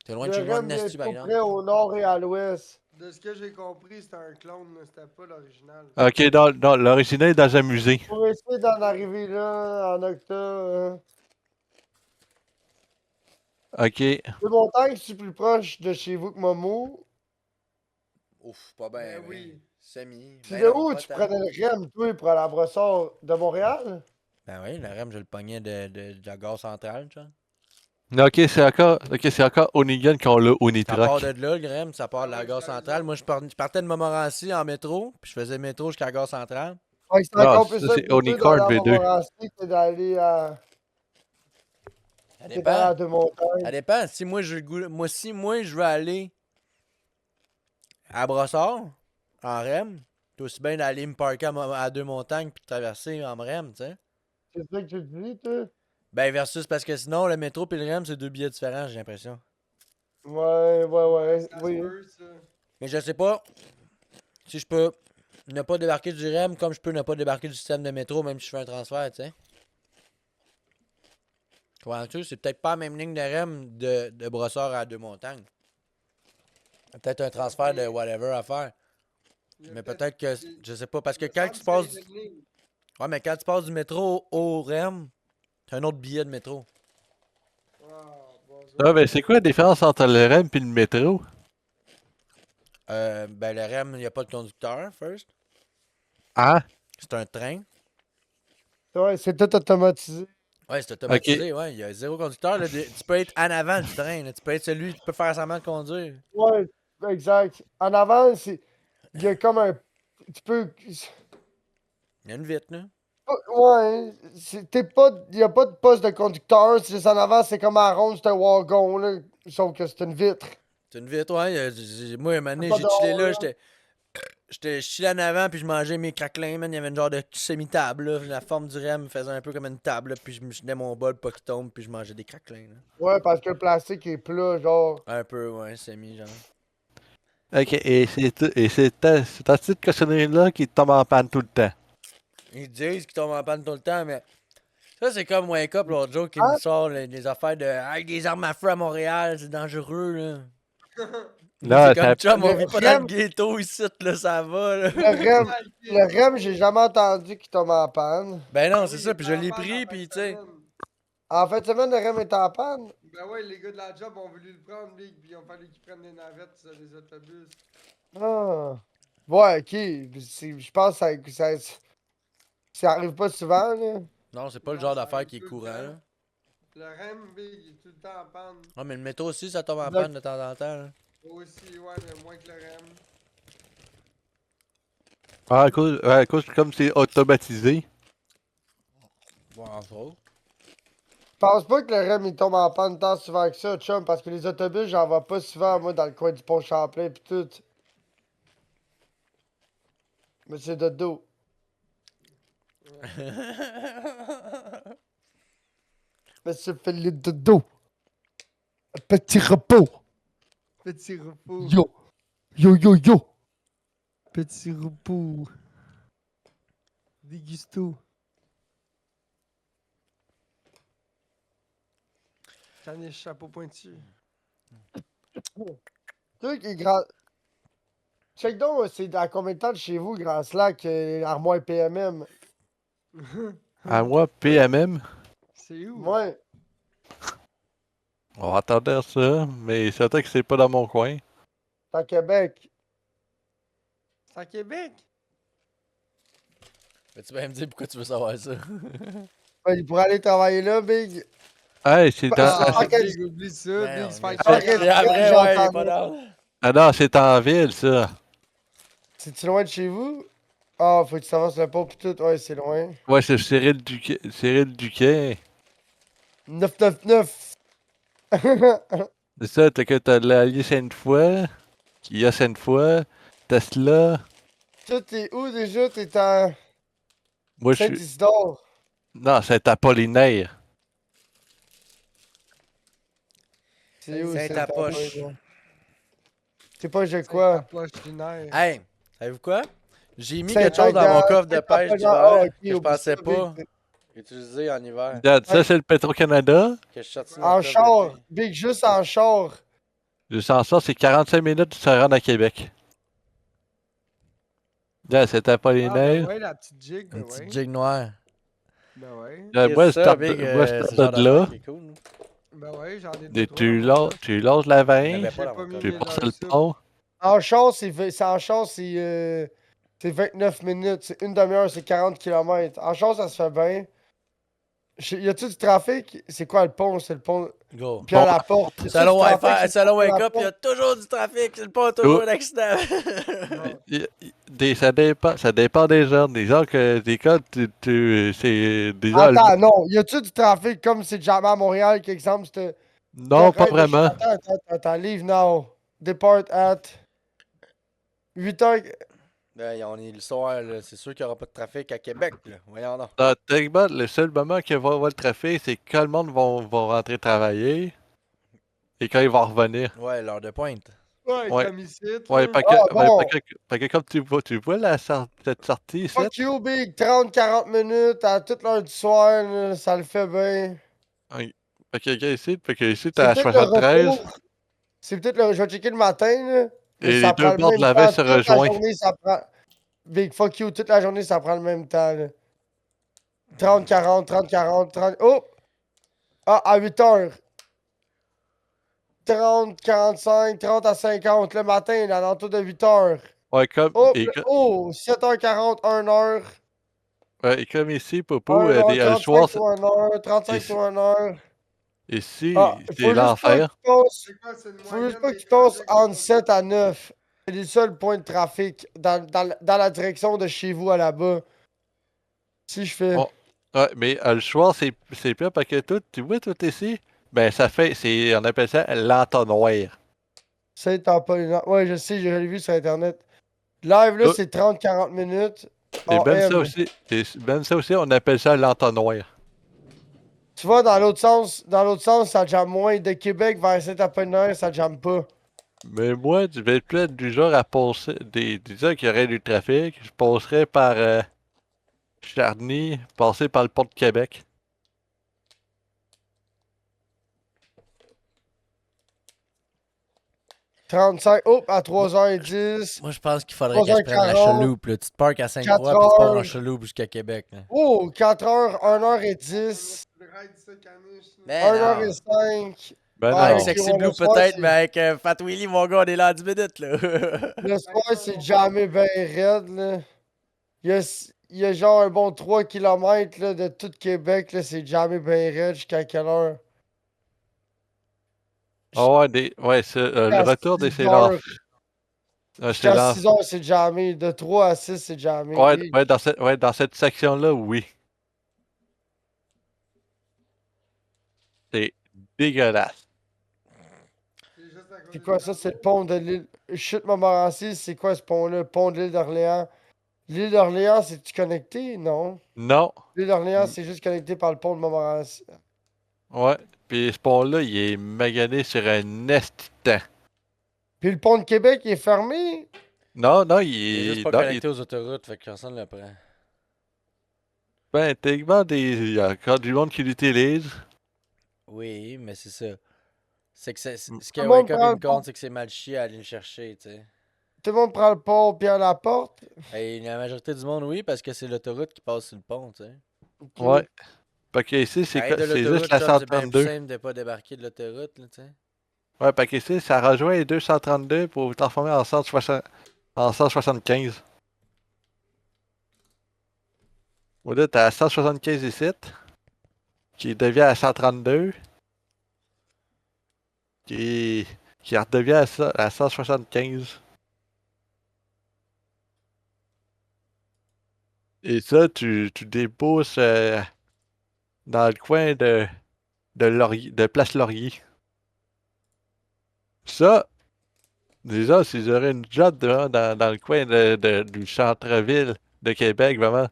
T'es loin Le de chez moi de REM Nasty, par est tout exemple. près au nord et à l'ouest. De ce que j'ai compris, c'était un clone, là, c'était pas l'original. Ok, non, l'original est dans un musée. Pour essayer d'en arriver là en octobre. Ok. Les montagnes, c'est plus proche de chez vous que Momo. Ouf, pas bien, Ben ben, oui. Semi. C'est Ben de non, où pas tu tant. prenais le REM, toi, pour aller à Brossard? De Montréal? Ben oui, le REM, je le pognais de la gare centrale, tu vois. Ok, c'est encore Onigan qui ont le Ça part Onitruck. de là, le REM, ça part de la gare centrale. Moi, je partais de Montmorency en métro, puis je faisais le métro jusqu'à la gare centrale. Ouais, c'est Ah, encore plus ça, ça c'est que toi Unicorn d'aller à V2. Montmorency que d'aller à... Ça que d'aller à dépend. Deux Montagnes. Ça dépend. Si moi, je veux aller à Brossard, en REM, c'est aussi bien d'aller me parker à Deux Montagnes puis de traverser en REM, tu sais. C'est ça que tu dis, toi? Ben, versus parce que sinon, le métro et le REM, c'est deux billets différents, j'ai l'impression. Ouais, Ça se oui. peut, ça. Mais je sais pas si je peux ne pas débarquer du REM comme je peux ne pas débarquer du système de métro, même si je fais un transfert, tu sais. Comprends-tu? C'est peut-être pas la même ligne de REM de Brossard à Deux-Montagnes. Peut-être un transfert de whatever à faire. Il y a Mais peut-être que, je sais pas, parce il que me quand semble tu que passes... c'est une ligne. Ouais, mais quand tu passes du métro au REM, t'as un autre billet de métro. Ah, bon, Ah, ben c'est quoi la différence entre le REM et le métro? Ben, le REM, il n'y a pas de conducteur, first. Ah, C'est un train. Ouais, c'est tout automatisé. Ouais, c'est ok. automatisé, ouais. Il y a zéro conducteur. Là. Tu peux être en avant du train. Là. Tu peux être celui qui peut faire semblant de conduire. Ouais, exact. En avant, c'est. Il y a comme un. Tu peux. Il y a une vitre, là. Ouais, t'es pas. Il y a pas de poste de conducteur. C'est juste en avant, c'est comme à ronde, c'est un wagon, là. Sauf que c'est une vitre. C'est une vitre, ouais. Moi, un moment donné, Pas j'ai chillé dehors, là. là. J'étais chillé en avant, puis je mangeais mes craquelins, man. Il y avait une genre de semi-table, là. La forme du REM faisait un peu comme une table, là, puis je me tenais mon bol, pas qu'il tombe, puis je mangeais des craquelins, là. Ouais, parce que le plastique est plat, genre. Un peu, ouais, semi, genre. Ok, et c'est ta petite cochonnerie-là qui tombe en panne tout le temps. Ils disent qu'ils tombent en panne tout le temps, mais ça, c'est comme Wake Up, l'autre jour, qui me Hein? sort des affaires de hey, des armes à feu à Montréal, c'est dangereux, là. Là, C'est comme chum, on Le vit pas dans le REM, ghetto ici, là, ça va, là. le REM, j'ai jamais entendu qu'il tombe en panne. Ben non, Ah c'est oui, il ça, est puis je en l'ai panne en pris, fin de puis tu sais. semaine. En fin de semaine, le REM est en panne. Ben ouais, les gars de la job ont voulu le prendre, Big, puis ils ont fallu qu'ils prennent des navettes sur les autobus. Ah. Ouais, ok. Je pense que ça arrive pas souvent, là. Non, c'est pas le Non, genre ça d'affaire arrive qui est tout le courant, temps. là. Le REM, Big, il est tout le temps en panne. Ouais, mais le métro aussi, ça tombe en Exact. panne de temps en temps, là. Aussi, ouais, mais moins que le REM. ah, à cause comme c'est automatisé. Bon, entre autres. Je pense pas que le REM il tombe en panne tant souvent que ça, chum, parce que les autobus, j'en vois pas souvent, moi, dans le coin du pont Champlain pis tout. Monsieur Dodo. Monsieur Philippe Dodo. Petit repos. Petit repos. Yo. Yo, yo, yo. Petit repos. Dégusto. T'en es chapeau pointu. Tu sais qui est grand. Check donc, c'est à combien de temps de chez vous, Grand Slack, Armoire PMM? À moi, PMM. C'est où? Ouais. On va attendre ça, mais c'est certain que c'est pas dans mon coin. C'est à Québec. C'est à Québec? Mais tu vas me dire pourquoi tu veux savoir ça. Ouais, il pourrait aller travailler là, Big. Hey, c'est dans. Ah, Ah, quel- Big, oublie ça. Mais Big, non, se fait mais Ah, check, ok, c'est après, j'ai ouais, il est entendu. pas down. Ah non, c'est en ville, ça. C'est-tu loin de chez vous? Ah, faut que tu t'avances le pont pis tout. Ouais, c'est loin. Ouais, c'est Cyril Duquet. 999. C'est ça, t'as l'Allier Sainte-Foy, Kia Sainte-Foy, Tesla. Toi, t'es où déjà? T'es à Moi, je suis. Saint-Isidore. Non, c'est Apollinaire. C'est où, C'est ta poche. C'est pas je C'est ta quoi? poche lunaire. Hey, savez-vous quoi? J'ai mis C'est quelque chose dans mon coffre de pêche Ah, d'hiver ok, que je oublie pensais ça, pas Big. utiliser en hiver. Regarde, ça, Ouais. c'est le Petro-Canada. Que je sortis mon En coffre char. d'été. Big, juste en char. Le sens ça, c'est 45 minutes de se rendre à Québec. Regarde, c'est Ah, ben Apollinaire. ouais, la petite jig, ben Une ouais. petite jig noire. Ben ouais. Moi, je Ça, starte Big, moi, je c'est le starte genre de là. d'affaire qui est cool. Ben ouais, j'en ai Et deux, trois dans mon coffre. tu lâches la Il n'y en 20, avait J'ai pas dans pas mon mis coffre. tu mes passes heures le souple. pont. En char, en char, c'est 29 minutes. C'est une demi-heure, c'est 40 km. En char, ça se fait bien. Y a-tu du trafic? C'est quoi le pont? C'est le pont. Go. Puis à la porte. Y a-tu Selon du trafic Wi-Fi, sur le selon pont à la Wake Up, il y a porte? toujours du trafic. C'est pas toujours Oh. un accident. Ça dépend des gens. Des gens que des cas, c'est déjà Attends, non. Y a-tu du trafic comme c'est jamais à Montréal, qu'exemple, c'était. non, pas vraiment. Attends. Leave now. Depart at 8h. Ben, on est le soir, là. C'est sûr qu'il n'y aura pas de trafic à Québec, là. Voyons donc. Techniquement, le seul moment qu'il va y avoir le trafic, c'est quand le monde va rentrer travailler et quand ils vont revenir. Ouais, l'heure de pointe. Ouais, Ouais. comme ici. Ouais, là. parce Ah que, ouais, bon! parce que comme tu vois cette sortie ici, Fuck you, Big! 30-40 minutes à toute l'heure du soir, là, ça le fait bien. ouais, fait que gars, fait que ici, t'es C'est à peut-être le 73 retour. C'est peut-être le. Je vais checker le matin, là. Mais et les ça deux prend le bords de même la ville temps. se Toute la rejoignent. journée, ça prend. Big fuck you, toute la journée, ça prend le même temps, là. 30-40, 30-40, 30. Oh! Ah, à 8 heures. 30, 45, 30 à 50 le matin, là, l'entour de 8 heures. Ouais, Oh, et, oh, 7h40, 1h. ouais, et comme ici, Popo, 1h, le soir, 35 ou 1h, 35 ou ici, 1h. Ah, ici, il c'est faut juste pas l'enfer. qu'il passe. C'est quoi, c'est une Faut juste moyenne pas des qu'il passe trafics? entre 7 à 9. C'est les seuls points de trafic dans la direction de chez vous à là-bas. Si je fais. Oh, ouais, mais le soir, c'est pire parce que tout, tu vois, tout ici, ben, ça fait, on appelle ça l'entonnoir. C'est pas. Ouais, je sais, j'ai vu sur Internet. Live, là, Tout- c'est 30-40 minutes. Et En M. même ça aussi, on appelle ça l'entonnoir. Tu vois, dans l'autre sens, ça jamme moins. De Québec vers Saint-Apollinaire, ça jamme pas. Mais moi, je vais plus être du genre à passer, des heures qu'il y aurait du trafic, je passerais par Charny, passer par le pont de Québec. 35. Oh, à Moi, 3h10. moi, je pense qu'il faudrait que je prenne la 3h40. chaloupe, là. Tu te parques à 4 Sainte-Croix, puis tu pars en heures. chaloupe jusqu'à Québec, là. Oh, 4h, 1h10. Le ride, ça, caniche, là. Mais non. 1h05. Ben Ah, Avec non. ok, Sexy ouais, le Blue, soir, peut-être, mais c'est. avec Fat Willy, mon gars, on est là en 10 minutes, là. Le soir, c'est jamais bien raide, là. Il y a genre un bon 3 km là, de tout Québec, là, c'est jamais bien raide jusqu'à quelle heure? Ah ouais, ouais, le Jusqu'à retour des 6 c'est heures. c'est Jusqu'à l'enfer. 6 heures, c'est jamais. De 3 à 6, c'est jamais. Ouais, ouais, dans cette section-là, oui. C'est dégueulasse. C'est juste à cause C'est du quoi ça? C'est le pont de l'île. Chute Montmorency, c'est quoi ce pont-là? Pont de l'île d'Orléans. L'île d'Orléans, c'est-tu connecté? Non. Non. L'île d'Orléans, Mm, c'est juste connecté par le pont de Montmorency. ouais. Puis ce pont-là, il est magané sur un esti de temps. Puis le pont de Québec, il est fermé? Non, non, Il est juste pas non, il connecté aux autoroutes, fait que personne le prend. ben, techniquement, il y a encore du monde qui l'utilise. Oui, mais c'est ça. C'est que Mm. ce Tout que le monde Wake Up prend il le me pont. compte, c'est que c'est mal chié à aller le chercher, tu sais. Tout le monde prend le pont Pierre Laporte. Et la majorité du monde, oui, parce que c'est l'autoroute qui passe sur le pont, tu sais. Ok. Ouais. Parce que ici, Arrête de c'est juste l'autoroute, la Chum, c'est bien plus 132. simple de pas débarquer de l'autoroute, là, tu sais. Ouais, parce qu'ici, ça rejoint les 232 pour vous transformer en 160, en 175. Au lieu, t'as 175 ici, qui devient à 132, qui, qui redevient à 175. Et ça, tu déposes dans le coin de Place Laurier. Ça, déjà, s'ils auraient une job vraiment dans le coin du centre-ville de Québec, vraiment,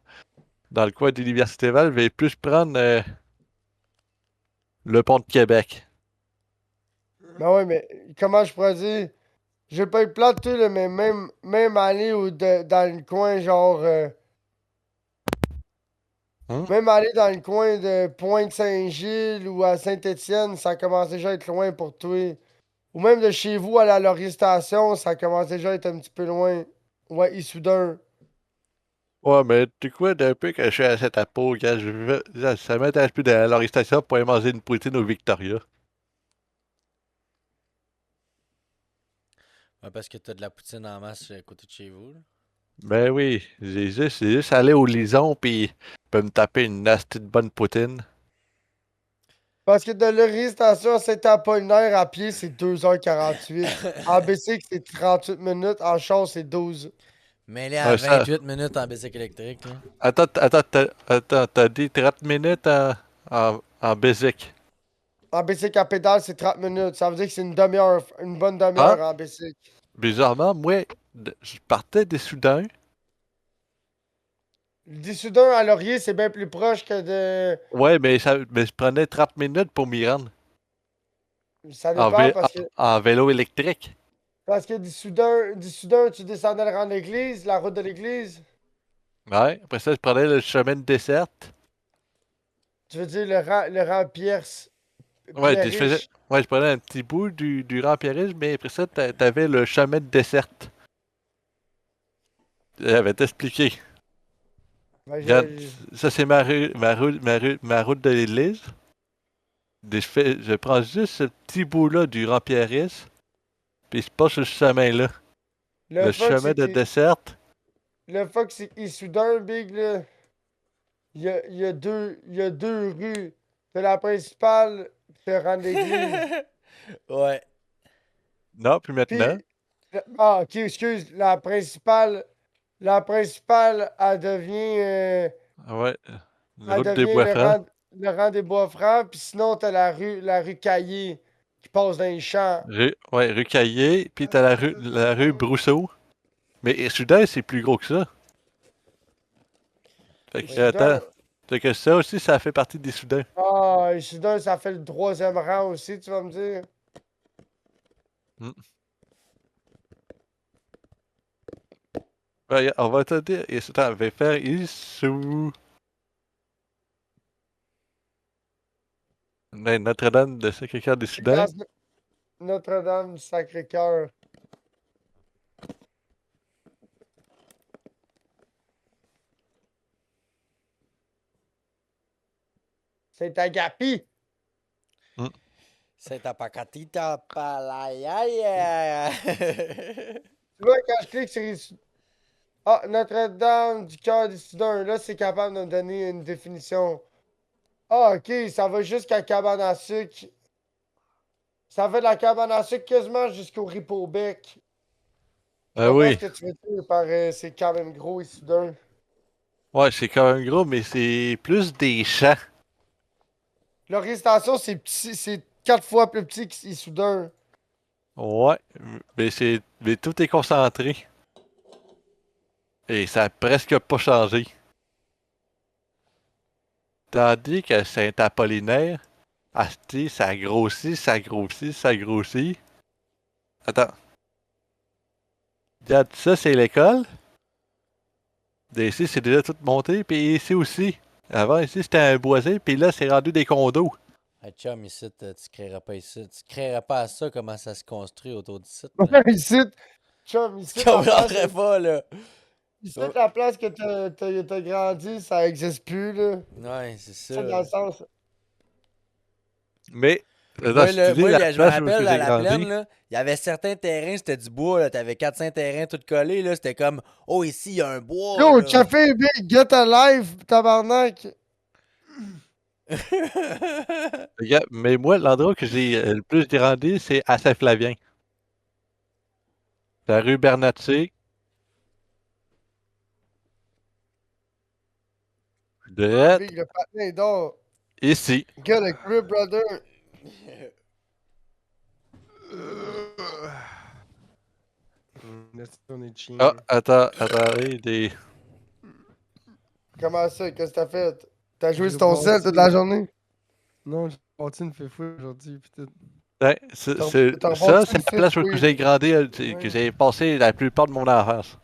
dans le coin de l'Université Val, je vais plus prendre le pont de Québec. Ben ouais, mais comment je pourrais dire? Je vais pas être plate, toi, là, mais même aller dans le coin, genre. Hein? Même aller dans le coin de Pointe-Saint-Gilles ou à Saint-Étienne, ça commence déjà à être loin pour toi. Ou même de chez vous à la Laurier Station, ça commence déjà à être un petit peu loin. Ouais, Issoudun. Ouais, mais tu quoi, depuis que je suis à cette peau, quand ça m'intéresse plus d'aller à l'arrestation pour aller manger une poutine au Victoria. Ouais, parce que t'as de la poutine en masse à côté de chez vous, là. Ben oui, c'est juste aller au Lison puis peut me taper une nasty de bonne poutine. Parce que de Laurier Station à Saint-Apollinaire à pied, c'est 2h48. En bicycle, c'est 38 minutes. En char, c'est 12. Mêlé à Ouais, ça. 28 minutes en bicycle électrique, là. Attends, t'as dit 30 minutes en basic. En bicycle à pédale, c'est 30 minutes. Ça veut dire que c'est une demi-heure, une bonne Ah, demi-heure en bicycle. bizarrement, moi, je partais des Soudains, d'Issoudun à Laurier, c'est bien plus proche que de. Ouais, mais je prenais 30 minutes pour m'y rendre. Ça dépend parce que. En vélo électrique. Parce que d'Issoudun, tu descendais le rang de l'église, la route de l'église. Ouais. Après ça, je prenais le chemin de desserte. Tu veux dire le rang Ouais, Pierre-Riche. je prenais un petit bout du rang Pierre, mais après ça, t'avais le chemin de desserte. J'avais t'expliqué. Ben, Regarde, ça c'est ma route de l'église. Je prends juste ce petit bout-là du rang Pierre, puis je passe sur ce chemin-là. le Le fuck, chemin c'est de que. desserte. Le fuck, c'est qu'Issoudun, Big, là. Il y a deux rues. T'as la principale, qui te rend de l'église. Ouais. Non, puis maintenant. Puis. Ah, ok, excuse. La principale, elle devient. Ouais. La Elle route des devient Bois-Francs. le rang des Bois-Francs. Puis sinon, t'as la rue Caillé qui passe dans les champs. Rue Caillé, puis t'as la rue Brousseau. Mais soudain, c'est plus gros que ça. Fait que, Issoudun. attends. Fait que ça aussi, ça fait partie des Soudains. Ah, Issoudun, ça fait le troisième rang aussi, tu vas me dire. Hmm. Ouais, on va te dire. Et attends, on va faire Issou. Ben, Notre-Dame de Sacré-Cœur des Soudains. Place Notre-Dame du Sacré-Cœur. C'est Agapi. C'est ta pacatita palaya. Tu vois, quand je clique sur Ah, Notre-Dame du cœur d'Issoudun, là, c'est capable de me donner une définition. Ah, ok, ça va jusqu'à cabane à sucre. Ça va de la cabane à sucre quasiment jusqu'au Ripobec. Je Ah comprends ce oui. que tu veux dire par c'est quand même gros Issoudun. Ouais, c'est quand même gros, mais c'est plus des champs. Laurier Station, c'est petit, c'est 4 fois plus petit qu'Issoudun. Ouais, mais tout est concentré. Et ça a presque pas changé. Tandis que Saint-Apollinaire, asti, ça grossit, ça grossit, ça grossit. Attends. Regarde, ça c'est l'école. Ici, c'est déjà tout monté. Puis ici aussi. Avant, ici, c'était un boisé. Puis là, c'est rendu des condos. Hey, chum, ici, tu créeras pas ici. Tu créeras pas à ça comment ça se construit autour d'ici. Ici, chum, Tu ici, la place, comprendrais pas, là. ici, la place que t'as grandi, ça existe plus, là. Ouais, c'est Ça, dans le ça. sens. Mais, attends, Moi, si tu dis la je me place où rappelle, à j'ai la plaine, grandi. là, il y avait certains terrains, c'était du bois, là. T'avais 400 terrains tout collés, là. C'était comme, oh, ici, il y a un bois, Yo, là. café, big, get a life, tabarnak. Regarde, mais moi, l'endroit que j'ai le plus grandi, c'est à Saint-Flavien. La rue Bernatchez. Drette, Big, le patin d'or. ici. Get a grip, brother. On est chien. Ah, attends, Comment ça? Qu'est-ce que t'as fait? T'as joué J'ai sur ton sel passé- toute la journée? Non, j'ai parti une fait fou aujourd'hui. Pis tout. Ouais, T'as ça, remonté c'est une la place où fifth que wheel. j'ai grandi, que Ouais. j'ai passé la plupart de mon enfance.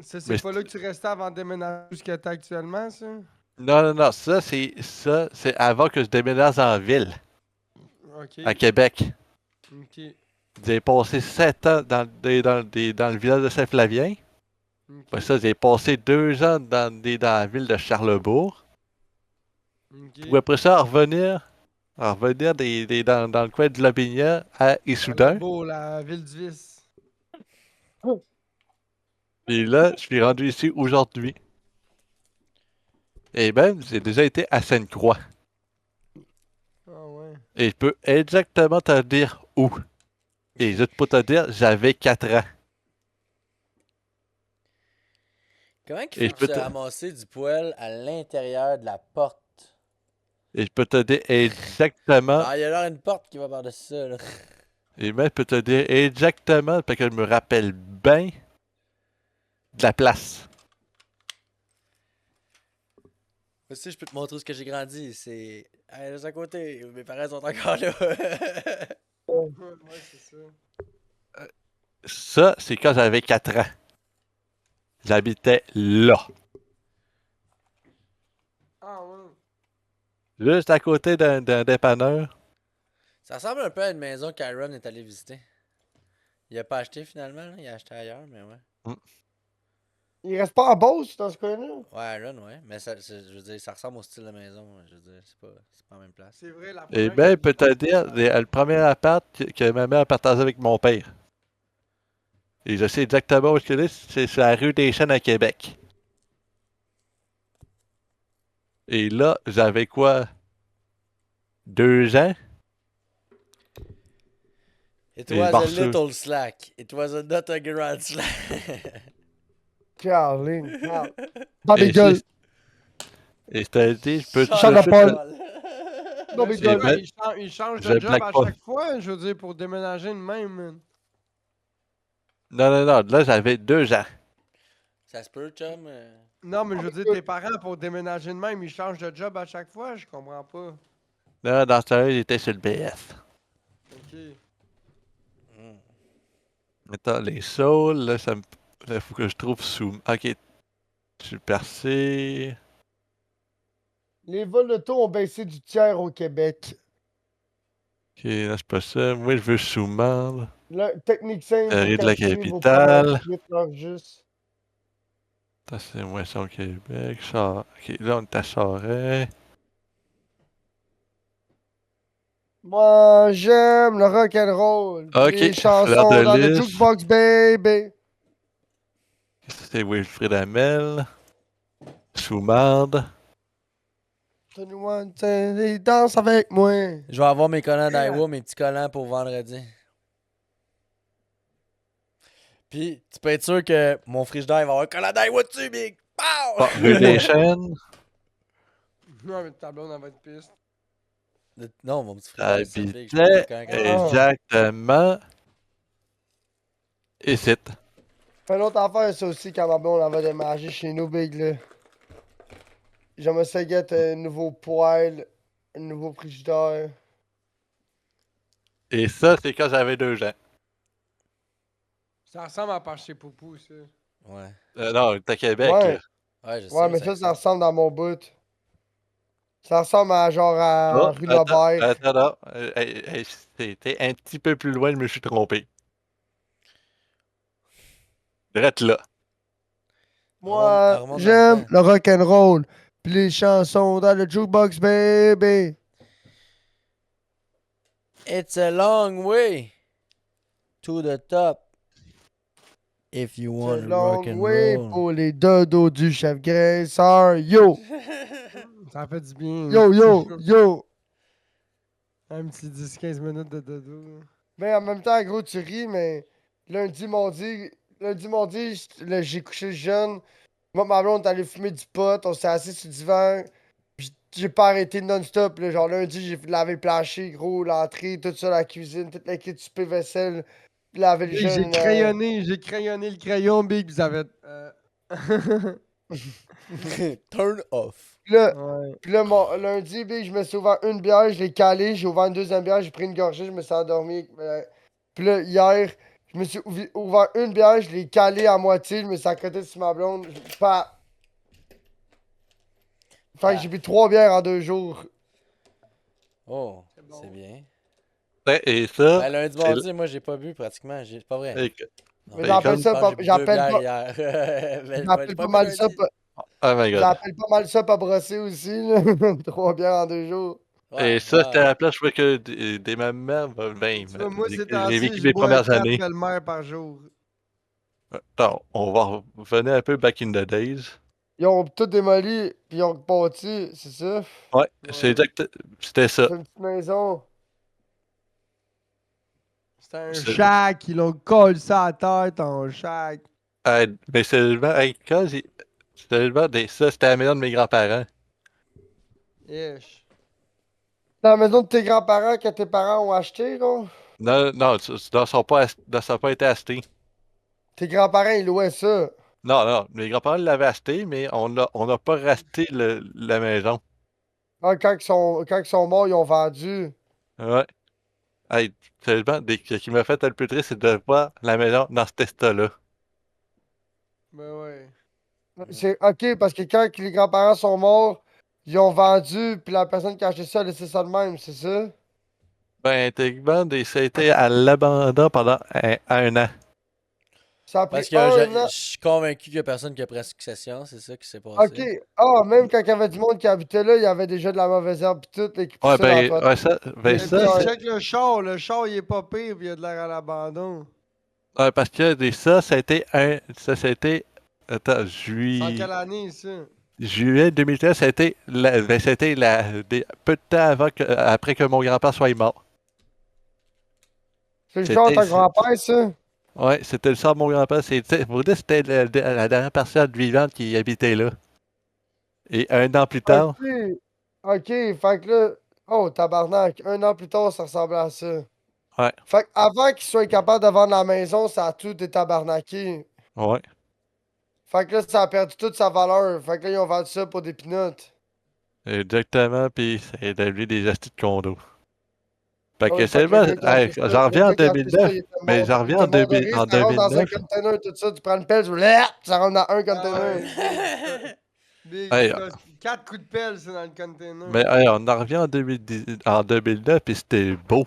Ça, c'est Mais pas là que tu restais avant de déménager où ce que t'es actuellement, ça? non, ça, c'est avant que je déménage en ville, Ok. à Québec. Ok. J'ai passé 7 ans dans le village de Saint-Flavien. Ok. Après ça, j'ai passé 2 ans dans la ville de Charlebourg. Ok. Puis après ça, à revenir dans le coin de Lobinière à Issoudun. Beau, la ville du vice. Puis là, je suis rendu ici aujourd'hui. Et même, j'ai déjà été à Sainte-Croix. Ah ouais. Et je peux exactement te dire où. Et juste pour te dire, j'avais 4 ans. Comment qu'il Et faut je que peux tu te, ramasser du poêle à l'intérieur de la porte? et je peux te dire exactement. Ah, il y a alors une porte qui va par-dessus ça, là. Et même, je peux te dire exactement, parce que je me rappelle bien de la place. aussi, je peux te montrer où est-ce que j'ai grandi. C'est juste à côté. Mes parents sont encore là. Ouais, c'est ça. Ça, c'est quand j'avais 4 ans. J'habitais là. Ah ouais. Juste à côté d'un dépanneur. Ça ressemble un peu à une maison qu'Aaron est allé visiter. Il a pas acheté finalement, là. Il a acheté ailleurs, mais ouais. Il reste pas à Beauce dans ce coin-là. Ouais, Aaron, ouais. Mais je veux dire, ça ressemble au style de maison. Je veux dire, c'est pas la même place. C'est vrai, la Et première bien, que j'ai peut-être vue, dire, le premier appart que ma mère partageait avec mon père. Et je sais exactement où c'est, c'est sur la rue des Chênes à Québec. Et là, j'avais quoi? 2 ans? It Et je was m'en a sou- little slack. It was not a grand slack. Caroline. Dans Et mes gueules. et je te dis, je peux tout Charles de suite. Paul. Mais Dans mes c'est gueules. quoi, ben, il change je de job blague à pas. chaque fois, je veux dire, pour déménager de même, man. Non, non, non, là, j'avais 2 ans. Ça se peut, chum. Non, mais je veux dire, tes parents, pour déménager de même, ils changent de job à chaque fois, je comprends pas. Là, dans ce temps-là, j'étais sur le BF. Ok. Attends, les saules, là, ça me. Là, faut que je trouve sous. Ok, je suis percé. Les vols de taux ont baissé du tiers au Québec. Ok, là, c'est pas ça. Moi, je veux sous-marde. Le technicien vous Rue de la calculez vos promesses capitale. 8 heures juste. Ça, c'est Moisson Québec. Ok, là, on est à Charest. Moi, j'aime le rock'n'roll. Ok, Les Fleur de chansons dans le Lys. jukebox, baby. C'est Wilfrid Amel. Sous-marde. Donne-moi une danse avec moi. Je vais avoir mes collants d'Iowa, mes petits collants pour vendredi. Puis, tu peux être sûr que mon frigidaire il va avoir un collant d'Iowa dessus, big! Pow! Ah, rue des Chênes. Non, mais ta blonde, elle va être piste. Non, mon petit frigidaire, c'est big. Je peux Habitait mettre un collant. exactement ici. Fait une autre affaire, ça aussi, quand ma blonde elle va déménager chez nous, big, là. J'aimerais ça get un nouveau poêle, un nouveau frigidaire. Et ça, c'est quand j'avais 2 ans. Ça ressemble à par chez Poupou, ça. Ouais. Non, t'es à Québec, Ouais. là. Ouais, je sais. Ouais, mais ça ressemble dans mon bout. Ça ressemble à genre Oh, à rue attends, Lambert. attends, non. C'était un petit peu plus loin, je me suis trompé. Drette là. Moi, remonte dans le j'aime temps. le rock'n'roll. Pis les chansons dans le jukebox, baby. It's a long way to the top. If you C'est want to long rock and way roll. pour les dodos du chef graisseur. Yo, Ça fait du bien. yo, yo, yo. Un petit 10-15 minutes de dodo. Mais en même temps, gros, tu ris, mais lundi, mardi, j'ai couché jeune. Moi, ma blonde est allée fumer du pot. On s'est assis sur le divan. Puis j'ai pas arrêté non-stop. Là. Genre, lundi, j'ai lavé le plancher, gros, l'entrée, tout ça, la cuisine, toute la kit du vaisselle. Laver le Big, jeune. j'ai crayonné le crayon, Big, vous avez. Turn off. Puis là, Ouais. puis là, lundi, big, je me suis ouvert une bière, je l'ai calé. J'ai ouvert une deuxième bière, j'ai pris une gorgée, je me suis endormi. Puis là, hier, je me suis ouvert une bière, je l'ai calé à moitié, je me suis accoté sur ma blonde. Pas. Fait que j'ai bu 3 bières en 2 jours. Oh, bon. c'est bien. Ouais, et ça, Ben, lundi, c'est mardi, moi, j'ai pas bu pratiquement. C'est pas vrai. et- Mais et j'appelle comme- ça Je pense pas. que j'ai bu 2 J'appelle bières pas. hier. Ben, J'appelle j'ai pas bu mal ça. lundi. Oh my god. J'appelle pas mal ça pas brosser aussi, là. 3 bières en 2 jours. Ouais, Et ça, c'était à ouais. la place, je vois que des mamans, ben, Tu vois, moi, ces j'ai temps-ci, vécu je mes bois premières 4 années. belles-mères par jour. Attends, on va revenir un peu back in the days. Ils ont tout démoli, puis ils ont bâti, c'est ça? Ouais, Ouais. c'était ça. C'est une petite maison. C'était un C'est- shack, ils l'ont collé ça à la tête en shack. Mais seulement, quand j'ai. Ça, c'était à la maison de mes grands-parents. Yesh. Dans la maison de tes grands-parents que tes parents ont acheté, là? Non, non, ça n'a pas été acheté. Tes grands-parents, ils louaient ça. Non, non, mes grands-parents l'avaient acheté, mais on n'a pas racheté la maison. Ah, quand ils sont morts, ils ont vendu. Ouais. Hey, sérieusement, ce qui m'a fait le plus triste, c'est de voir la maison dans cet état-là. Ben ouais. C'est OK, parce que quand les grands-parents sont morts, ils ont vendu, puis la personne qui a acheté ça a laissé ça de même, c'est ça? Ben, techniquement, ça a été à l'abandon pendant un an. Ça a Parce pris que un je an. suis convaincu qu'il y a personne qui a pris succession, c'est ça qui s'est OK. passé. Ah, même quand il y avait du monde qui habitait là, il y avait déjà de la mauvaise herbe pis tout, et qui Ouais, poussait dans la ben, toilette. ouais, ça, ben, Et Et puis, puis, ça, c'est. check le char il est pas pire, puis il a de l'air à l'abandon. Ouais, parce que ça a été un. Ça a été. Attends, C'est en quelle année, ça? juillet 2013, ça a été, ben, c'était peu de temps après que mon grand-père soit mort. c'est le char de C'était. ton grand-père, ça? Ouais, c'était le sort de mon grand-père. Pour dire, c'était la dernière personne vivante qui habitait là. Et un an plus tard, OK. OK, fait que là. Oh, tabarnak. Un an plus tard, ça ressemblait à ça. ouais, Fait qu'avant qu'ils soient capables de vendre la maison, ça a tout détabarnaqué. ouais, Fait que là, ça a perdu toute sa valeur. Fait que là, ils ont vendu ça pour des pinottes. exactement, puis c'est devenu des astuces de condo. Fait Ah oui, que fait que le seulement, gars qui a hey, acheté ça, j'en le reviens en gars qui a acheté ça, 2009, mais j'en il reviens était mort de rire, en ça rentre dans un 2009. container, tout ça, tu prends une pelle, tu lèp, ça rentre dans un Ah container. ouais, Hey, 4 coups de pelle, c'est dans le container. mais hey, on en revient en 2009, puis c'était beau.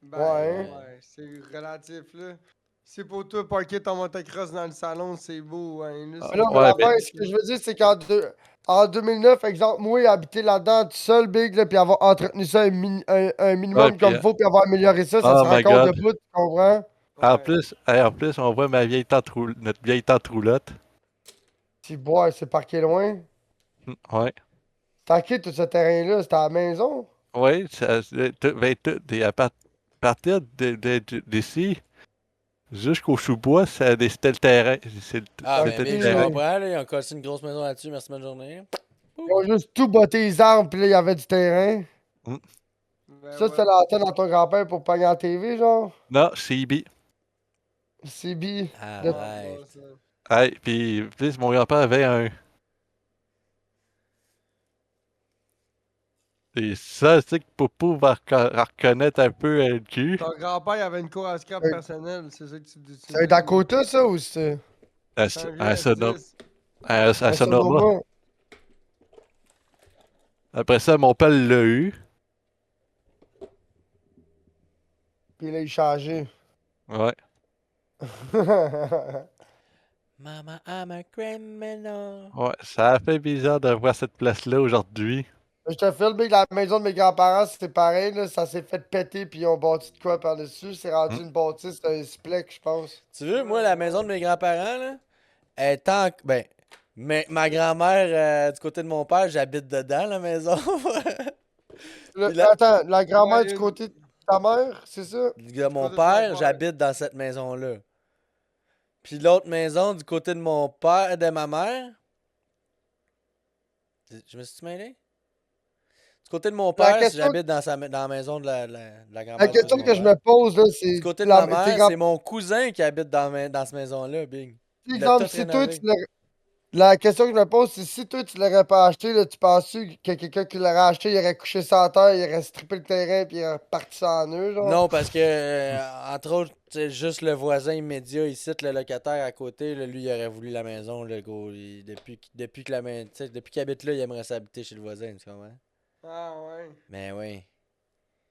Ben, Ouais. ouais, c'est relatif, là. C'est pour toi, parker ton motocross dans le salon, c'est beau, hein. Là, Mais non, mais Ouais, mais l'affaire, ce que je veux dire, c'est en 2009, exemple, moi, habiter là-dedans tout seul, big, là, puis avoir entretenu ça un ouais, minimum puis comme il faut, puis avoir amélioré ça, ça oh sera my encore god. debout, tu comprends? Ouais. En plus, on voit notre vieille tante roulotte. C'est bois, c'est parqué loin. Ouais. T'inquiète, tout ce terrain-là, c'était à la maison. Oui, ben, partir d'ici jusqu'au sous-bois, c'était le terrain. Ah, ben, C'était le Big, je Ok. terrain. comprends, là. Ils ont cassé une grosse maison là-dessus. Merci, bonne journée. Ils ont juste tout botté les arbres, puis là, il y avait du terrain. Mm. Ben Ça, ouais. c'était l'antenne à ton grand-père pour pogner la TV, genre. Non, CB. CB. Ah, De... Ah, ouais. bon, ça. Hey, puis plus mon grand-père avait un. Et ça, c'est que Popo va reconnaître un peu le cul. Ton grand-père il avait une cour à scrap Euh, personnelle, c'est ça que tu dis. C'est un Dakota, ça, ou c'est C'est un Un vieux Sonoma. S10. un Sonoma. Sonoma? Après ça, mon père l'a eu. Puis là, il changeait. Ouais. Mama, I'm a criminal. Ouais, ça a fait bizarre de voir cette place-là aujourd'hui. Je te filme, que la maison de mes grands-parents, c'était pareil, là. Ça s'est fait péter, puis ils ont bâti de quoi par-dessus. C'est rendu Mm. une bâtisse, un splex, je pense. Tu veux, moi, la maison de mes grands-parents, là, est en. Ben, mais ma grand-mère, du côté de mon père, j'habite dedans, la maison. Puis là, Attends, la grand-mère Ouais, du côté de ta mère, c'est ça? de mon côté de ton père, père. j'habite dans cette maison-là. Puis l'autre maison, du côté de mon père, de ma mère. Je me suis mêlé? Du côté de mon La père, question, j'habite dans la maison de la la grand-mère du côté question de mon que je père. me pose, là, Du c'est. côté de ma Tes mère, grands... c'est mon cousin qui habite dans cette maison-là, Big. Il a Exemple, tout si toi, rénové. la question que je me pose, c'est si toi, tu l'aurais pas acheté, là, tu penses-tu que quelqu'un qui l'aurait acheté, il aurait couché ça à terre, il aurait strippé le terrain, puis il aurait parti ça en eux, genre? Non, parce que, entre autres, c'est juste le voisin immédiat ici, le locataire à côté, là, lui, il aurait voulu la maison, le gros. Depuis que depuis qu'il habite là, il aimerait s'habiter chez le voisin, tu comprends? Ah ouais. Mais oui.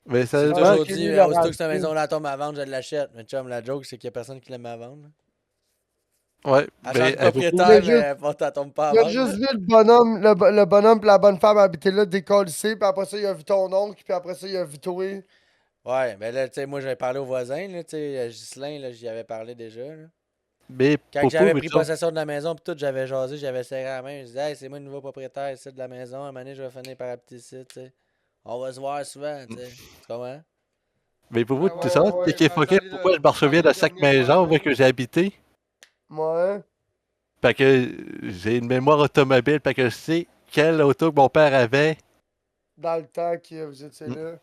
Mais J'ai sérieusement, Ah, toujours ok, dit, lui, il aurait aussitôt que cette acheté. maison-là tombe à vendre, je l'achète. Mais chum, la joke, c'est qu'il y a personne qui l'aime à vendre. Là. ouais, Elle mais change de Il a propriétaire, juste, mais bon, elle tombe pas à il a vendre. juste vu le bonhomme, le bonhomme pis la bonne femme habiter là, décollissé, puis après ça, il a vu ton oncle, puis après ça, il a vu toi. Ouais, ben là, tu sais, moi, j'avais parlé au voisin, là, tu sais, Ghislain, là, j'y avais parlé déjà. Là. mais Quand Popo, j'avais mais pris ça, possession de la maison, pis tout, j'avais jasé, j'avais serré la main. Je disais, hey, c'est moi le nouveau propriétaire ici de la maison. À un moment donné, je vais finir par habiter ici, tu sais. On va se voir souvent, tu sais. Tu comprends? mais Popo, Ah tu ouais, sais, ouais, t'es ouais. qui est fucké, pourquoi je me souviens de chaque maison où que j'ai habité? Ouais. Fait que j'ai une mémoire automobile, fait que je sais quelle auto que mon père avait. Dans le temps que vous étiez Mm. là.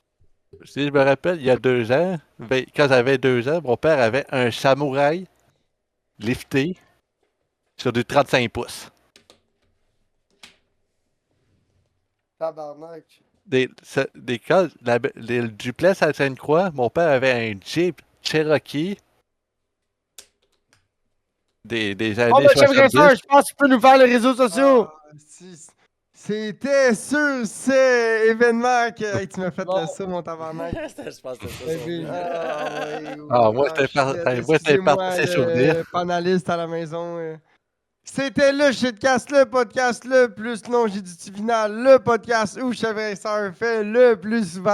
Si je me rappelle, il y a 2 ans, ben, quand j'avais 2 ans, mon père avait un samouraï lifté. Sur du 35 pouces. Tabarnak. Le duplex à Sainte-Croix, mon père avait un Jeep Cherokee des Oh, années ben, chef Grasseur, 70. je pense que tu peux nous faire les réseaux sociaux. Ah, c'était sur cet événement que hey, tu m'as fait Bon. ça, mon tabarnak. Je pense que c'est ça. Baby. Ah, ouais, Ah, moi, shit, c'était par excusez-moi, ses souvenirs. le panaliste à la maison. C'était le shitcast, le podcast le plus longitudinal, le podcast où Chef Racer fait le plus souvent